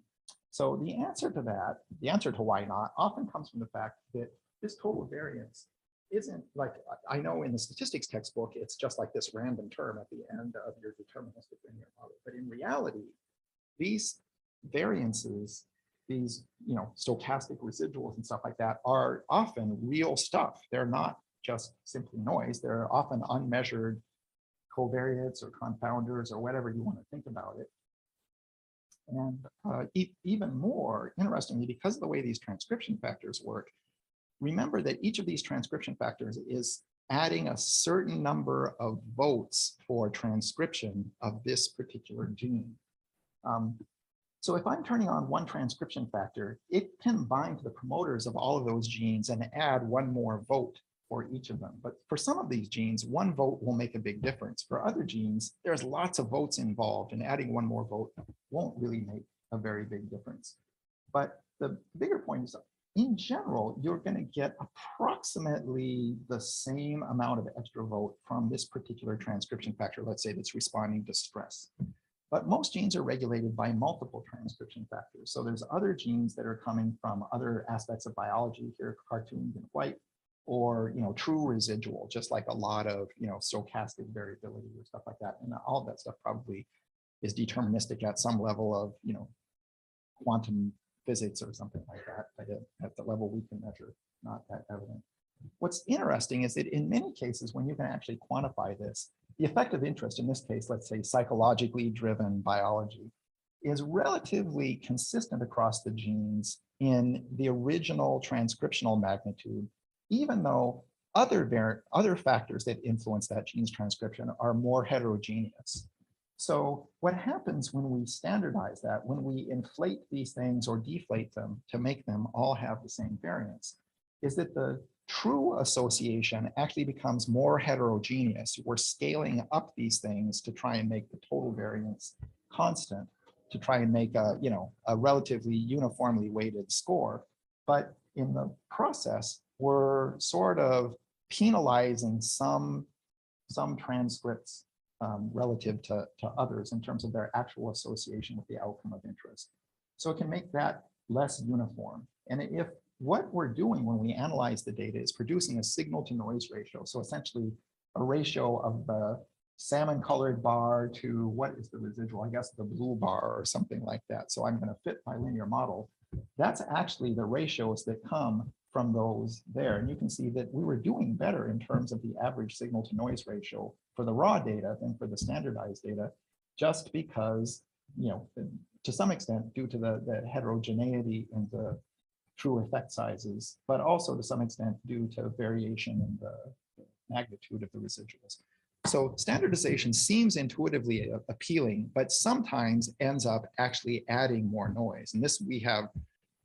So the answer to that, the answer to why not, often comes from the fact that this total variance isn't like, I know in the statistics textbook, it's just like this random term at the end of your deterministic linear model. But in reality, these variances, these, you know, stochastic residuals and stuff like that, are often real stuff. They're not just simply noise. They're often unmeasured covariates or confounders or whatever you want to think about it. And even more interestingly, because of the way these transcription factors work, remember that each of these transcription factors is adding a certain number of votes for transcription of this particular gene. So if I'm turning on one transcription factor, it can bind to the promoters of all of those genes and add one more vote for each of them. But for some of these genes, one vote will make a big difference. For other genes, there's lots of votes involved, and adding one more vote won't really make a very big difference. But the bigger point is, in general, you're going to get approximately the same amount of extra vote from this particular transcription factor, let's say, that's responding to stress. But most genes are regulated by multiple transcription factors. So there's other genes that are coming from other aspects of biology, here cartooned in white, or, you know, true residual, just like a lot of, you know, stochastic variability or stuff like that. And all of that stuff probably is deterministic at some level of, you know, quantum physics or something like that, at the level we can measure, not that evident. What's interesting is that in many cases, when you can actually quantify this, the effect of interest, in this case, let's say psychologically driven biology, is relatively consistent across the genes in the original transcriptional magnitude, even though other factors that influence that gene's transcription are more heterogeneous. So what happens when we standardize that, when we inflate these things or deflate them to make them all have the same variance, is that the true association actually becomes more heterogeneous. We're scaling up these things to try and make the total variance constant, to try and make a, you know, a relatively uniformly weighted score. But in the process, we're sort of penalizing some transcripts relative to others in terms of their actual association with the outcome of interest. So it can make that less uniform. And if what we're doing when we analyze the data is producing a signal to noise ratio, so essentially a ratio of the salmon colored bar to what is the residual, I guess the blue bar or something like that. So I'm going to fit my linear model. That's actually the ratios that come from those there. And you can see that we were doing better in terms of the average signal to noise ratio for the raw data than for the standardized data, just because, to some extent due to the heterogeneity in the true effect sizes, but also to some extent due to variation in the magnitude of the residuals. So standardization seems intuitively appealing, but sometimes ends up actually adding more noise. And this we have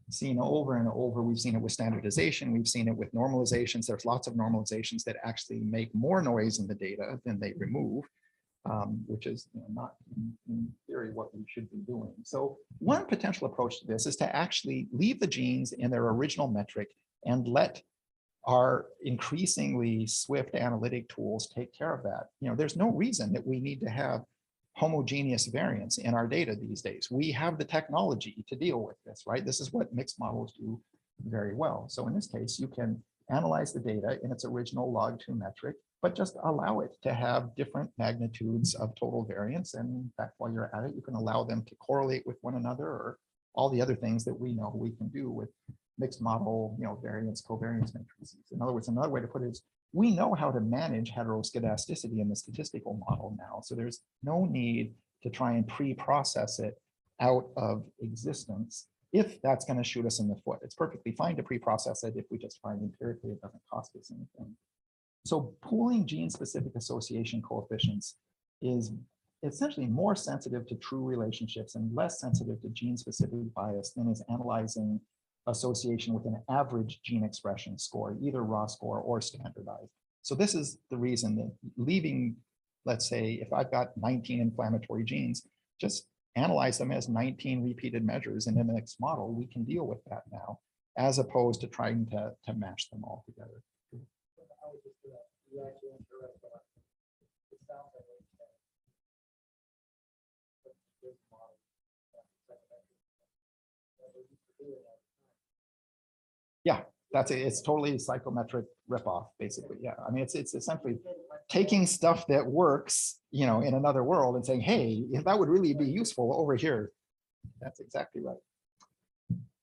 seen over and over. We've seen it with standardization. We've seen it with normalizations. There's lots of normalizations that actually make more noise in the data than they remove, which is not in theory what we should be doing. So one potential approach to this is to actually leave the genes in their original metric and let our increasingly swift analytic tools take care of that. There's no reason that we need to have homogeneous variance in our data these days. We have the technology to deal with this, right? This is what mixed models do very well. So in this case, you can analyze the data in its original log2 metric, but just allow it to have different magnitudes of total variance. And in fact, while you're at it, you can allow them to correlate with one another, or all the other things that we know we can do with mixed model, variance, covariance matrices. In other words, another way to put it is, we know how to manage heteroscedasticity in the statistical model now. So there's no need to try and pre-process it out of existence if that's going to shoot us in the foot. It's perfectly fine to pre-process it if we just find empirically it doesn't cost us anything. So pooling gene-specific association coefficients is essentially more sensitive to true relationships and less sensitive to gene-specific bias than is analyzing association with an average gene expression score, either raw score or standardized. So this is the reason that leaving, let's say, if I've got 19 inflammatory genes, just analyze them as 19 repeated measures, and in the next model, we can deal with that now, as opposed to trying to match them all together. Yeah, that's it. It's totally a psychometric ripoff, basically. Yeah, I mean, it's essentially taking stuff that works, in another world and saying, hey, if that would really be useful over here. That's exactly right.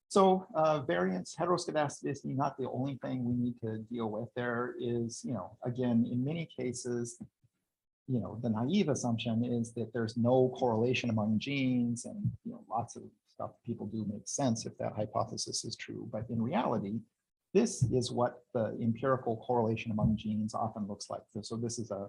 So variance, heteroscedasticity, not the only thing we need to deal with. There is, again, in many cases, the naive assumption is that there's no correlation among genes, and lots of stuff people do make sense if that hypothesis is true. But in reality, this is what the empirical correlation among genes often looks like. So this is a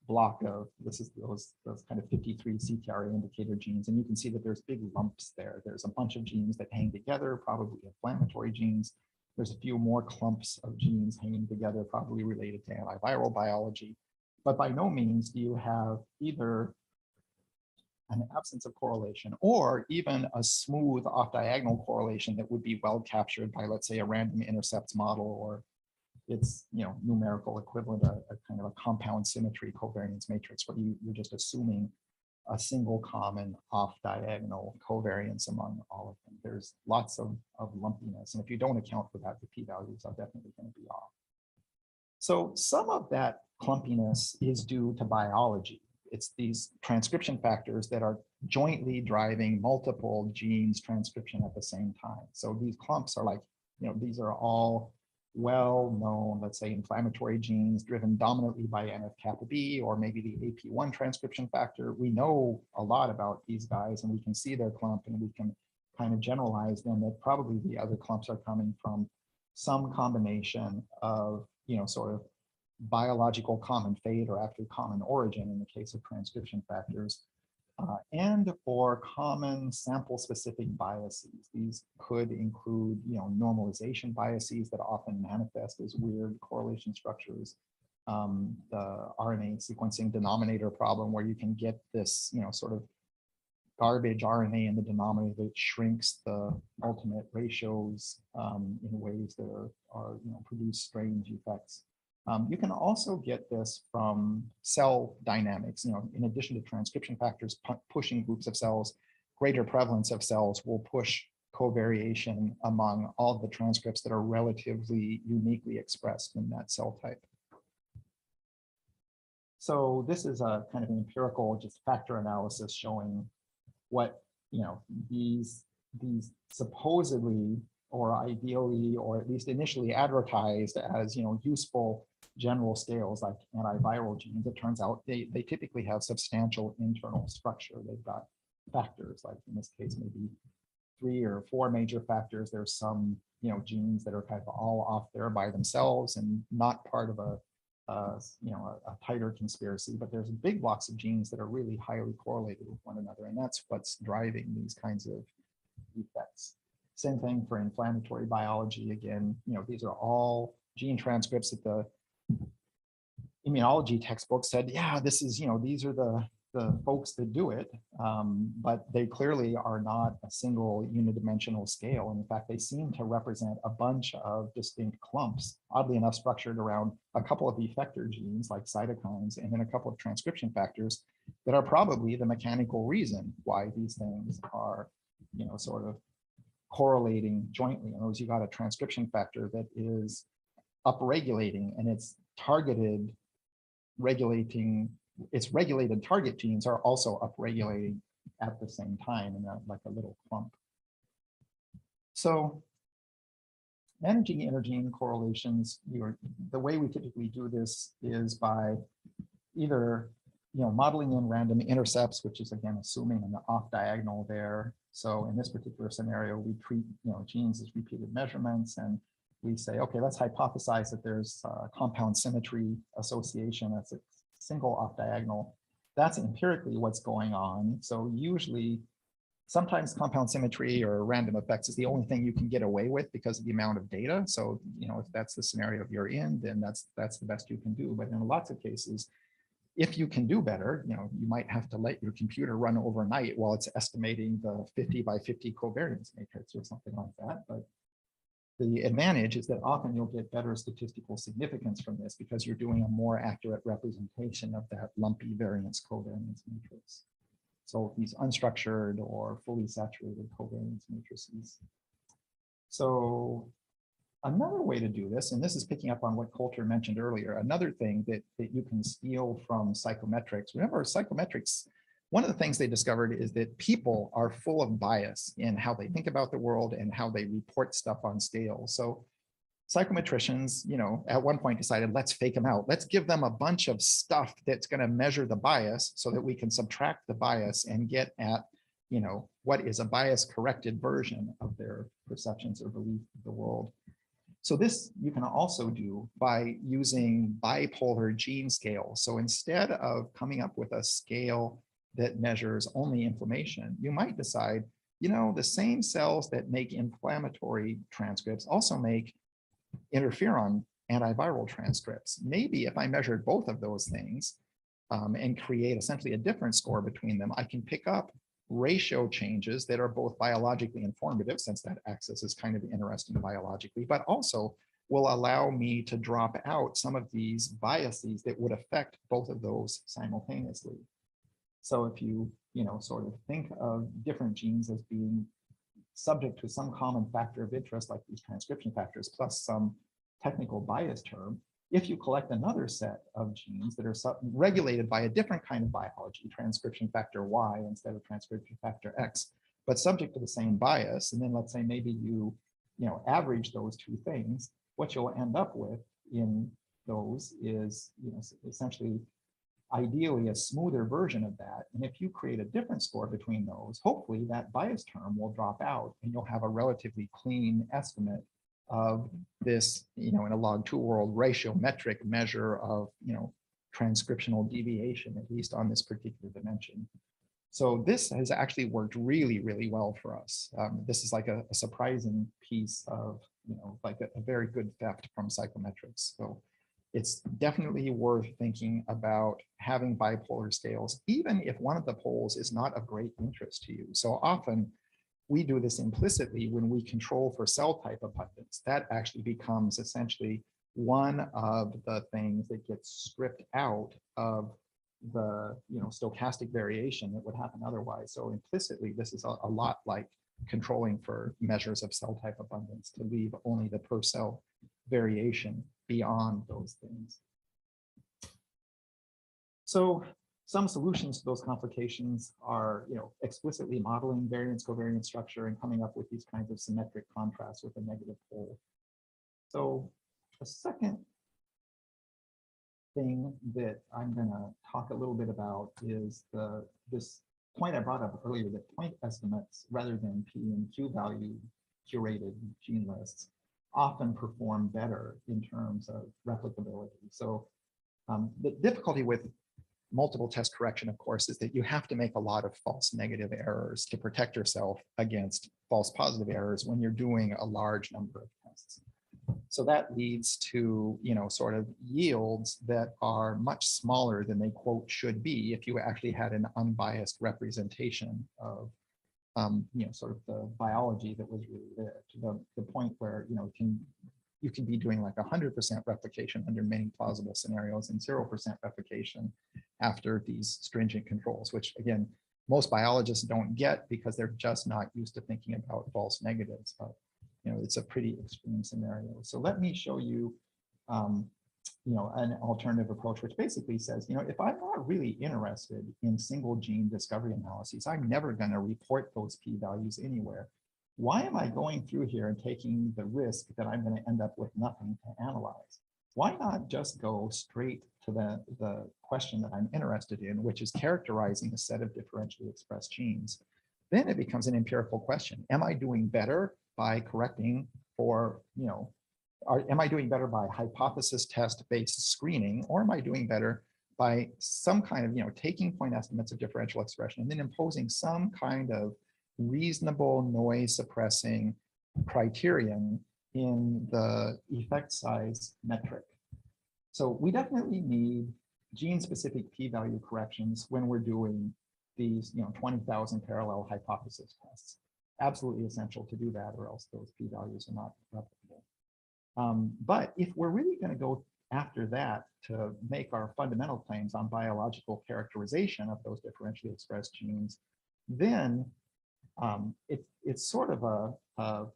block of, this is those kind of 53 CTRA indicator genes, and you can see that there's big lumps there. There's a bunch of genes that hang together, probably inflammatory genes. There's a few more clumps of genes hanging together, probably related to antiviral biology. But by no means do you have either an absence of correlation or even a smooth off-diagonal correlation that would be well captured by, let's say, a random intercepts model or its numerical equivalent, a kind of a compound symmetry covariance matrix, where you're just assuming a single common off-diagonal covariance among all of them. There's lots of lumpiness, and if you don't account for that, the p-values are definitely going to be off. So some of that clumpiness is due to biology. It's these transcription factors that are jointly driving multiple genes transcription at the same time. So these clumps are like, these are all well-known, let's say, inflammatory genes driven dominantly by NF-kappa B or maybe the AP1 transcription factor. We know a lot about these guys, and we can see their clump, and we can kind of generalize them that probably the other clumps are coming from some combination of, sort of biological common fate or actually common origin in the case of transcription factors, and or common sample specific biases. These could include, normalization biases that often manifest as weird correlation structures. The RNA sequencing denominator problem, where you can get this, sort of garbage RNA in the denominator that shrinks the ultimate ratios in ways that are produce strange effects. You can also get this from cell dynamics. In addition to transcription factors pushing groups of cells, greater prevalence of cells will push covariation among all the transcripts that are relatively uniquely expressed in that cell type. So this is a kind of an empirical just factor analysis showing what these supposedly or ideally, or at least initially advertised as, useful general scales like antiviral genes, it turns out they typically have substantial internal structure. They've got factors, like in this case, maybe 3 or 4 major factors. There's some, genes that are kind of all off there by themselves and not part of a tighter conspiracy, but there's big blocks of genes that are really highly correlated with one another. And that's what's driving these kinds of effects. Same thing for inflammatory biology. Again, these are all gene transcripts that the immunology textbook said, yeah, this is, these are the folks that do it, but they clearly are not a single unidimensional scale. And in fact, they seem to represent a bunch of distinct clumps, oddly enough structured around a couple of effector genes like cytokines, and then a couple of transcription factors that are probably the mechanical reason why these things are, sort of correlating jointly. In other words, you got a transcription factor that is upregulating, and it's targeted regulating, its regulated target genes are also upregulating at the same time in like a little clump. So managing intergene correlations, the way we typically do this is by either modeling in random intercepts, which is again assuming an off diagonal there. So in this particular scenario, we treat genes as repeated measurements, and we say, okay, let's hypothesize that there's compound symmetry association. That's a single off diagonal. That's empirically what's going on. So usually, sometimes compound symmetry or random effects is the only thing you can get away with because of the amount of data. So if that's the scenario you're in, then that's the best you can do. But in lots of cases, if you can do better, you might have to let your computer run overnight while it's estimating the 50 by 50 covariance matrix or something like that. But the advantage is that often you'll get better statistical significance from this because you're doing a more accurate representation of that lumpy variance covariance matrix. So these unstructured or fully saturated covariance matrices. So another way to do this, and this is picking up on what Coulter mentioned earlier, another thing that you can steal from psychometrics. Remember, psychometrics, one of the things they discovered is that people are full of bias in how they think about the world and how they report stuff on scale. So psychometricians, at one point decided, let's fake them out. Let's give them a bunch of stuff that's going to measure the bias so that we can subtract the bias and get at, what is a bias corrected version of their perceptions or belief of the world. So this you can also do by using bipolar gene scales. So instead of coming up with a scale that measures only inflammation, you might decide, the same cells that make inflammatory transcripts also make interferon antiviral transcripts. Maybe if I measured both of those things and create essentially a difference score between them, I can pick up ratio changes that are both biologically informative, since that axis is kind of interesting biologically, but also will allow me to drop out some of these biases that would affect both of those simultaneously. So if you, sort of think of different genes as being subject to some common factor of interest, like these transcription factors, plus some technical bias term, if you collect another set of genes that are regulated by a different kind of biology, transcription factor Y instead of transcription factor X, but subject to the same bias, and then let's say maybe you average those two things, what you'll end up with in those is essentially ideally a smoother version of that. And if you create a different score between those, hopefully that bias term will drop out and you'll have a relatively clean estimate of this, in a log2 world ratiometric measure of, transcriptional deviation, at least on this particular dimension. So this has actually worked really, really well for us. This is like a surprising piece of, like a very good theft from psychometrics. So it's definitely worth thinking about having bipolar scales, even if one of the poles is not of great interest to you. So often we do this implicitly when we control for cell type abundance. That actually becomes essentially one of the things that gets stripped out of the stochastic variation that would happen otherwise. So implicitly, this is a lot like controlling for measures of cell type abundance to leave only the per cell variation beyond those things. So Some solutions to those complications are, explicitly modeling variance covariance structure and coming up with these kinds of symmetric contrasts with a negative pole. So the second thing that I'm going to talk a little bit about is this point I brought up earlier, that point estimates rather than P and Q value curated gene lists often perform better in terms of replicability. So the difficulty with multiple test correction, of course, is that you have to make a lot of false negative errors to protect yourself against false positive errors when you're doing a large number of tests. So that leads to, sort of yields that are much smaller than they quote should be if you actually had an unbiased representation of, sort of the biology that was really there, to the point where, you can be doing like 100% replication under many plausible scenarios and 0% replication after these stringent controls, which again, most biologists don't get because they're just not used to thinking about false negatives. But it's a pretty extreme scenario. So let me show you, an alternative approach, which basically says, if I'm not really interested in single gene discovery analyses, I'm never going to report those p-values anywhere. Why am I going through here and taking the risk that I'm going to end up with nothing to analyze? Why not just go straight to the question that I'm interested in, which is characterizing a set of differentially expressed genes? Then it becomes an empirical question. Am I doing better by correcting for, am I doing better by hypothesis test-based screening, or am I doing better by some kind of, taking point estimates of differential expression and then imposing some kind of reasonable noise suppressing criterion in the effect size metric? So we definitely need gene-specific p-value corrections when we're doing these 20,000 parallel hypothesis tests. Absolutely essential to do that, or else those p-values are not replicable. But if we're really going to go after that to make our fundamental claims on biological characterization of those differentially expressed genes, then it's sort of a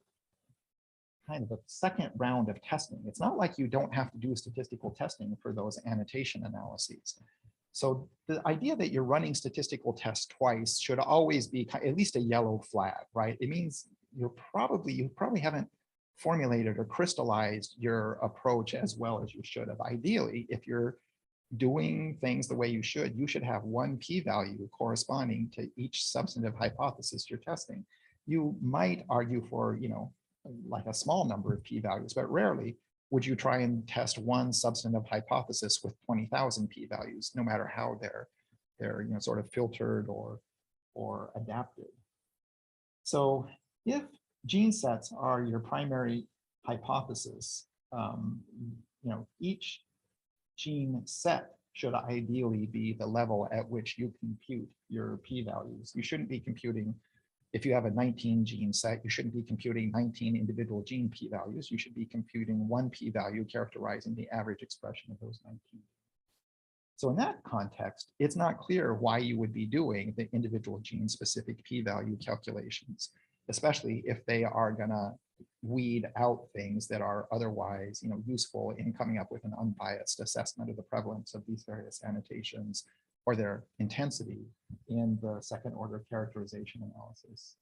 kind of a second round of testing. It's not like you don't have to do statistical testing for those annotation analyses. So the idea that you're running statistical tests twice should always be at least a yellow flag, right? It means you probably haven't formulated or crystallized your approach as well as you should have. Ideally, if you're doing things the way you should have one p-value corresponding to each substantive hypothesis you're testing. You might argue for, like a small number of p-values, but rarely would you try and test one substantive hypothesis with 20,000 p-values, no matter how they're sort of filtered or adapted. So if gene sets are your primary hypothesis, each gene set should ideally be the level at which you compute your p-values. You shouldn't be computing, if you have a 19 gene set, you shouldn't be computing 19 individual gene p-values. You should be computing one p-value characterizing the average expression of those 19. So in that context, it's not clear why you would be doing the individual gene specific p-value calculations, especially if they are gonna weed out things that are otherwise, useful in coming up with an unbiased assessment of the prevalence of these various annotations or their intensity in the second order characterization analysis.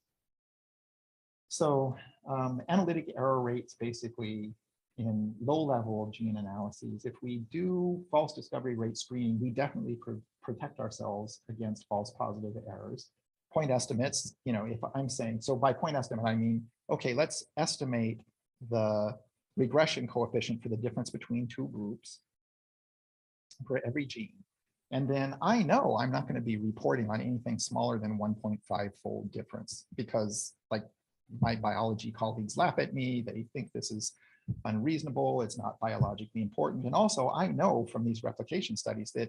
So analytic error rates basically in low-level gene analyses, if we do false discovery rate screening, we definitely protect ourselves against false positive errors. Point estimates, if I'm saying, so by point estimate, I mean, okay, let's estimate the regression coefficient for the difference between two groups for every gene. And then I know I'm not going to be reporting on anything smaller than 1.5-fold difference, because like my biology colleagues laugh at me, they think this is unreasonable, it's not biologically important. And also I know from these replication studies that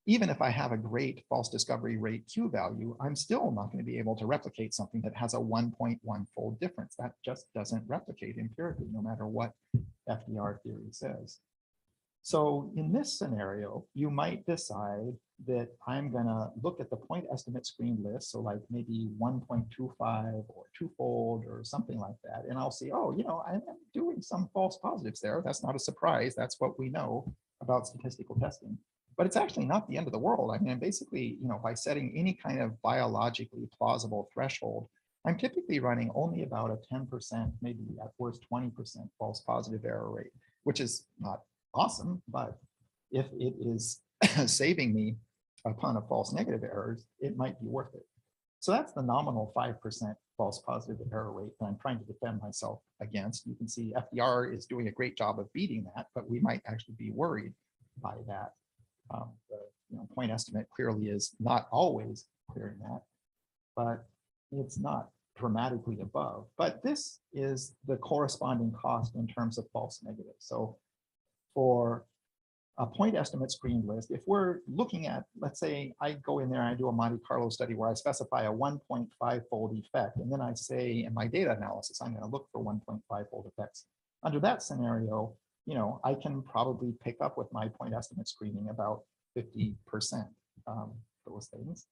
even if I have a great false discovery rate Q value, I'm still not going to be able to replicate something that has a 1.1-fold difference. That just doesn't replicate empirically, no matter what FDR theory says. So in this scenario, you might decide that I'm going to look at the point estimate screen list, so like maybe 1.25 or 2-fold or something like that. And I'll see, oh, I'm doing some false positives there. That's not a surprise. That's what we know about statistical testing. But it's actually not the end of the world. I mean, basically, by setting any kind of biologically plausible threshold, I'm typically running only about a 10%, maybe at worst 20% false positive error rate, which is not awesome, but if it is saving me a ton of false negative errors, it might be worth it. So that's the nominal 5% false positive error rate that I'm trying to defend myself against. You can see FDR is doing a great job of beating that, but we might actually be worried by that. The point estimate clearly is not always clearing that, but it's not dramatically above. But this is the corresponding cost in terms of false negatives. So for a point estimate screened list, if we're looking at, let's say I go in there and I do a Monte Carlo study where I specify a 1.5-fold effect, and then I say in my data analysis, I'm going to look for 1.5-fold effects. Under that scenario, I can probably pick up with my point estimate screening about 50% those things.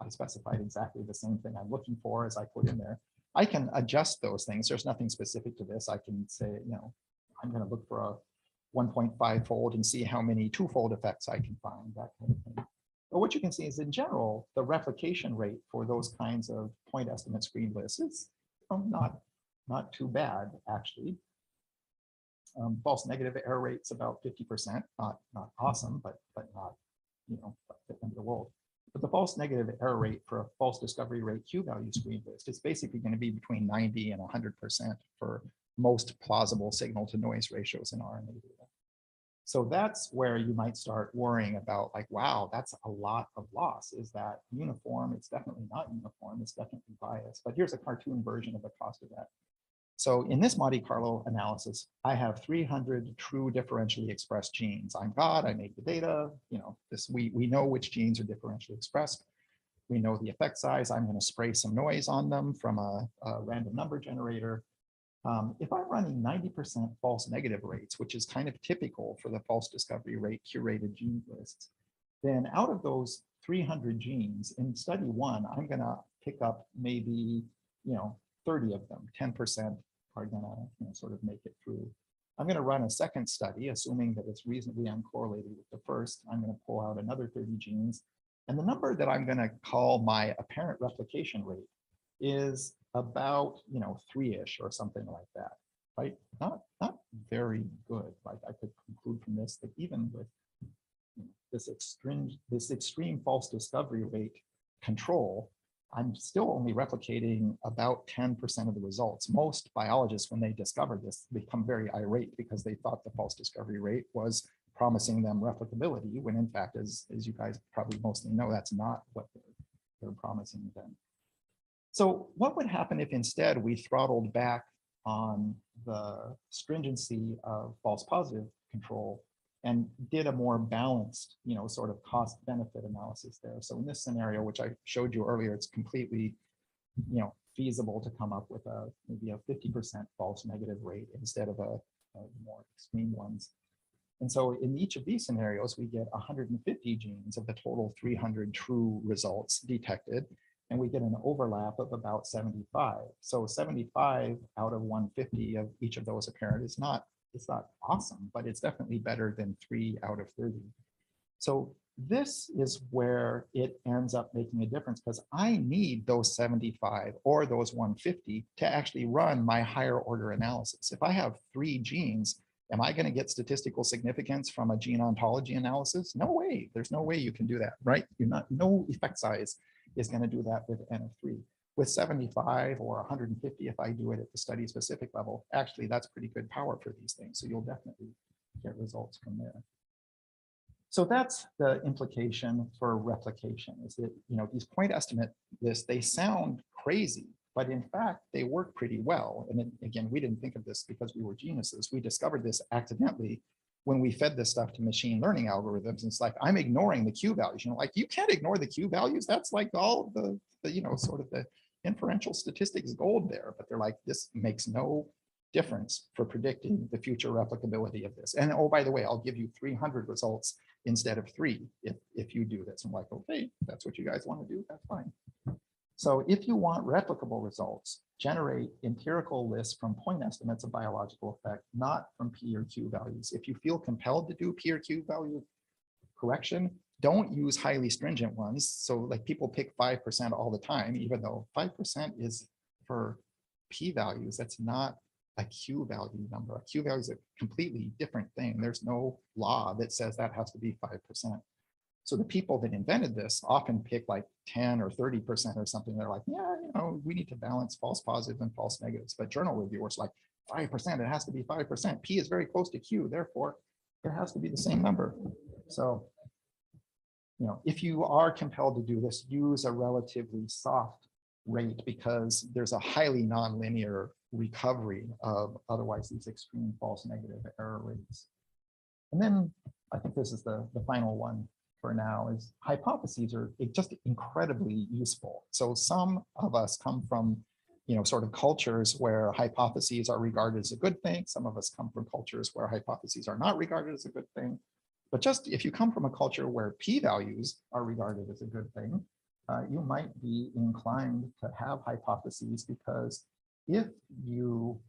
I specified exactly the same thing I'm looking for as I put in there. I can adjust those things. There's nothing specific to this. I can say, I'm going to look for a 1.5-fold and see how many 2-fold effects I can find, that kind of thing. But what you can see is in general, the replication rate for those kinds of point estimate screen lists is not too bad, actually. False negative error rate's about 50%, not awesome, but not, the end of the world. But the false negative error rate for a false discovery rate Q-value screen list is basically going to be between 90 and 100% for most plausible signal to noise ratios in RNA data. So that's where you might start worrying about, like, wow, that's a lot of loss. Is that uniform? It's definitely not uniform. It's definitely biased. But here's a cartoon version of the cost of that. So in this Monte Carlo analysis, I have 300 true differentially expressed genes. I'm God, I made the data, we know which genes are differentially expressed. We know the effect size. I'm going to spray some noise on them from a random number generator. If I'm running 90% false negative rates, which is kind of typical for the false discovery rate curated gene lists, then out of those 300 genes in study 1, I'm going to pick up maybe 30 of them, 10% are going to sort of make it through. I'm going to run a second study, assuming that it's reasonably uncorrelated with the first. I'm going to pull out another 30 genes. And the number that I'm going to call my apparent replication rate is about 3-ish or something like that, right? Not very good. Like I could conclude from this that even with this extreme false discovery rate control, I'm still only replicating about 10% of the results. Most biologists, when they discover this, become very irate because they thought the false discovery rate was promising them replicability, when in fact, as you guys probably mostly know, that's not what they're promising them. So what would happen if instead we throttled back on the stringency of false positive control and did a more balanced, sort of cost benefit analysis there? So in this scenario, which I showed you earlier, it's completely, feasible to come up with maybe a 50% false negative rate instead of a more extreme ones. And so in each of these scenarios, we get 150 genes of the total 300 true results detected, and we get an overlap of about 75. So 75 out of 150 of each of those apparent is not, it's not awesome, but it's definitely better than 3 out of 30. So this is where it ends up making a difference, because I need those 75 or those 150 to actually run my higher order analysis. If I have 3 genes, am I going to get statistical significance from a gene ontology analysis? No way. There's no way you can do that, right? No effect size is going to do that with N of 3. With 75 or 150, if I do it at the study specific level, actually that's pretty good power for these things. So you'll definitely get results from there. So that's the implication for replication, is that these point estimate lists, they sound crazy, but in fact they work pretty well. And then, again, we didn't think of this because we were geniuses. We discovered this accidentally when we fed this stuff to machine learning algorithms. It's like, I'm ignoring the Q values. Like, you can't ignore the Q values. That's like all the sort of the inferential statistics gold there. But they're like, this makes no difference for predicting the future replicability of this. And oh, by the way, I'll give you 300 results instead of 3 if you do this. I'm like, okay, that's what you guys want to do, that's fine. So if you want replicable results, generate empirical lists from point estimates of biological effect, not from P or Q values. If you feel compelled to do P or Q value correction, don't use highly stringent ones. So like people pick 5% all the time, even though 5% is for p-values. That's not a q-value number. A q-value is a completely different thing. There's no law that says that has to be 5%. So the people that invented this often pick like 10 or 30% or something. They're like, yeah, you know, we need to balance false positives and false negatives. But journal reviewers like 5%, it has to be 5%. P is very close to Q, therefore it has to be the same number. So, you know, if you are compelled to do this, use a relatively soft rate because there's a highly nonlinear recovery of otherwise these extreme false negative error rates. And then I think this is the final one for now is hypotheses are just incredibly useful. So some of us come from, you know, sort of cultures where hypotheses are regarded as a good thing. Some of us come from cultures where hypotheses are not regarded as a good thing. But just if you come from a culture where p-values are regarded as a good thing, you might be inclined to have hypotheses because if you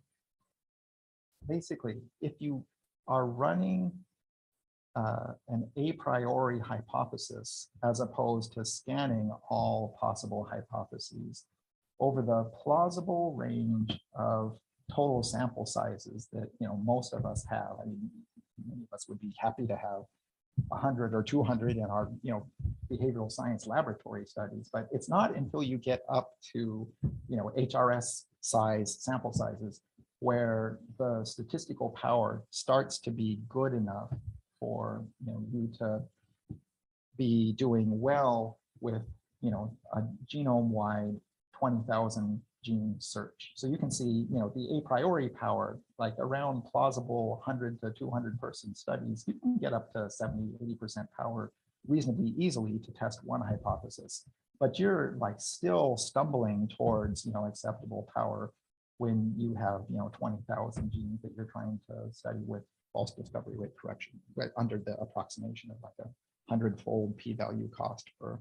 basically, if you are running an a priori hypothesis as opposed to scanning all possible hypotheses over the plausible range of total sample sizes that, you know, most of us have. I mean, many of us would be happy to have 100 or 200 in our, you know, behavioral science laboratory studies, but it's not until you get up to, you know, HRS size sample sizes where the statistical power starts to be good enough for, you know, you to be doing well with, you know, a genome-wide 20,000 gene search. So you can see, you know, the a priori power, like around plausible 100 to 200 person studies, you can get up to 70, 80% power reasonably easily to test one hypothesis. But you're like still stumbling towards, you know, acceptable power when you have, you know, 20,000 genes that you're trying to study with false discovery rate correction, right, under the approximation of like a 100-fold p-value cost for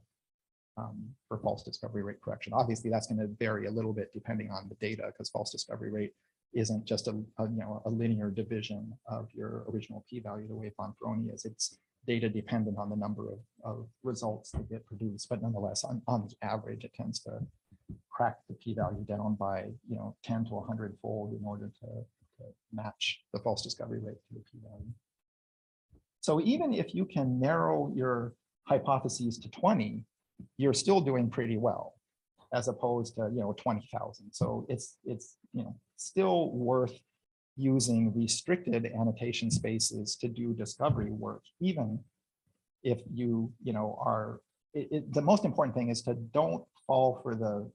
false discovery rate correction. Obviously, that's going to vary a little bit depending on the data, because false discovery rate isn't just a you know, a linear division of your original p-value the way Fanfroni is. It's data dependent on the number of results that get produced, but nonetheless, on average, it tends to crack the p-value down by, you know, 10 to 100-fold in order to match the false discovery rate to the p-value. So even if you can narrow your hypotheses to 20, you're still doing pretty well, as opposed to, you know, 20,000. So it's you know, still worth using restricted annotation spaces to do discovery work, even if you know, are the most important thing is to don't fall for the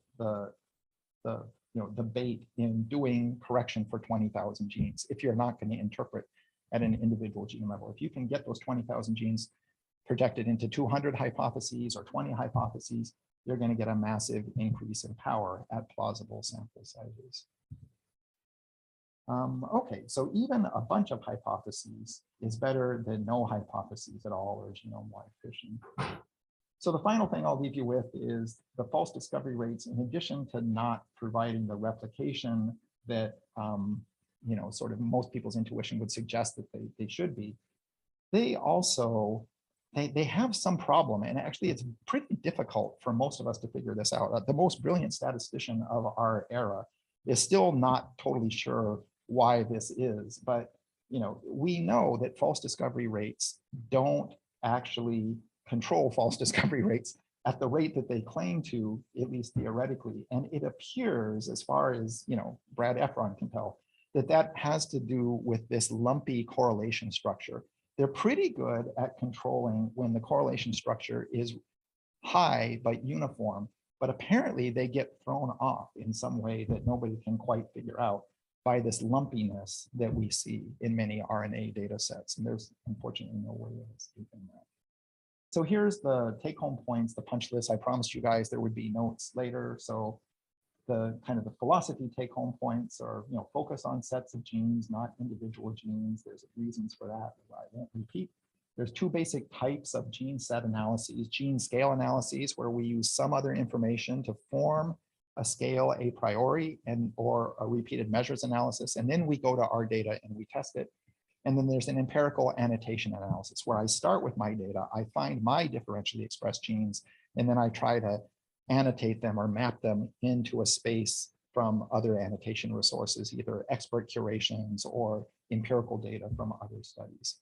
you know, the bait in doing correction for 20,000 genes if you're not going to interpret at an individual gene level. If you can get those 20,000 genes projected into 200 hypotheses or 20 hypotheses, you're going to get a massive increase in power at plausible sample sizes. Okay, so even a bunch of hypotheses is better than no hypotheses at all or genome-wide fishing. So the final thing I'll leave you with is the false discovery rates, in addition to not providing the replication that you know, sort of most people's intuition would suggest that they should be, they also they have some problem, and actually it's pretty difficult for most of us to figure this out. The most brilliant statistician of our era is still not totally sure why this is, but you know, we know that false discovery rates don't actually control false discovery rates at the rate that they claim to, at least theoretically. And it appears, as far as, you know, Brad Efron can tell, that that has to do with this lumpy correlation structure. They're pretty good at controlling when the correlation structure is high but uniform, but apparently they get thrown off in some way that nobody can quite figure out by this lumpiness that we see in many RNA data sets. And there's unfortunately no way of escaping that. So here's the take-home points, the punch list. I promised you guys there would be notes later. So the kind of the philosophy take-home points are, you know, focus on sets of genes, not individual genes. There's reasons for that I won't repeat. There's two basic types of gene set analyses: gene scale analyses, where we use some other information to form a scale a priori, and or a repeated measures analysis, and then we go to our data and we test it. And then there's an empirical annotation analysis where I start with my data, I find my differentially expressed genes, and then I try to annotate them or map them into a space from other annotation resources, either expert curations or empirical data from other studies.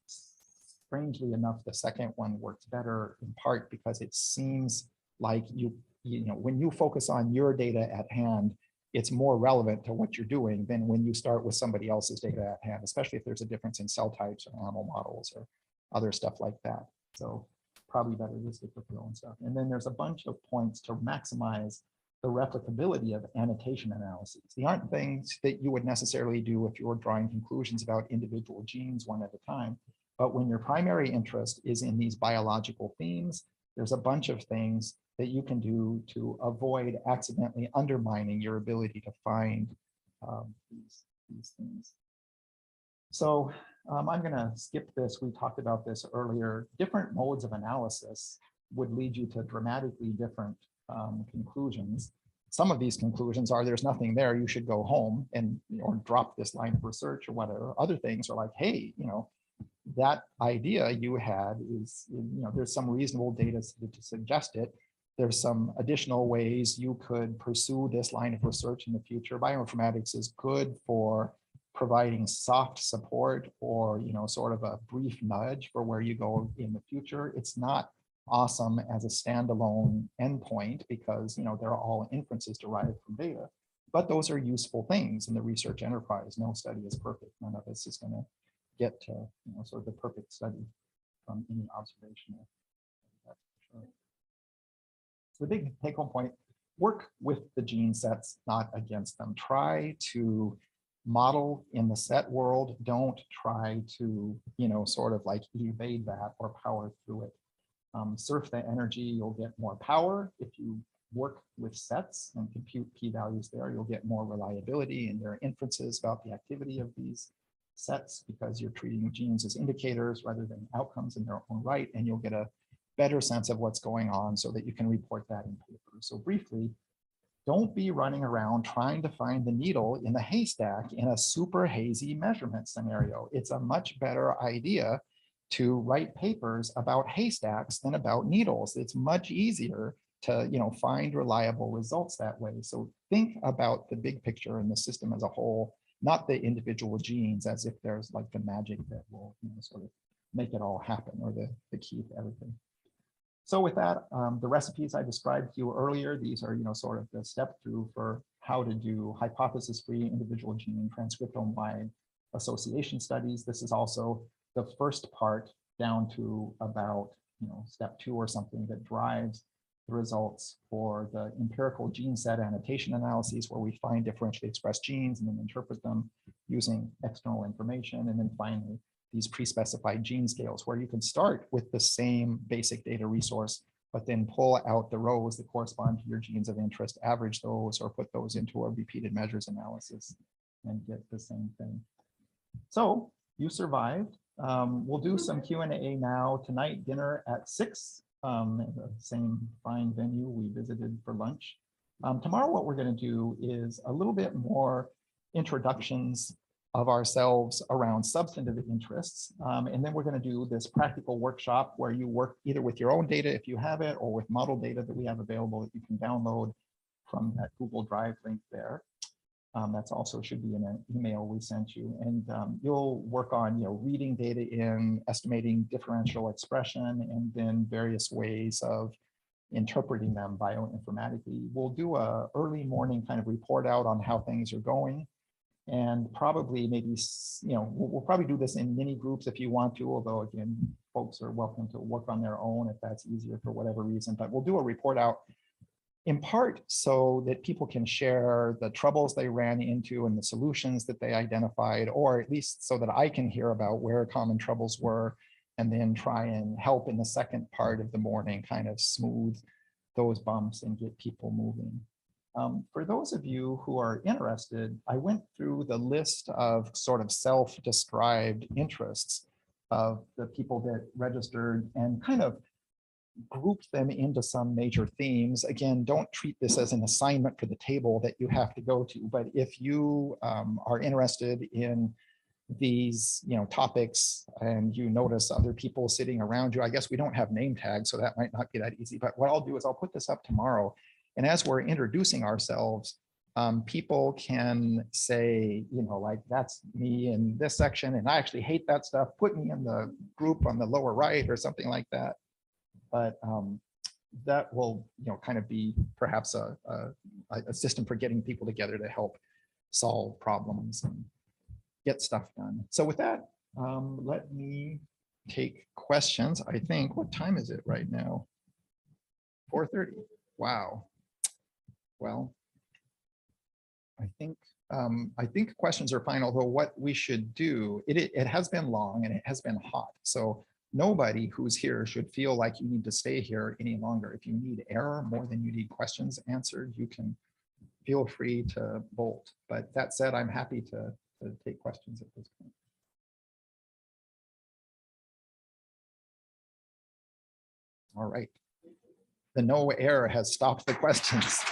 Strangely enough, the second one works better in part because it seems like you know, when you focus on your data at hand, it's more relevant to what you're doing than when you start with somebody else's data at hand, especially if there's a difference in cell types or animal models or other stuff like that. So probably better to stick with your own stuff. And then there's a bunch of points to maximize the replicability of annotation analyses. These aren't things that you would necessarily do if you were drawing conclusions about individual genes one at a time. But when your primary interest is in these biological themes, there's a bunch of things that you can do to avoid accidentally undermining your ability to find these things. So I'm going to skip this. We talked about this earlier. Different modes of analysis would lead you to dramatically different conclusions. Some of these conclusions are there's nothing there, you should go home and or drop this line of research or whatever. Other things are like, hey, you know, that idea you had is, you know, there's some reasonable data to suggest it. There's some additional ways you could pursue this line of research in the future. Bioinformatics is good for providing soft support or, you know, sort of a brief nudge for where you go in the future. It's not awesome as a standalone endpoint because, you know, they're all inferences derived from data, but those are useful things in the research enterprise. No study is perfect. None of us is going to get to, you know, sort of the perfect study from any observation. That's for sure. So the big take-home point: work with the gene sets, not against them. Try to model in the set world. Don't try to, you know, sort of like evade that or power through it. Surf the energy, you'll get more power. If you work with sets and compute p-values there, you'll get more reliability in your inferences about the activity of these sets because you're treating genes as indicators rather than outcomes in their own right, and you'll get a better sense of what's going on so that you can report that in papers. So briefly, don't be running around trying to find the needle in the haystack in a super hazy measurement scenario. It's a much better idea to write papers about haystacks than about needles. It's much easier to, you know, find reliable results that way. So think about the big picture and the system as a whole, not the individual genes as if there's like the magic that will, you know, sort of make it all happen or the key to everything. So with that, the recipes I described to you earlier, these are, you know, sort of the step through for how to do hypothesis-free individual gene transcriptome-wide association studies. This is also the first part down to about, you know, step 2 or something that drives the results for the empirical gene set annotation analyses where we find differentially expressed genes and then interpret them using external information. And then finally, these pre-specified gene scales where you can start with the same basic data resource, but then pull out the rows that correspond to your genes of interest, average those, or put those into a repeated measures analysis and get the same thing. So you survived. We'll do some Q&A now. Tonight, dinner at 6, the same fine venue we visited for lunch. Tomorrow, what we're going to do is a little bit more introductions of ourselves around substantive interests. And then we're going to do this practical workshop where you work either with your own data if you have it, or with model data that we have available that you can download from that Google Drive link there. That's also should be in an email we sent you. And you'll work on, you know, reading data in, estimating differential expression, and then various ways of interpreting them bioinformatically. We'll do a early morning kind of report out on how things are going. And probably maybe, you know, we'll probably do this in mini groups if you want to, although again, folks are welcome to work on their own if that's easier for whatever reason. But we'll do a report out in part so that people can share the troubles they ran into and the solutions that they identified, or at least so that I can hear about where common troubles were, and then try and help in the second part of the morning kind of smooth those bumps and get people moving. For those of you who are interested, I went through the list of sort of self-described interests of the people that registered and kind of grouped them into some major themes. Again, don't treat this as an assignment for the table that you have to go to, but if you are interested in these, topics, and you notice other people sitting around you. I guess we don't have name tags, so that might not be that easy. But what I'll do is I'll put this up tomorrow. And as we're introducing ourselves, people can say, like, that's me in this section, and I actually hate that stuff. Put me in the group on the lower right or something like that. But that will, kind of be perhaps a system for getting people together to help solve problems and get stuff done. So with that, let me take questions. I think, what time is it right now? 4:30. Wow. Well, I think questions are fine, although what we should do, it has been long and it has been hot. So nobody who's here should feel like you need to stay here any longer. If you need air more than you need questions answered, you can feel free to bolt. But that said, I'm happy to take questions at this point. All right. The no air has stopped the questions.